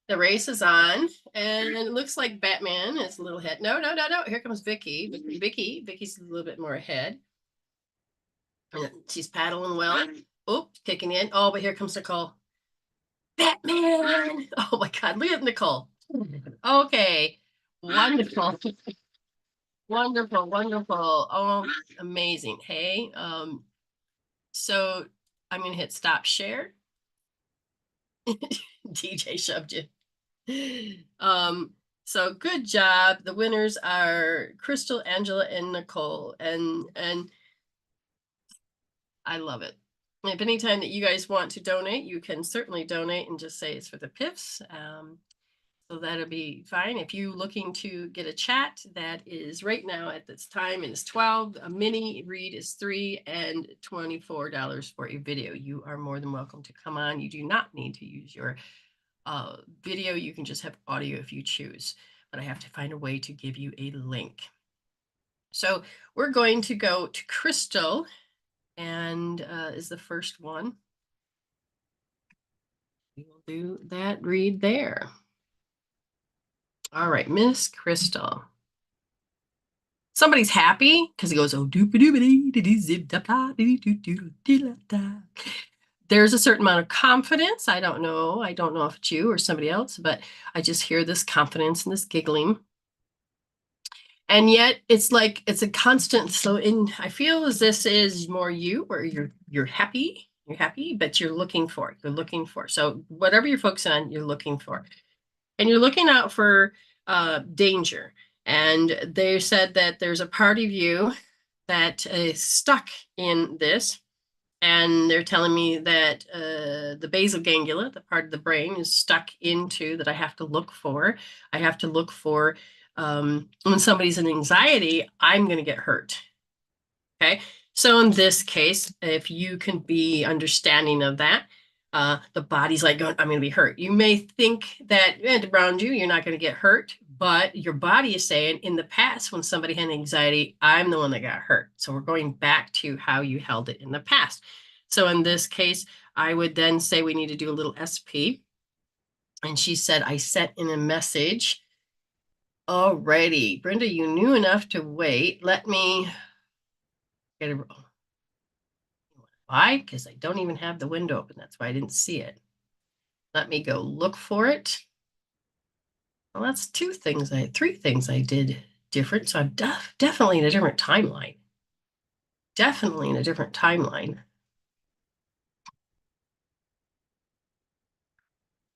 The race is on, and it looks like Batman is a little ahead. No. Here comes Vicky. Vicky's a little bit more ahead. And she's paddling well. Oh, kicking in. Oh, but here comes Nichole. Batman! Oh my God, look at Nichole. Okay. Wonderful. Wonderful, wonderful. Oh, amazing. Hey, so I'm gonna hit stop share. DJ shoved you. So good job. The winners are Crystal, Angela, and Nichole. And I love it. If anytime that you guys want to donate, you can certainly donate and just say it's for the PIFs. So that'll be fine. If you're looking to get a chat, that is right now at this time is 12. A mini read is $3 and $24 for a video. You are more than welcome to come on. You do not need to use your video. You can just have audio if you choose, but I have to find a way to give you a link. So we're going to go to Crystal, and is the first one. We will do that read there. All right, Miss Crystal. Somebody's happy because he goes, oh, there's a certain amount of confidence. I don't know if it's you or somebody else, but I just hear this confidence and this giggling. And yet it's like it's a constant. So I feel as this is more you, where you're happy, but you're looking for it. You're looking for. So whatever you're focusing on, you're looking for. And you're looking out for danger. And they said that there's a part of you that is stuck in this. And they're telling me that the basal ganglia, the part of the brain, is stuck into that I have to look for. I have to look for when somebody's in anxiety, I'm going to get hurt. Okay. So in this case, if you can be understanding of that, the body's like, I'm going to be hurt. You may think that around you, you're not going to get hurt, but your body is saying in the past, when somebody had anxiety, I'm the one that got hurt. So we're going back to how you held it in the past. So in this case, I would then say we need to do a little SP. And she said, I sent in a message. Alrighty, Brenda, you knew enough to wait. Let me get a. Why? Because I don't even have the window open. That's why I didn't see it. Let me go look for it. Well, that's three things I did different. So I'm definitely in a different timeline. Definitely in a different timeline.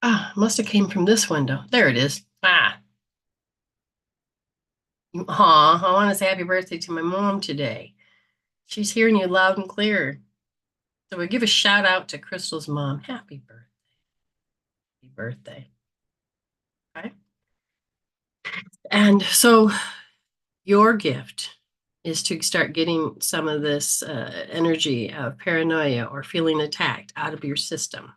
Ah, must have came from this window. There it is. Ah. Aw, I want to say happy birthday to my mom today. She's hearing you loud and clear. So we give a shout out to Crystal's mom. Happy birthday. Happy birthday. Okay. And so your gift is to start getting some of this energy of paranoia or feeling attacked out of your system.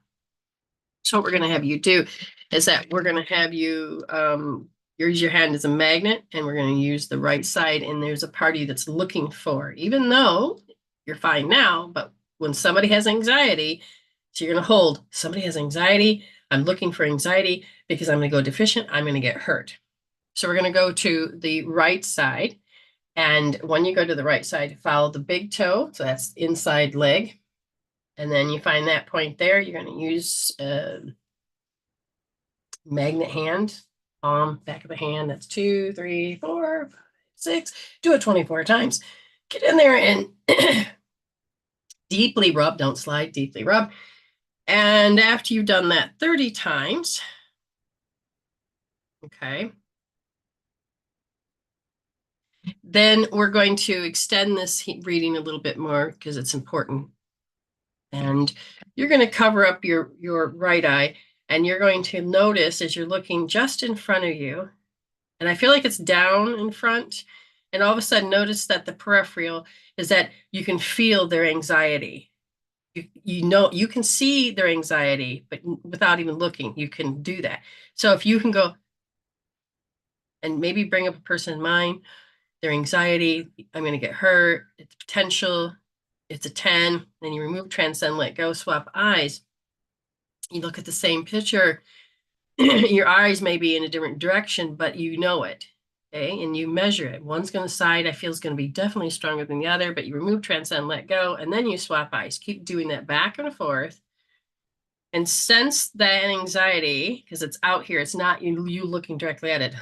So what we're going to have you do is that we're going to have you use your hand as a magnet, and we're going to use the right side. And there's a party that's looking for, even though you're fine now, but when somebody has anxiety, so you're going to hold, somebody has anxiety. I'm looking for anxiety because I'm going to go deficient. I'm going to get hurt. So we're going to go to the right side. And when you go to the right side, follow the big toe. So that's inside leg. And then you find that point there. You're going to use magnet hand, palm, back of the hand. That's 2, 3, 4, 5, 6. Do it 24 times. Get in there and deeply rub. Don't slide, deeply rub. And after you've done that 30 times, okay, then we're going to extend this reading a little bit more because it's important. And you're going to cover up your right eye, and you're going to notice as you're looking just in front of you, and I feel like it's down in front, and all of a sudden notice that the peripheral is that you can feel their anxiety. You know, you can see their anxiety, but without even looking, you can do that. So if you can go and maybe bring up a person in mind, their anxiety, I'm going to get hurt, it's potential, it's a 10, then you remove, transcend, let go, swap eyes. You look at the same picture, your eyes may be in a different direction, but you know it, okay? And you measure it. One's going to side, I feel is going to be definitely stronger than the other, but you remove, transcend, let go, and then you swap eyes. Keep doing that back and forth. and sense that anxiety, because it's out here, it's not you looking directly at it.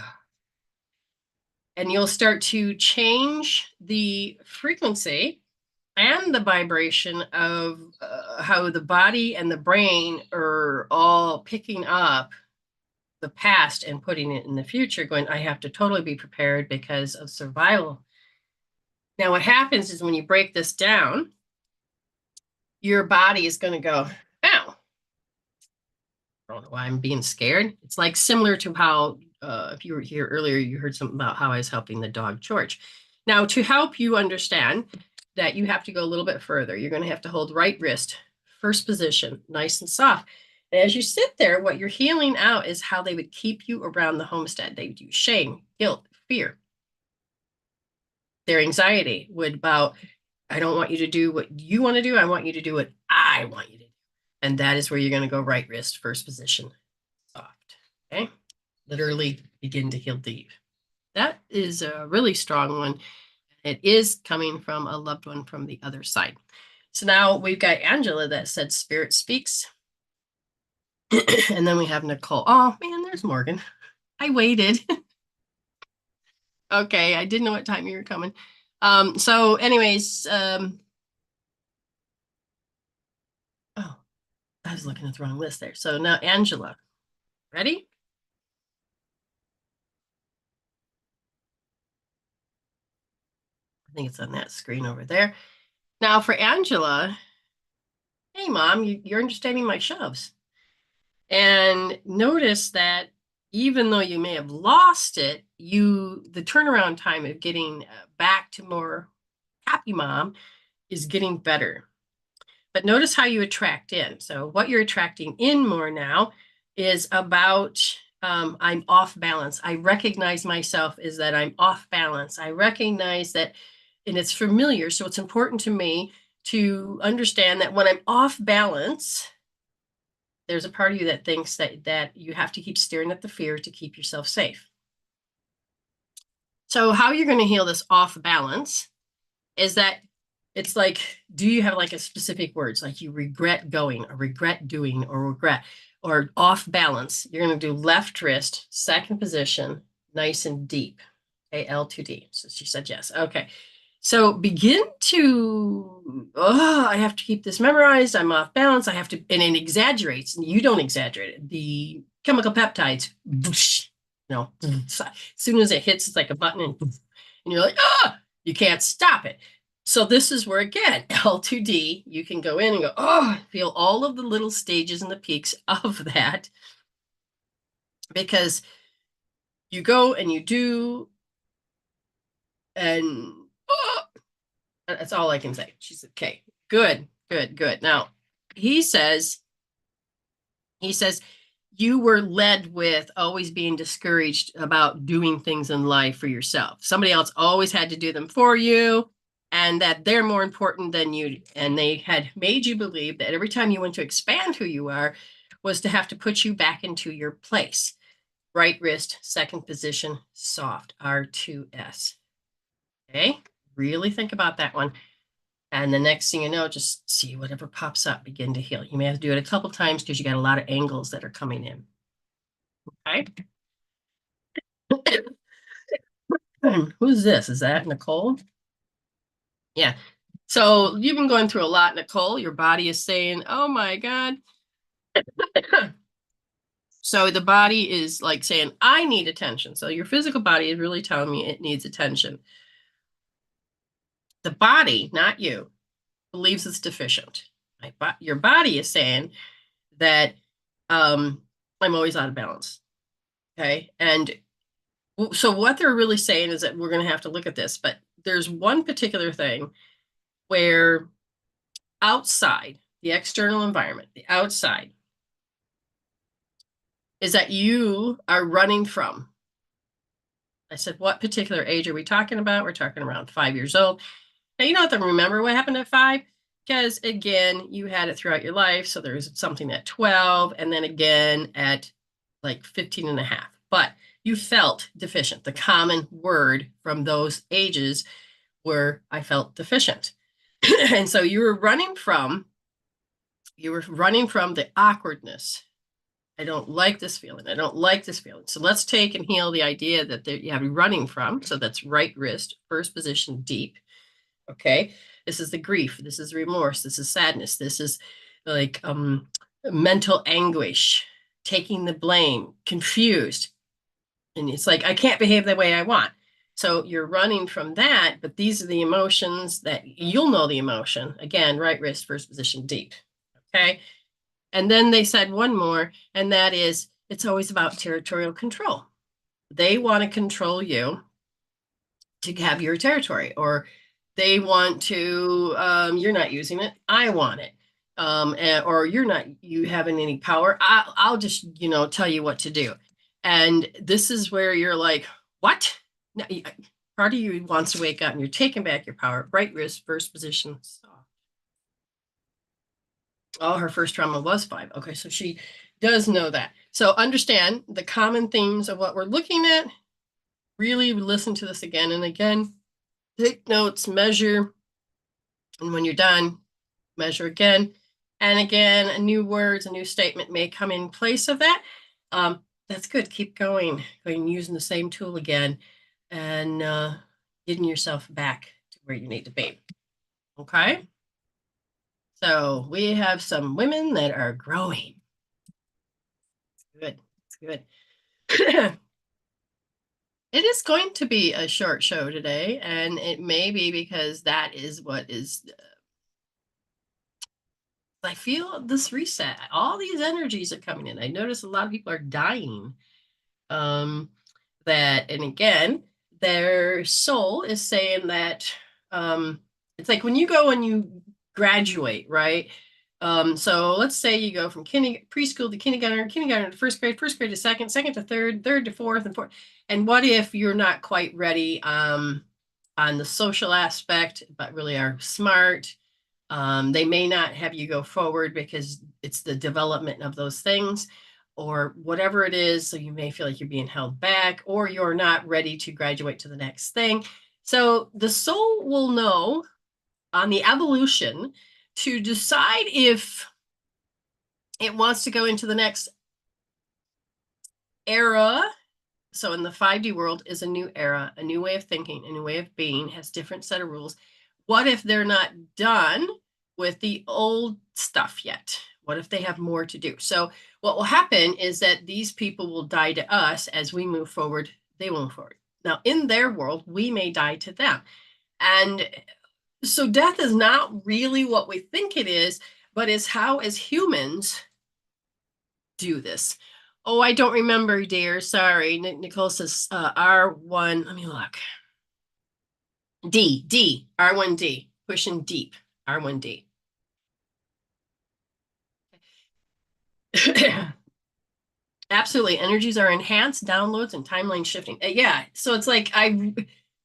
And you'll start to change the frequency and the vibration of how the body and the brain are all picking up the past and putting it in the future, going, I have to totally be prepared because of survival. Now, what happens is when you break this down, your body is going to go, ow, I don't know why I'm being scared. It's like similar to how, if you were here earlier, you heard something about how I was helping the dog George. Now, to help you understand that you have to go a little bit further, you're going to have to hold right wrist, first position, nice and soft. And as you sit there, what you're healing out is how they would keep you around the homestead. They would use shame, guilt, fear. Their anxiety would about, I don't want you to do what you want to do. I want you to do what I want you to do. And that is where you're going to go right wrist, first position, soft. Okay. Literally begin to heal deep. That is a really strong one. It is coming from a loved one from the other side. So now we've got Angela that said spirit speaks. And then we have Nichole. Oh man, there's Morgan. I waited. Okay, I didn't know what time you were coming. So anyways, oh, I was looking at the wrong list there. So now Angela, ready? I think it's on that screen over there. Now for Angela, hey mom, you're understanding my shoves. And notice that even though you may have lost it, the turnaround time of getting back to more happy mom is getting better. But notice how you attract in. So what you're attracting in more now is about I'm off balance. I recognize myself as that I'm off balance. I recognize that, and it's familiar. So it's important to me to understand that when I'm off balance, there's a part of you that thinks that you have to keep staring at the fear to keep yourself safe. So how you're going to heal this off balance is that it's like, do you have like a specific words like you regret going or regret doing or regret or off balance? You're going to do left wrist, second position, nice and deep. Okay, L2D. So she said yes. Okay. So begin to, oh, I have to keep this memorized. I'm off balance. I have to, and it exaggerates. And you don't exaggerate it. The chemical peptides, whoosh, as soon as it hits, it's like a button and you're like, ah, you can't stop it. So this is where, again, L2D, you can go in and go, oh, feel all of the little stages and the peaks of that. Because you go and you do, and oh, that's all I can say. She said, okay, good, good, good. Now, he says, you were led with always being discouraged about doing things in life for yourself. Somebody else always had to do them for you, and that they're more important than you. And they had made you believe that every time you went to expand who you are was to have to put you back into your place. Right wrist, second position, soft, R2S. Okay, really think about that one. And the next thing you know, just see whatever pops up, begin to heal. You may have to do it a couple times because you got a lot of angles that are coming in. Okay. Who's this? Is that Nichole? Yeah. So you've been going through a lot, Nichole. Your body is saying, oh my God. So the body is like saying, I need attention. So your physical body is really telling me it needs attention. The body, not you, believes it's deficient. Your body is saying that I'm always out of balance. Okay. And so what they're really saying is that we're going to have to look at this, but there's one particular thing where outside, the external environment, the outside, is that you are running from. I said, what particular age are we talking about? We're talking around 5 years old. Now, you don't have to remember what happened at 5, because again, you had it throughout your life. So there's something at 12 and then again at like 15 and a half. But you felt deficient. The common word from those ages were, I felt deficient. And so you were running from You were running from the awkwardness. I don't like this feeling. I don't like this feeling. So let's take and heal the idea that you have running from. So that's right wrist, first position, deep. Okay. This is the grief. This is remorse. This is sadness. This is like mental anguish, taking the blame, confused. And it's like, I can't behave the way I want. So you're running from that, but these are the emotions that you'll know the emotion. Again, right wrist, first position, deep. Okay. And then they said one more, and that is it's always about territorial control. They want to control you to have your territory, or they want to, you're not using it, I want it. Or you're not, you having any power. I'll just, tell you what to do. And this is where you're like, what? No, part of you wants to wake up and you're taking back your power. Right wrist, first position, soft. Oh, her first trauma was 5. Okay, so she does know that. So understand the common themes of what we're looking at. Really listen to this again and again. Take notes, measure, and when you're done, measure again and again. A new words, a new statement may come in place of that. That's good. Keep going using the same tool again and getting yourself back to where you need to be. Okay. So we have some women that are growing. It's good. It's good. It is going to be a short show today, and it may be because that is what is. I feel this reset. All these energies are coming in. I notice a lot of people are dying. That, and again, their soul is saying that it's like when you go and you graduate, right? So let's say you go from preschool to kindergarten to first grade to second to third to fourth, and fourth. And what if you're not quite ready on the social aspect, but really are smart? They may not have you go forward because it's the development of those things or whatever it is. So you may feel like you're being held back or you're not ready to graduate to the next thing. So the soul will know on the evolution to decide if it wants to go into the next era. So in the 5D world is a new era, a new way of thinking, a new way of being, has different set of rules. What if they're not done with the old stuff yet? What if they have more to do? So what will happen is that these people will die to us as we move forward. They will move forward. Now, in their world, we may die to them. And so death is not really what we think it is, but is how, as humans, do this. Oh, I don't remember, dear. Sorry. Nichole says R1. Let me look. D, R1D, pushing deep, R1D. Absolutely. Energies are enhanced, downloads, and timeline shifting. Yeah. So it's like I'm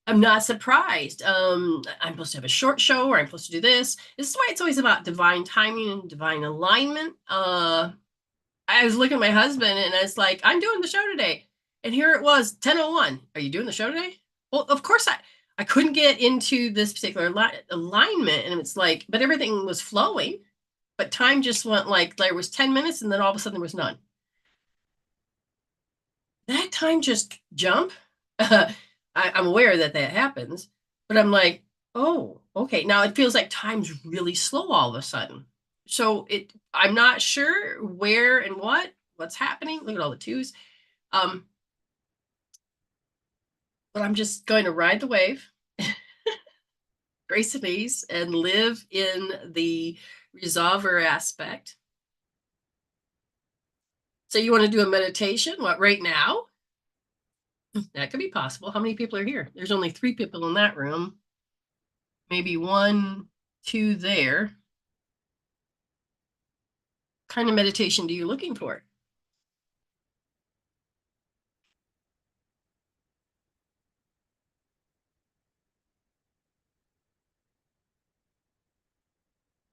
not surprised. I'm supposed to have a short show or I'm supposed to do this. This is why it's always about divine timing and divine alignment. I was looking at my husband and I was like, I'm doing the show today. And here it was, 10:01. Are you doing the show today? Well, of course I couldn't get into this particular alignment. And it's like, but everything was flowing. But time just went like there was 10 minutes and then all of a sudden there was none. That time just jump. I'm aware that happens, but I'm like, oh, okay. Now it feels like time's really slow all of a sudden. So I'm not sure where and what's happening. Look at all the twos. But I'm just going to ride the wave, grace and ease, and live in the resolver aspect. So you want to do a meditation? What, right now? That could be possible. How many people are here? There's only 3 people in that room. Maybe 1, 2 there. What kind of meditation are you looking for?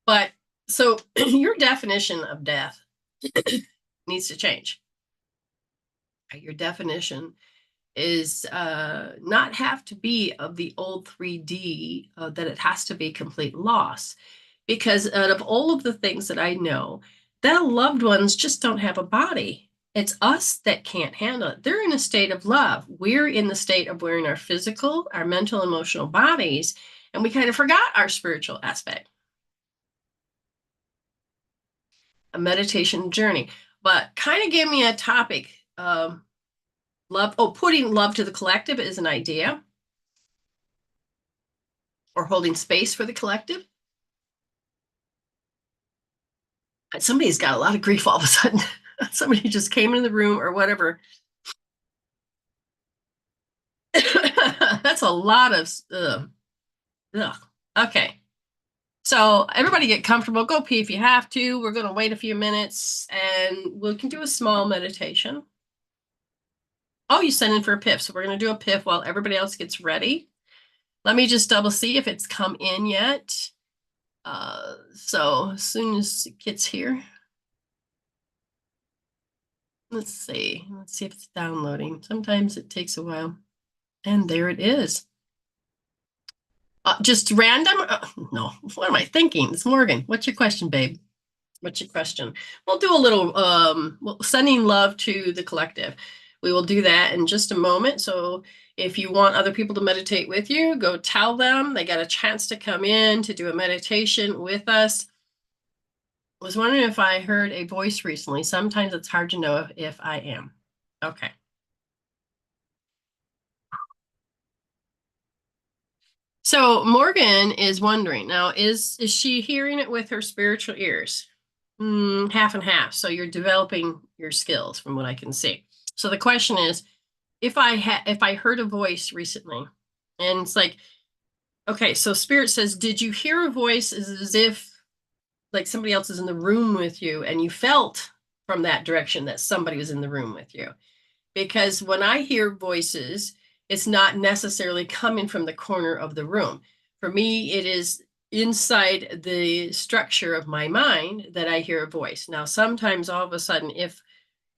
But so your definition of death needs to change. Your definition is not have to be of the old 3D, that it has to be complete loss. because out of all of the things that I know, their loved ones just don't have a body. It's us that can't handle it. They're in a state of love. We're in the state of wearing our physical, our mental, emotional bodies, and we kind of forgot our spiritual aspect. A meditation journey, but kind of give me a topic. Love. Oh, putting love to the collective is an idea, or holding space for the collective. Somebody's got a lot of grief all of a sudden. Somebody just came in the room or whatever. That's a lot of ugh. Okay. So everybody get comfortable. Go pee if you have to. We're going to wait a few minutes and we can do a small meditation. Oh, you sent in for a piff. So we're going to do a piff while everybody else gets ready. Let me just double see if it's come in yet. So as soon as it gets here, let's see. Let's see if it's downloading. Sometimes it takes a while. And there it is. Just random? No, what am I thinking? It's Morgan. What's your question, babe? What's your question? We'll do a little sending love to the collective. We will do that in just a moment. So if you want other people to meditate with you, go tell them they got a chance to come in to do a meditation with us. I was wondering if I heard a voice recently. Sometimes it's hard to know if I am. Okay. So Morgan is wondering now, is she hearing it with her spiritual ears? Half and half. So you're developing your skills from what I can see. So the question is, if I heard a voice recently, and it's like, okay, so Spirit says, did you hear a voice as if like somebody else is in the room with you and you felt from that direction that somebody was in the room with you? Because when I hear voices, it's not necessarily coming from the corner of the room. For me, it is inside the structure of my mind that I hear a voice. Now, sometimes all of a sudden, if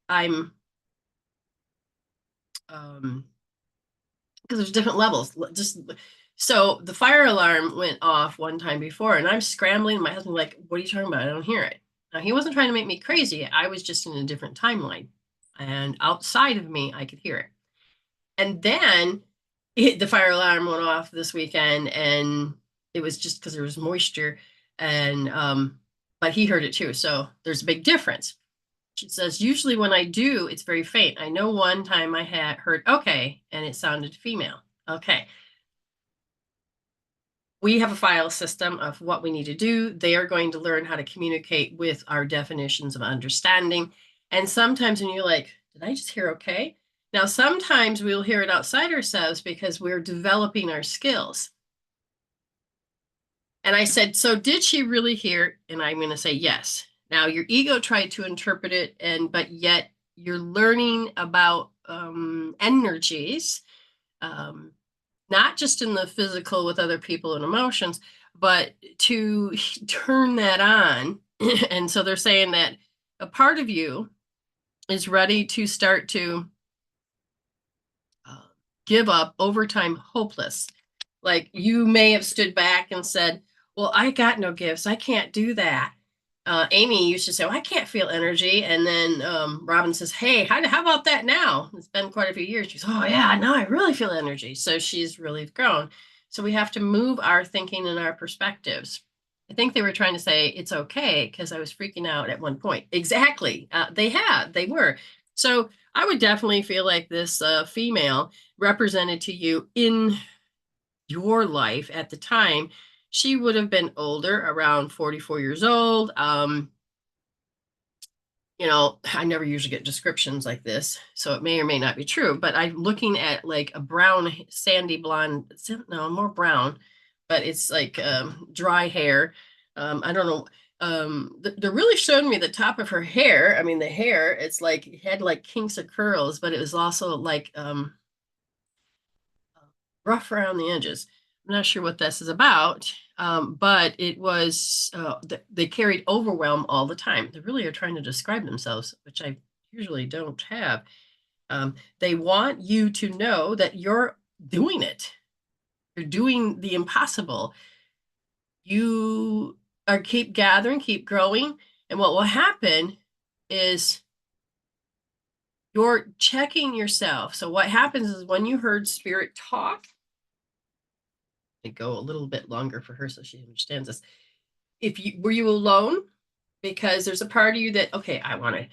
I'm, because there's different levels, just so the fire alarm went off one time before, and I'm scrambling. My husband's like, "What are you talking about? I don't hear it." Now, he wasn't trying to make me crazy. I was just in a different timeline, and outside of me, I could hear it. And then the fire alarm went off this weekend, and it was just because there was moisture, and but he heard it too. So there's a big difference. She says, usually when I do, it's very faint. I know one time I had heard okay, and it sounded female. Okay. We have a file system of what we need to do. They are going to learn how to communicate with our definitions of understanding. And sometimes when you're like, did I just hear okay? Now, sometimes we'll hear it outside ourselves because we're developing our skills. And I said, so did she really hear? And I'm going to say yes. Now, your ego tried to interpret it, but yet you're learning about energies, not just in the physical with other people and emotions, but to turn that on. And so they're saying that a part of you is ready to start to give up over time, hopeless. Like you may have stood back and said, well, I got no gifts. I can't do that. Ayme used to say, well, I can't feel energy. And then Robin says, hey, how about that now? It's been quite a few years. She's, oh, yeah, now I really feel energy. So she's really grown. So we have to move our thinking and our perspectives. I think they were trying to say it's okay because I was freaking out at one point. Exactly. They were. So I would definitely feel like this female represented to you in your life at the time. She would have been older, around 44 years old. I never usually get descriptions like this, so it may or may not be true, but I'm looking at like a brown, sandy blonde, no, more brown, but it's like dry hair. I don't know. They're really showing me the top of her hair. I mean, the hair, it's like, it had like kinks of curls, but it was also like rough around the edges. I'm not sure what this is about, but it was, they carried overwhelm all the time. They really are trying to describe themselves, which I usually don't have. They want you to know that you're doing it. You're doing the impossible. You or keep gathering, keep growing. And what will happen is you're checking yourself. So what happens is when you heard spirit talk, I go a little bit longer for her so she understands this. If you were you alone? Because there's a part of you that, okay, I want to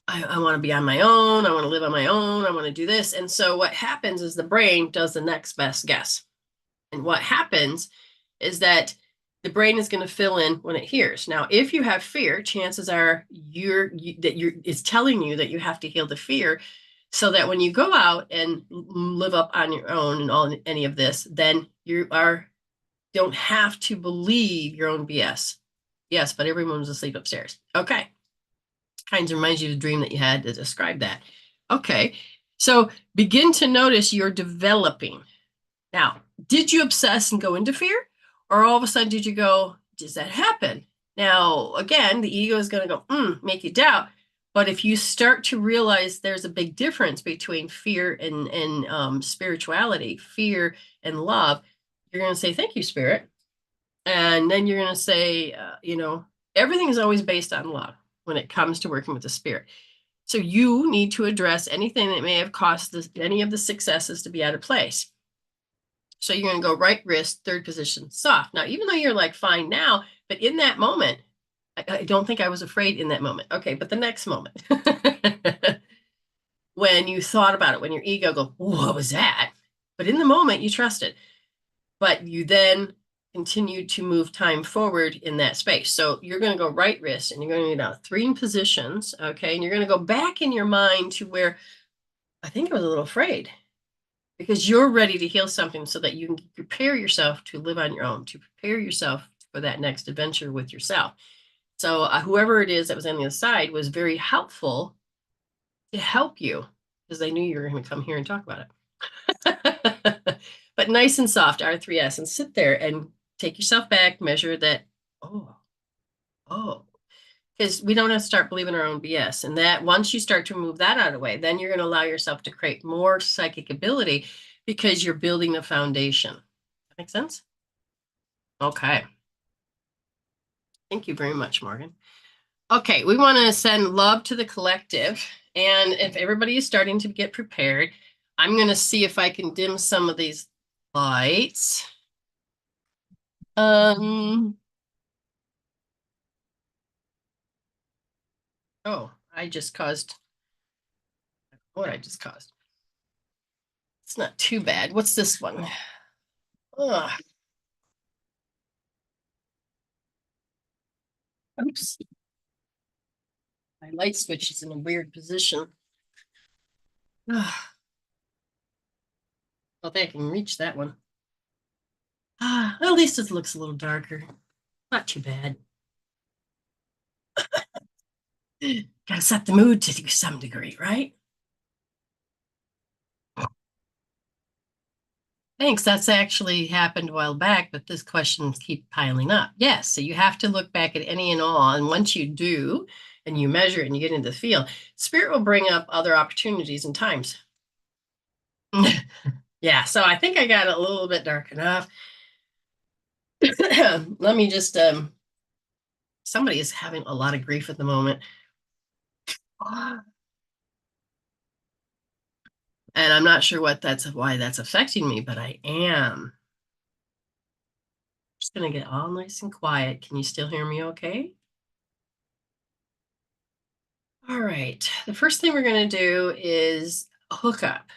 I want to be on my own. I want to live on my own. I want to do this. And so what happens is the brain does the next best guess. And what happens is that the brain is going to fill in when it hears. Now, if you have fear, chances are it's telling you that you have to heal the fear so that when you go out and live up on your own and all any of this, then you don't have to believe your own BS. Yes, but everyone was asleep upstairs. Okay. Kind of reminds you of the dream that you had to describe that. Okay. So begin to notice you're developing. Now, did you obsess and go into fear? Or all of a sudden did you go, does that happen? Now, again, the ego is going to go, make you doubt. But if you start to realize there's a big difference between fear and spirituality, fear and love, you're going to say, thank you, Spirit. And then you're going to say, everything is always based on love when it comes to working with the spirit. So you need to address anything that may have caused any of the successes to be out of place. So you're going to go right wrist, third position, soft. Now, even though you're like fine now, but in that moment, I don't think I was afraid in that moment. Okay, but the next moment, when you thought about it, when your ego goes, what was that? But in the moment, you trusted. But you then continue to move time forward in that space. So you're going to go right wrist and you're going to go down 3 positions. Okay. And you're going to go back in your mind to where I think I was a little afraid because you're ready to heal something so that you can prepare yourself to live on your own, to prepare yourself for that next adventure with yourself. So whoever it is that was on the other side was very helpful to help you because they knew you were going to come here and talk about it. But nice and soft, R3S, and sit there and take yourself back, measure that, because we don't have to start believing our own BS. And that once you start to move that out of the way, then you're going to allow yourself to create more psychic ability because you're building the foundation. That makes sense? Okay. Thank you very much, Morgan. Okay, we want to send love to the collective. And if everybody is starting to get prepared, I'm going to see if I can dim some of these lights. I just caused what I just caused. It's not too bad. What's this one? Ugh. Oops. My light switch is in a weird position. Ugh. I think I can reach that one. At least it looks a little darker. Not too bad. Gotta set the mood to some degree, right? Thanks. That's actually happened a while back, but this questions keep piling up. Yes, so you have to look back at any and all. And once you do, and you measure it and you get into the field, spirit will bring up other opportunities and times. Yeah, so I think I got it a little bit dark enough. Let me just, somebody is having a lot of grief at the moment. And I'm not sure why that's affecting me, but I am. Just gonna get all nice and quiet. Can you still hear me okay? All right. The first thing we're gonna do is hook up.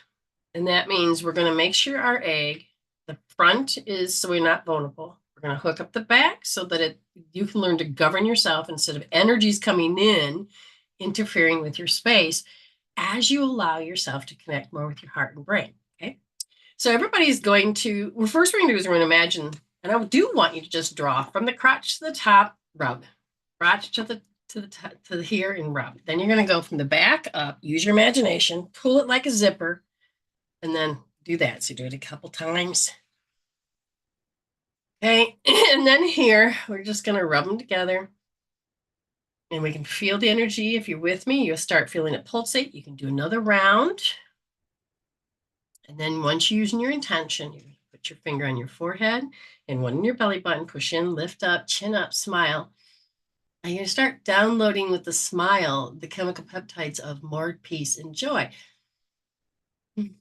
And that means we're gonna make sure our egg, the front is so we're not vulnerable. We're gonna hook up the back so that you can learn to govern yourself instead of energies coming in, interfering with your space as you allow yourself to connect more with your heart and brain. Okay. So everybody's going to, well, first we're going to do is we're going to imagine, and I do want you to just draw from the crotch to the top, rub, crotch to the here and rub. Then you're going to go from the back up, use your imagination, pull it like a zipper, and then do that. So do it a couple times. Okay. And then here, we're just going to rub them together. And we can feel the energy. If you're with me, you'll start feeling it pulsate. You can do another round. And then once you're using your intention, you put Put your finger on your forehead and one in your belly button. Push in, lift up, chin up, smile. And you're going to start downloading with the smile the chemical peptides of more peace and joy. Give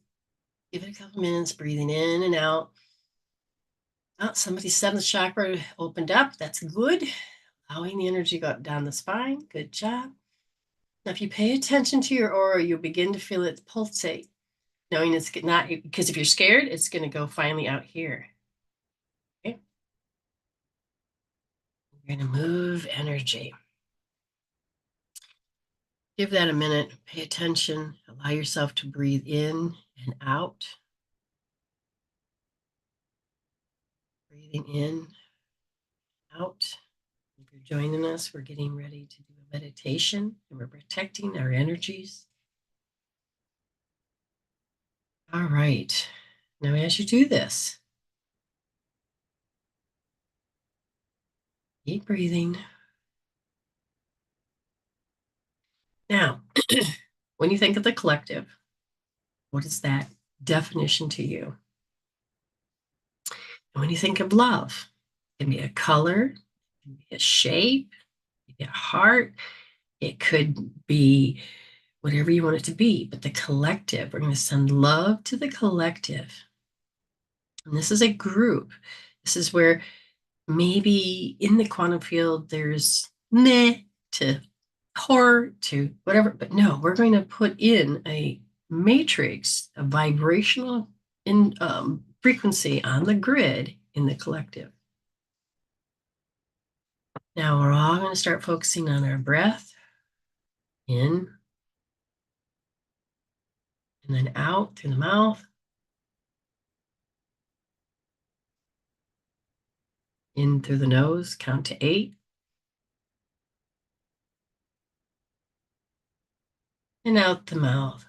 it a couple minutes, breathing in and out. Oh, somebody's seventh chakra opened up. That's good. Allowing the energy to go up down the spine. Good job. Now, if you pay attention to your aura, you'll begin to feel it pulsate, knowing it's not, because if you're scared, it's going to go finally out here. Okay. You're going to move energy. Give that a minute. Pay attention. Allow yourself to breathe in and out. Breathing in, out. If you're joining us, we're getting ready to do a meditation and we're protecting our energies. All right. Now, as you do this, keep breathing. Now, when you think of the collective, what is that definition to you? And when you think of love, it can be a color, it can be a shape, it can be a heart, it could be whatever you want it to be, but the collective, we're going to send love to the collective. And this is a group. This is where maybe in the quantum field, there's meh to horror to whatever, but no, we're going to put in a matrix, a vibrational frequency on the grid in the collective. Now we're all going to start focusing on our breath in and then out through the mouth. In through the nose, count to 8. And out the mouth.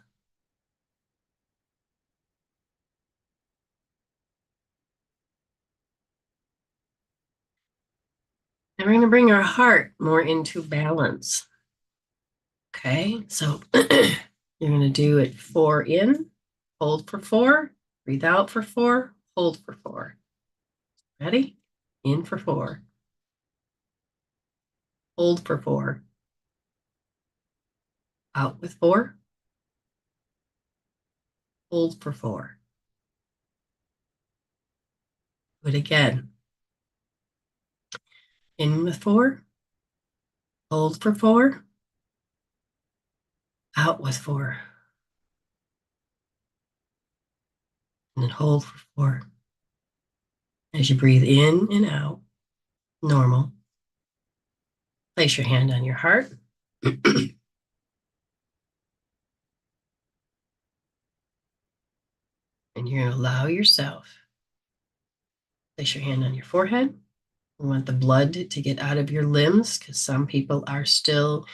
And we're going to bring our heart more into balance. Okay, so you're going to do it 4 in, hold for 4, breathe out for 4, hold for 4. Ready? In for 4. Hold for 4. Out with 4. Hold for 4. Do it again. In with 4. Hold for 4. Out with 4. And then hold for 4. As you breathe in and out, normal. Place your hand on your heart. And you're going to allow yourself. Place your hand on your forehead. We want the blood to get out of your limbs because some people are still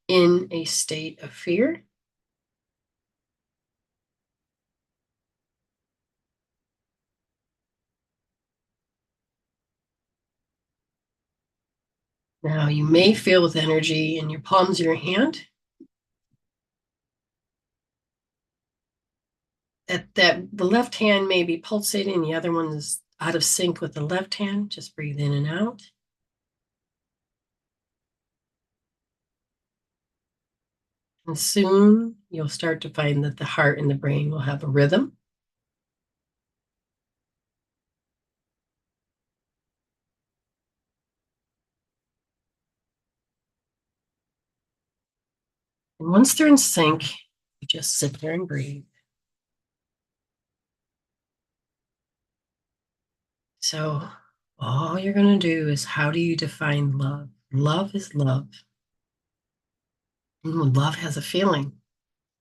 in a state of fear. Now you may feel with energy in your palms of your hand that the left hand may be pulsating, the other one is out of sync with the left hand. Just breathe in and out. And soon you'll start to find that the heart and the brain will have a rhythm. And once they're in sync, you just sit there and breathe. So all you're going to do is, how do you define love? Love is love. And love has a feeling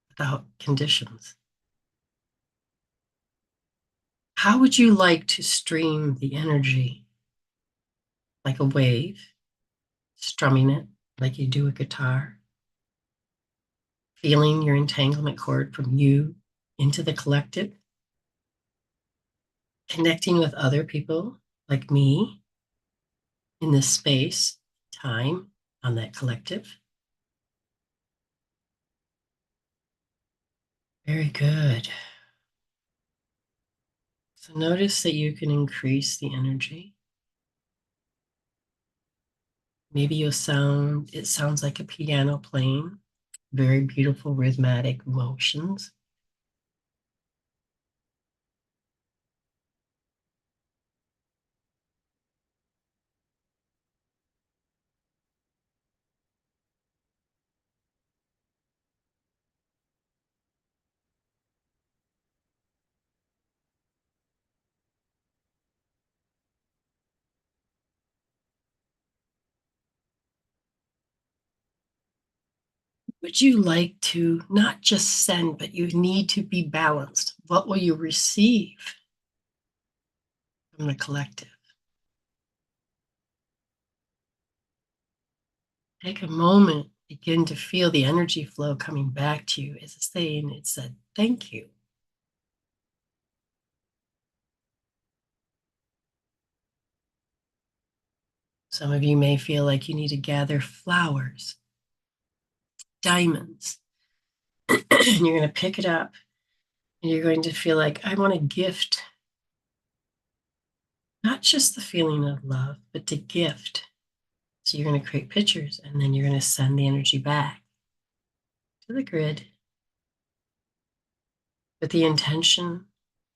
without conditions. How would you like to stream the energy like a wave, strumming it like you do a guitar, feeling your entanglement cord from you into the collective, connecting with other people like me in this space, time on that collective? Very good. So notice that you can increase the energy. Maybe it sounds like a piano playing, very beautiful rhythmic motions. Would you like to not just send, but you need to be balanced? What will you receive from the collective? Take a moment, begin to feel the energy flow coming back to you as it's saying, it said, thank you. Some of you may feel like you need to gather flowers, diamonds, and you're going to pick it up and you're going to feel like, I want to gift not just the feeling of love, but to gift. So you're going to create pictures and then you're going to send the energy back to the grid with the intention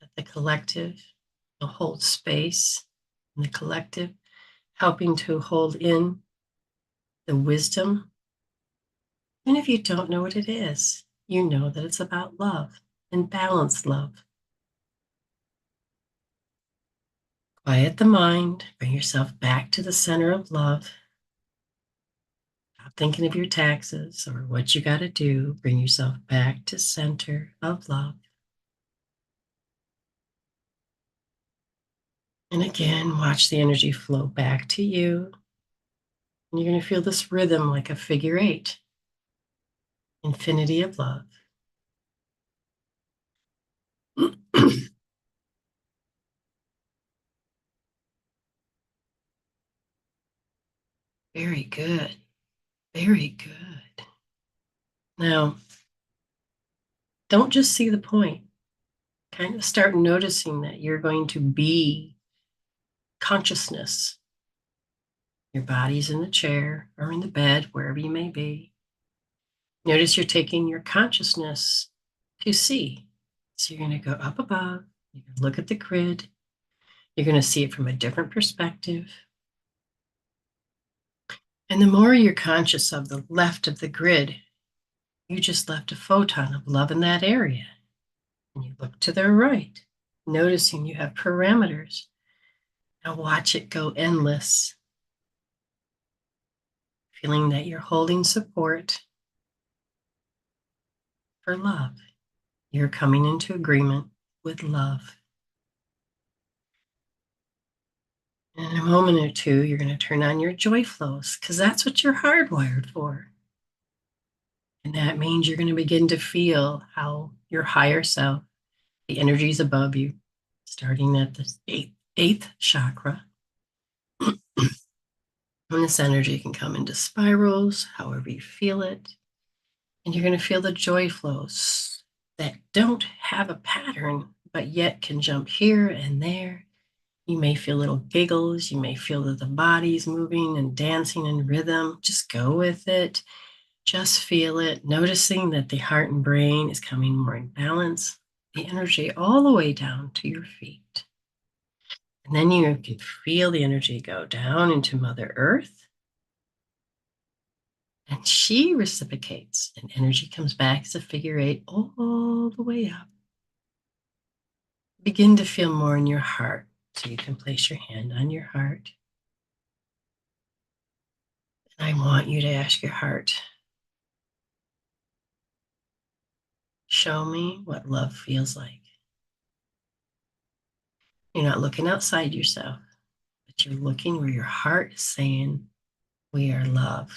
that the collective will hold space in the collective, helping to hold in the wisdom. And if you don't know what it is, you know that it's about love and balanced love. Quiet the mind, bring yourself back to the center of love. Stop thinking of your taxes or what you got to do. Bring yourself back to center of love. And again, watch the energy flow back to you. And you're going to feel this rhythm like a figure eight, infinity of love. Very good. Very good. Now, don't just see the point. Kind of start noticing that you're going to be consciousness. Your body's in the chair or in the bed, wherever you may be. Notice you're taking your consciousness to see. So you're going to go up above. You're going to look at the grid. You're going to see it from a different perspective. And the more you're conscious of the left of the grid, you just left a photon of love in that area. And you look to the right, noticing you have parameters. Now watch it go endless, feeling that you're holding support for love. You're coming into agreement with love. In a moment or two, you're going to turn on your joy flows because that's what you're hardwired for. And that means you're going to begin to feel how your higher self, the energies above you, starting at the eighth chakra. And this energy can come into spirals, however you feel it. And you're going to feel the joy flows that don't have a pattern, but yet can jump here and there. You may feel little giggles. You may feel that the body's moving and dancing in rhythm. Just go with it. Just feel it, noticing that the heart and brain is coming more in balance, the energy all the way down to your feet. And then you can feel the energy go down into Mother Earth. And she reciprocates, and energy comes back as a figure eight all the way up. Begin to feel more in your heart. So you can place your hand on your heart. And I want you to ask your heart, show me what love feels like. You're not looking outside yourself, but you're looking where your heart is saying, we are love,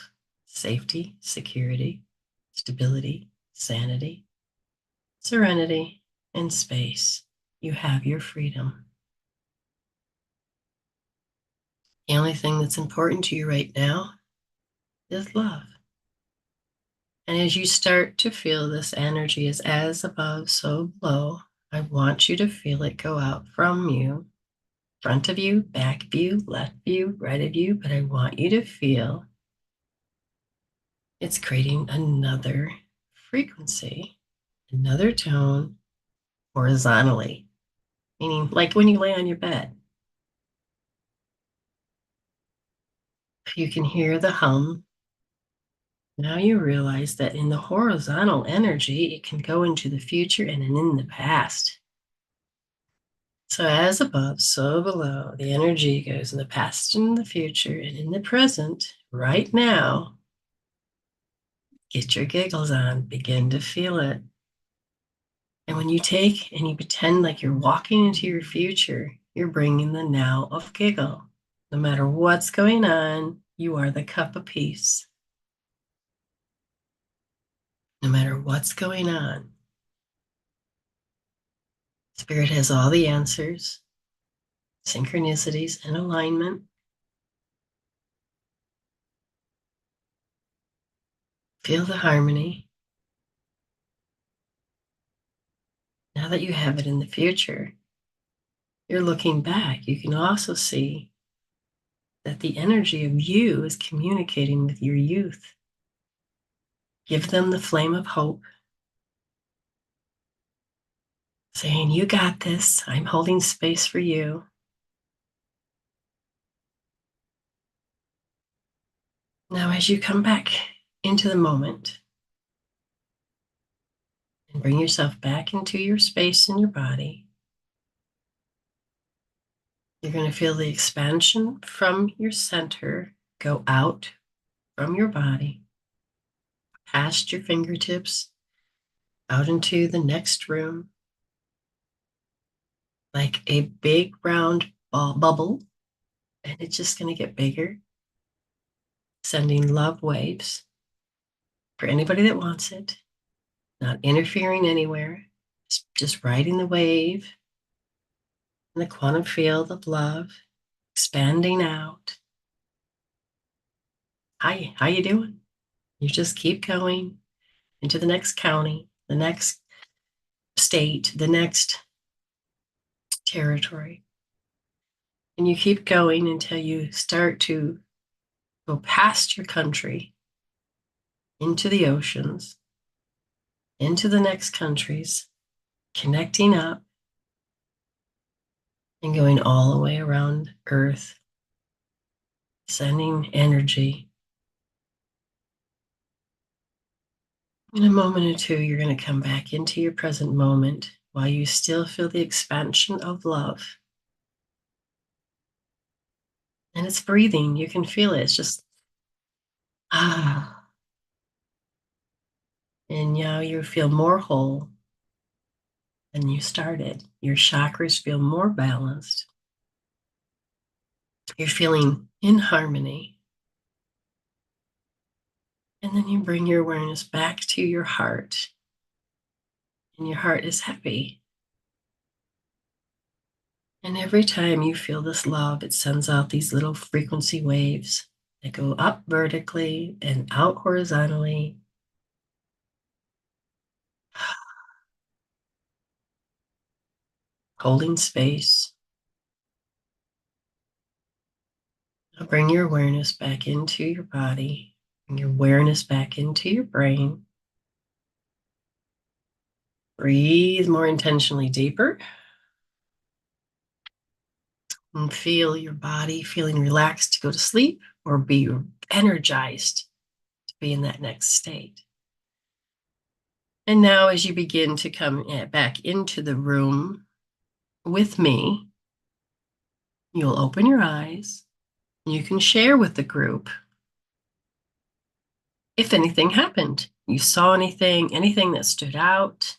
safety, security, stability, sanity, serenity, and space. You have your freedom. The only thing that's important to you right now is love. And as you start to feel this energy is as above, so below, I want you to feel it go out from you, front of you, back of you, left of you, right of you, but I want you to feel it's creating another frequency, another tone horizontally, meaning like when you lay on your bed. You can hear the hum. Now you realize that in the horizontal energy, it can go into the future and in the past. So, as above, so below, the energy goes in the past and in the future and in the present, right now. Get your giggles on, begin to feel it. And when you take and you pretend like you're walking into your future, you're bringing the now of giggle. No matter what's going on, you are the cup of peace. No matter what's going on, Spirit has all the answers, synchronicities, and alignment. Feel the harmony. Now that you have it in the future, you're looking back. You can also see that the energy of you is communicating with your youth. Give them the flame of hope, saying, "You got this. I'm holding space for you." Now, as you come back into the moment and bring yourself back into your space in your body, you're going to feel the expansion from your center go out from your body, past your fingertips, out into the next room, like a big round bubble, and it's just going to get bigger, sending love waves for anybody that wants it, not interfering anywhere, just riding the wave in the quantum field of love, expanding out. Hi, how you doing? You just keep going into the next county, the next state, the next territory. And you keep going until you start to go past your country, into the oceans, into the next countries, connecting up and going all the way around Earth, sending energy. In a moment or two, you're going to come back into your present moment while you still feel the expansion of love. And it's breathing. You can feel it. It's just, ah. And now you feel more whole than you started. Your chakras feel more balanced. You're feeling in harmony. And then you bring your awareness back to your heart. And your heart is happy. And every time you feel this love, it sends out these little frequency waves that go up vertically and out horizontally. Holding space. Now bring your awareness back into your body. Bring your awareness back into your brain. Breathe more intentionally deeper. And feel your body feeling relaxed to go to sleep or be energized to be in that next state. And now, as you begin to come back into the room with me, you'll open your eyes. And you can share with the group if anything happened. You saw anything that stood out.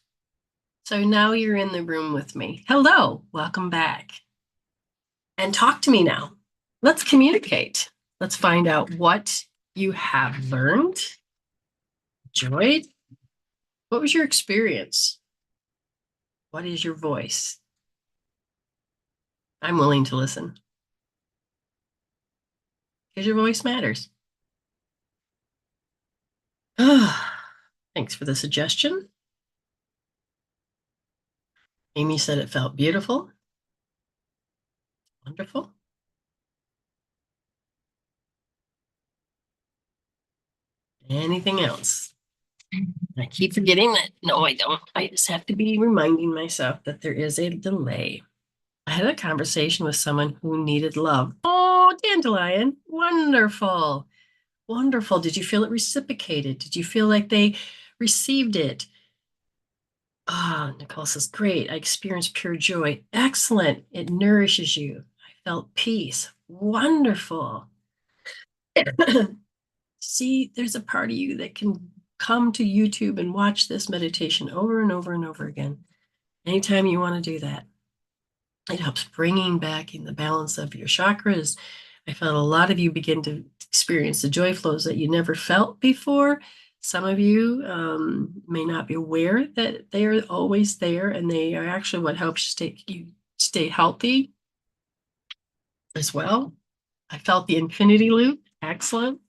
So now you're in the room with me. Hello, welcome back. And talk to me now. Let's communicate. Let's find out what you have learned, enjoyed. What was your experience? What is your voice? I'm willing to listen because your voice matters. Thanks for the suggestion. Ayme said it felt beautiful, wonderful. Anything else? I keep forgetting that. No, I don't. I just have to be reminding myself that there is a delay. I had a conversation with someone who needed love. Oh, dandelion. Wonderful. Wonderful. Did you feel it reciprocated? Did you feel like they received it? Ah, Nichole says, great. I experienced pure joy. Excellent. It nourishes you. I felt peace. Wonderful. See, there's a part of you that can come to YouTube and watch this meditation over and over and over again. Anytime you want to do that, it helps bringing back in the balance of your chakras. I felt a lot of you begin to experience the joy flows that you never felt before. Some of you may not be aware that they are always there, and they are actually what helps you stay healthy as well. I felt the infinity loop. Excellent.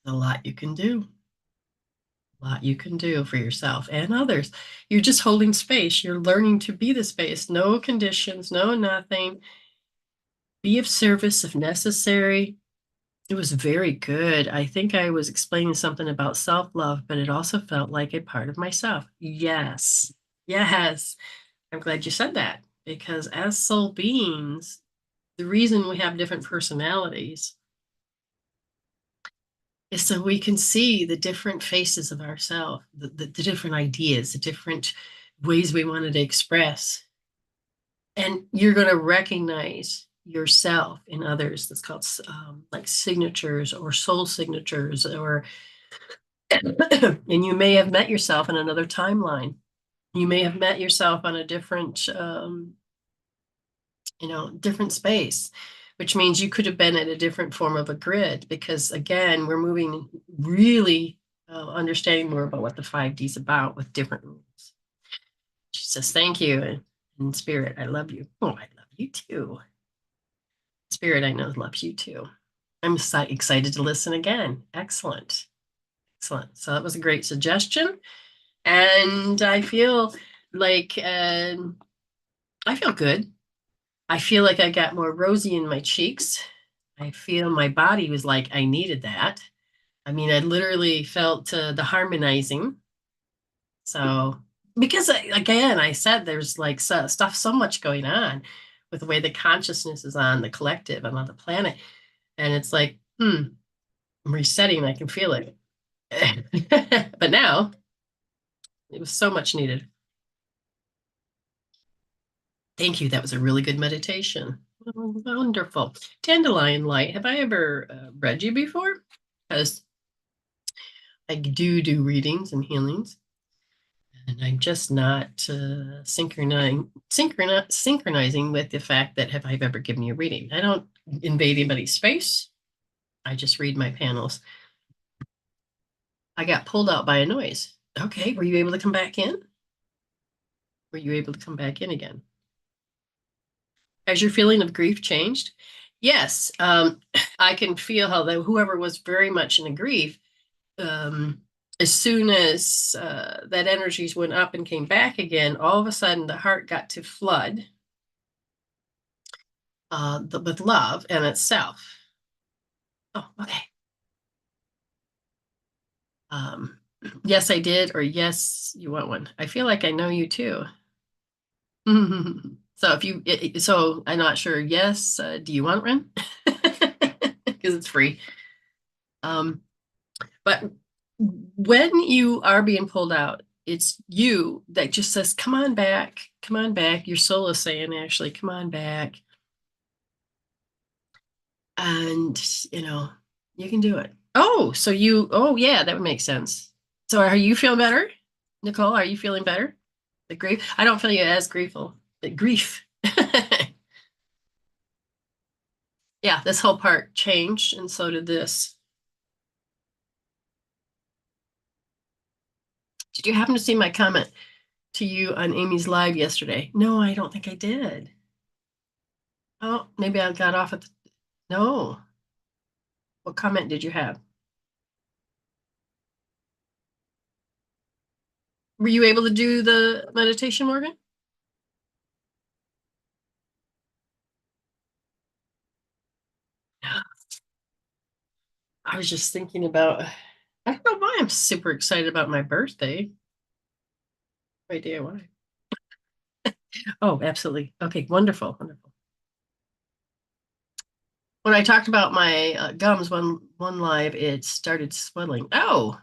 A lot you can do. A lot you can do for yourself and others. You're just holding space. You're learning to be the space. No conditions, no nothing. Be of service if necessary. It was very good. I think I was explaining something about self-love, but it also felt like a part of myself. Yes. Yes. I'm glad you said that because as soul beings, the reason we have different personalities is so we can see the different faces of ourselves, the different ideas, the different ways we wanted to express. And you're going to recognize yourself in others. That's called like signatures or soul signatures, or and you may have met yourself in another timeline. You may have met yourself on a different, different space, which means you could have been at a different form of a grid. Because again, we're moving really understanding more about what the 5D is about with different rules. She says, "Thank you, and in spirit, I love you." Oh, I love you too. Spirit, I know, loves you too. I'm excited to listen again. Excellent. Excellent. So that was a great suggestion. And I feel like I feel good. I feel like I got more rosy in my cheeks. I feel my body was like, I needed that. I mean, I literally felt the harmonizing. So, because again, I said there's like stuff so much going on with the way the consciousness is on the collective and on the planet. And it's like, I'm resetting. I can feel it. But now it was so much needed. Thank you. That was a really good meditation. Oh, wonderful. Dandelion Light. Have I ever read you before? Because I do readings and healings, and I'm just not synchronizing with the fact that have I ever given you a reading. I don't invade anybody's space. I just read my panels. I got pulled out by a noise. Okay, were you able to come back in? Were you able to come back in again? Has your feeling of grief changed? Yes, I can feel how whoever was very much in a grief, as soon as that energies went up and came back again, all of a sudden the heart got to flood with love and itself. Oh, okay. Um, yes, I did, or yes, you want one. I feel like I know you too. So if you, so I'm not sure. Yes, do you want one? Because it's free. Um, but when you are being pulled out, it's you that just says, come on back, come on back. Your soul is saying, actually, come on back. And, you can do it. Oh, oh, yeah, that would make sense. So are you feeling better? Nichole, are you feeling better? The grief? I don't feel you as grieful. The grief. Yeah, this whole part changed, and so did this. Did you happen to see my comment to you on Amy's live yesterday? No, I don't think I did. Oh, maybe I got off at no. What comment did you have? Were you able to do the meditation, Morgan? I was just thinking about, I don't know why I'm super excited about my birthday. No idea why. Oh, absolutely. Okay, wonderful, wonderful. When I talked about my gums one live, it started swelling. Oh,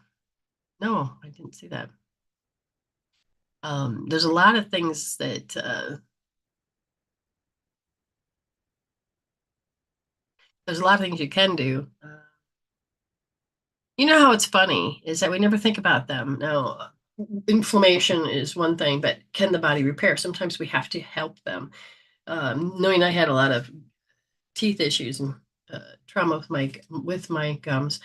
no, I didn't see that. There's a lot of things that there's a lot of things you can do. You know how it's funny is that we never think about them. Now, inflammation is one thing, but can the body repair? Sometimes we have to help them. Knowing I had a lot of teeth issues and trauma with my gums,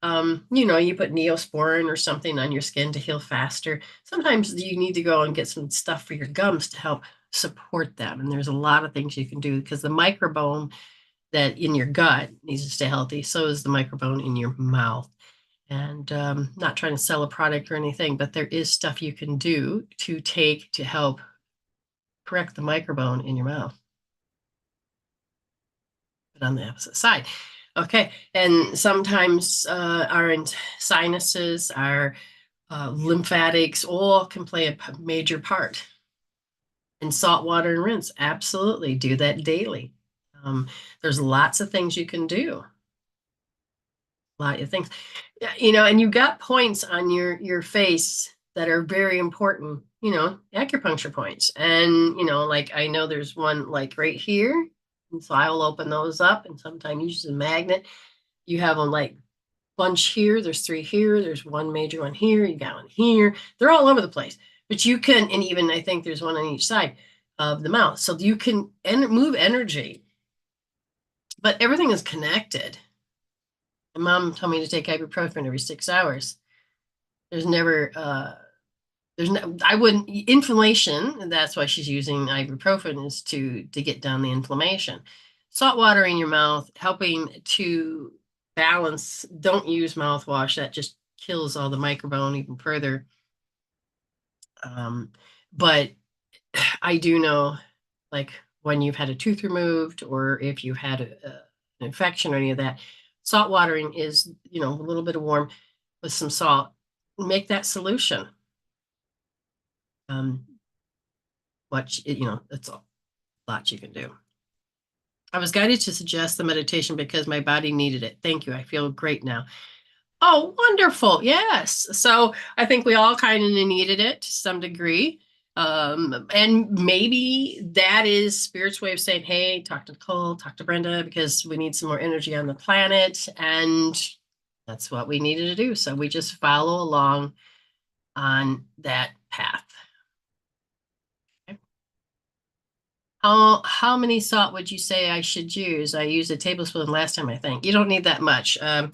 you put Neosporin or something on your skin to heal faster. Sometimes you need to go and get some stuff for your gums to help support them. And there's a lot of things you can do because the microbiome that in your gut needs to stay healthy. So is the microbiome in your mouth. And not trying to sell a product or anything, but there is stuff you can do to take to help correct the microbiome in your mouth. But on the opposite side. Okay. And sometimes our sinuses, our lymphatics, all can play a major part. And salt water and rinse, absolutely. Do that daily. There's lots of things you can do. A lot of things. And you got points on your face that are very important, acupuncture points. And, like I know there's one like right here. And so I will open those up and sometimes use a magnet. You have them like bunch here, there's 3 here, there's one major one here, you got one here. They're all over the place. But you can, and even I think there's one on each side of the mouth. So you can move energy, but everything is connected. My mom told me to take ibuprofen every 6 hours. There's never I wouldn't inflammation, and that's why she's using ibuprofen is to get down the inflammation. Salt water in your mouth, helping to balance. Don't use mouthwash. That just kills all the microbiome even further. But I do know, like when you've had a tooth removed or if you've had an infection or any of that, salt watering is, a little bit of warm with some salt. Make that solution. That's a lot you can do. I was guided to suggest the meditation because my body needed it. Thank you. I feel great now. Oh, wonderful. Yes. So I think we all kind of needed it to some degree. And maybe that is Spirit's way of saying, hey, talk to Nichole, talk to Brenda, because we need some more energy on the planet. And that's what we needed to do. So we just follow along on that path. Okay. How many salt would you say I should use? I used a tablespoon last time, I think. You don't need that much. I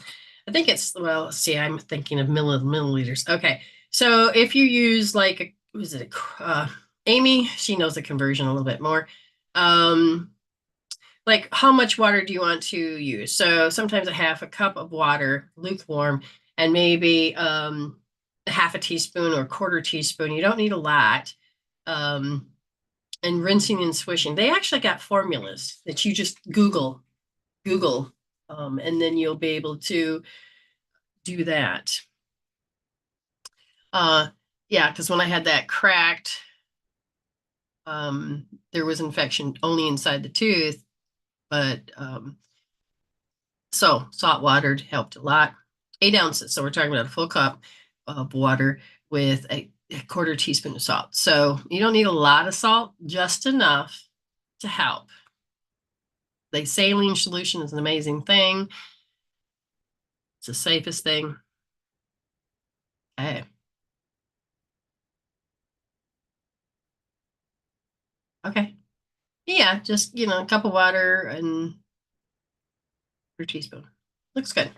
think see, I'm thinking of milliliters. Okay. So if you use like, Ayme, she knows the conversion a little bit more. Like how much water do you want to use? So sometimes a half a cup of water, lukewarm, and maybe a half a teaspoon or a quarter teaspoon. You don't need a lot. And rinsing and swishing. They actually got formulas that you just Google, and then you'll be able to do that. Yeah, because when I had that cracked, there was infection only inside the tooth, but so salt watered helped a lot. 8 ounces. So we're talking about a full cup of water with a quarter teaspoon of salt. So you don't need a lot of salt, just enough to help. The saline solution is an amazing thing. It's the safest thing. Okay. Okay. Yeah, just, a cup of water and a teaspoon. Looks good.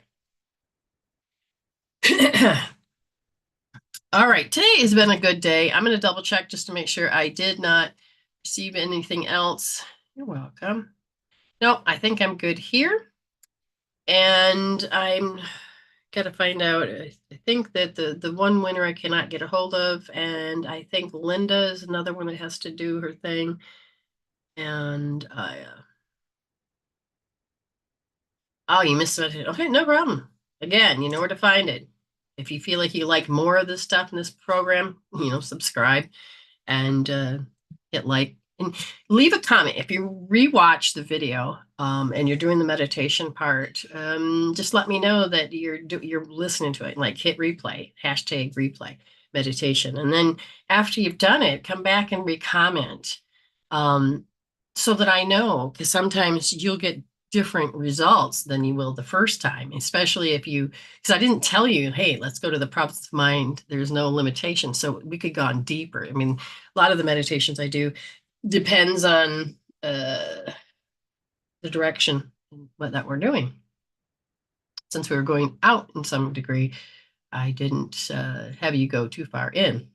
All right. Today has been a good day. I'm going to double check just to make sure I did not receive anything else. You're welcome. No, I think I'm good here. And I'm got to find out. I think that the one winner I cannot get a hold of, and I think Linda is another one that has to do her thing. And oh, you missed it. Okay, no problem. Again, you know where to find it. If you feel like you like more of this stuff in this program, subscribe and hit like and leave a comment. If you rewatch the video and you're doing the meditation part, just let me know that you're listening to it. Like hit replay, #replay meditation, and then after you've done it, come back and recomment, so that I know, because sometimes you'll get different results than you will the first time, especially if you, because I didn't tell you, hey, let's go to the province of mind. There's no limitation. So we could go on deeper. I mean, a lot of the meditations I do depends on the direction what that we're doing. Since we were going out in some degree, I didn't have you go too far in.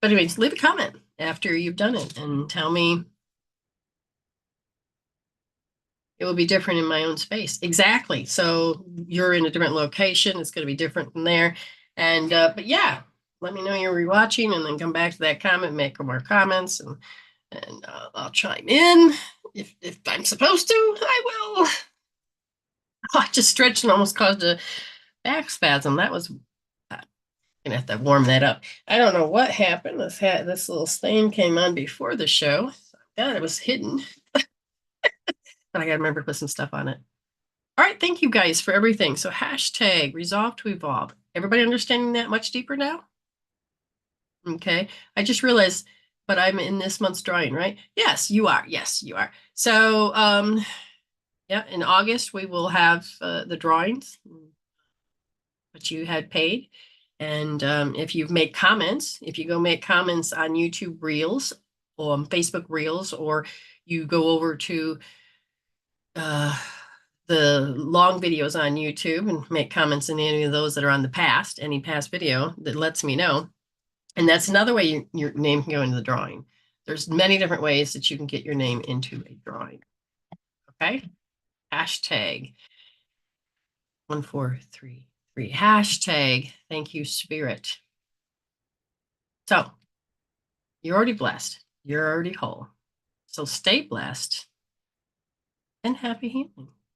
But anyways, leave a comment after you've done it and tell me it will be different in my own space. Exactly. So you're in a different location. It's going to be different from there. And, but yeah, let me know you're rewatching and then come back to that comment, make more comments, and I'll chime in if I'm supposed to. I will. Oh, I just stretched and almost caused a back spasm. That was gonna have to warm that up. I don't know what happened. This little stain came on before the show. God, it was hidden, but I gotta remember to put some stuff on it. All right, thank you guys for everything. So #resolve to evolve. Everybody understanding that much deeper now? Okay. I just realized, but I'm in this month's drawing, right? Yes, you are. Yes, you are. So, yeah, in August we will have the drawings, which you had paid. And if you've made comments, if you go make comments on YouTube Reels or Facebook Reels, or you go over to the long videos on YouTube and make comments in any of those that are on any past video, that lets me know. And that's another way your name can go into the drawing. There's many different ways that you can get your name into a drawing. Okay. #1433. Thank you, Spirit. So you're already blessed. You're already whole. So stay blessed and happy healing.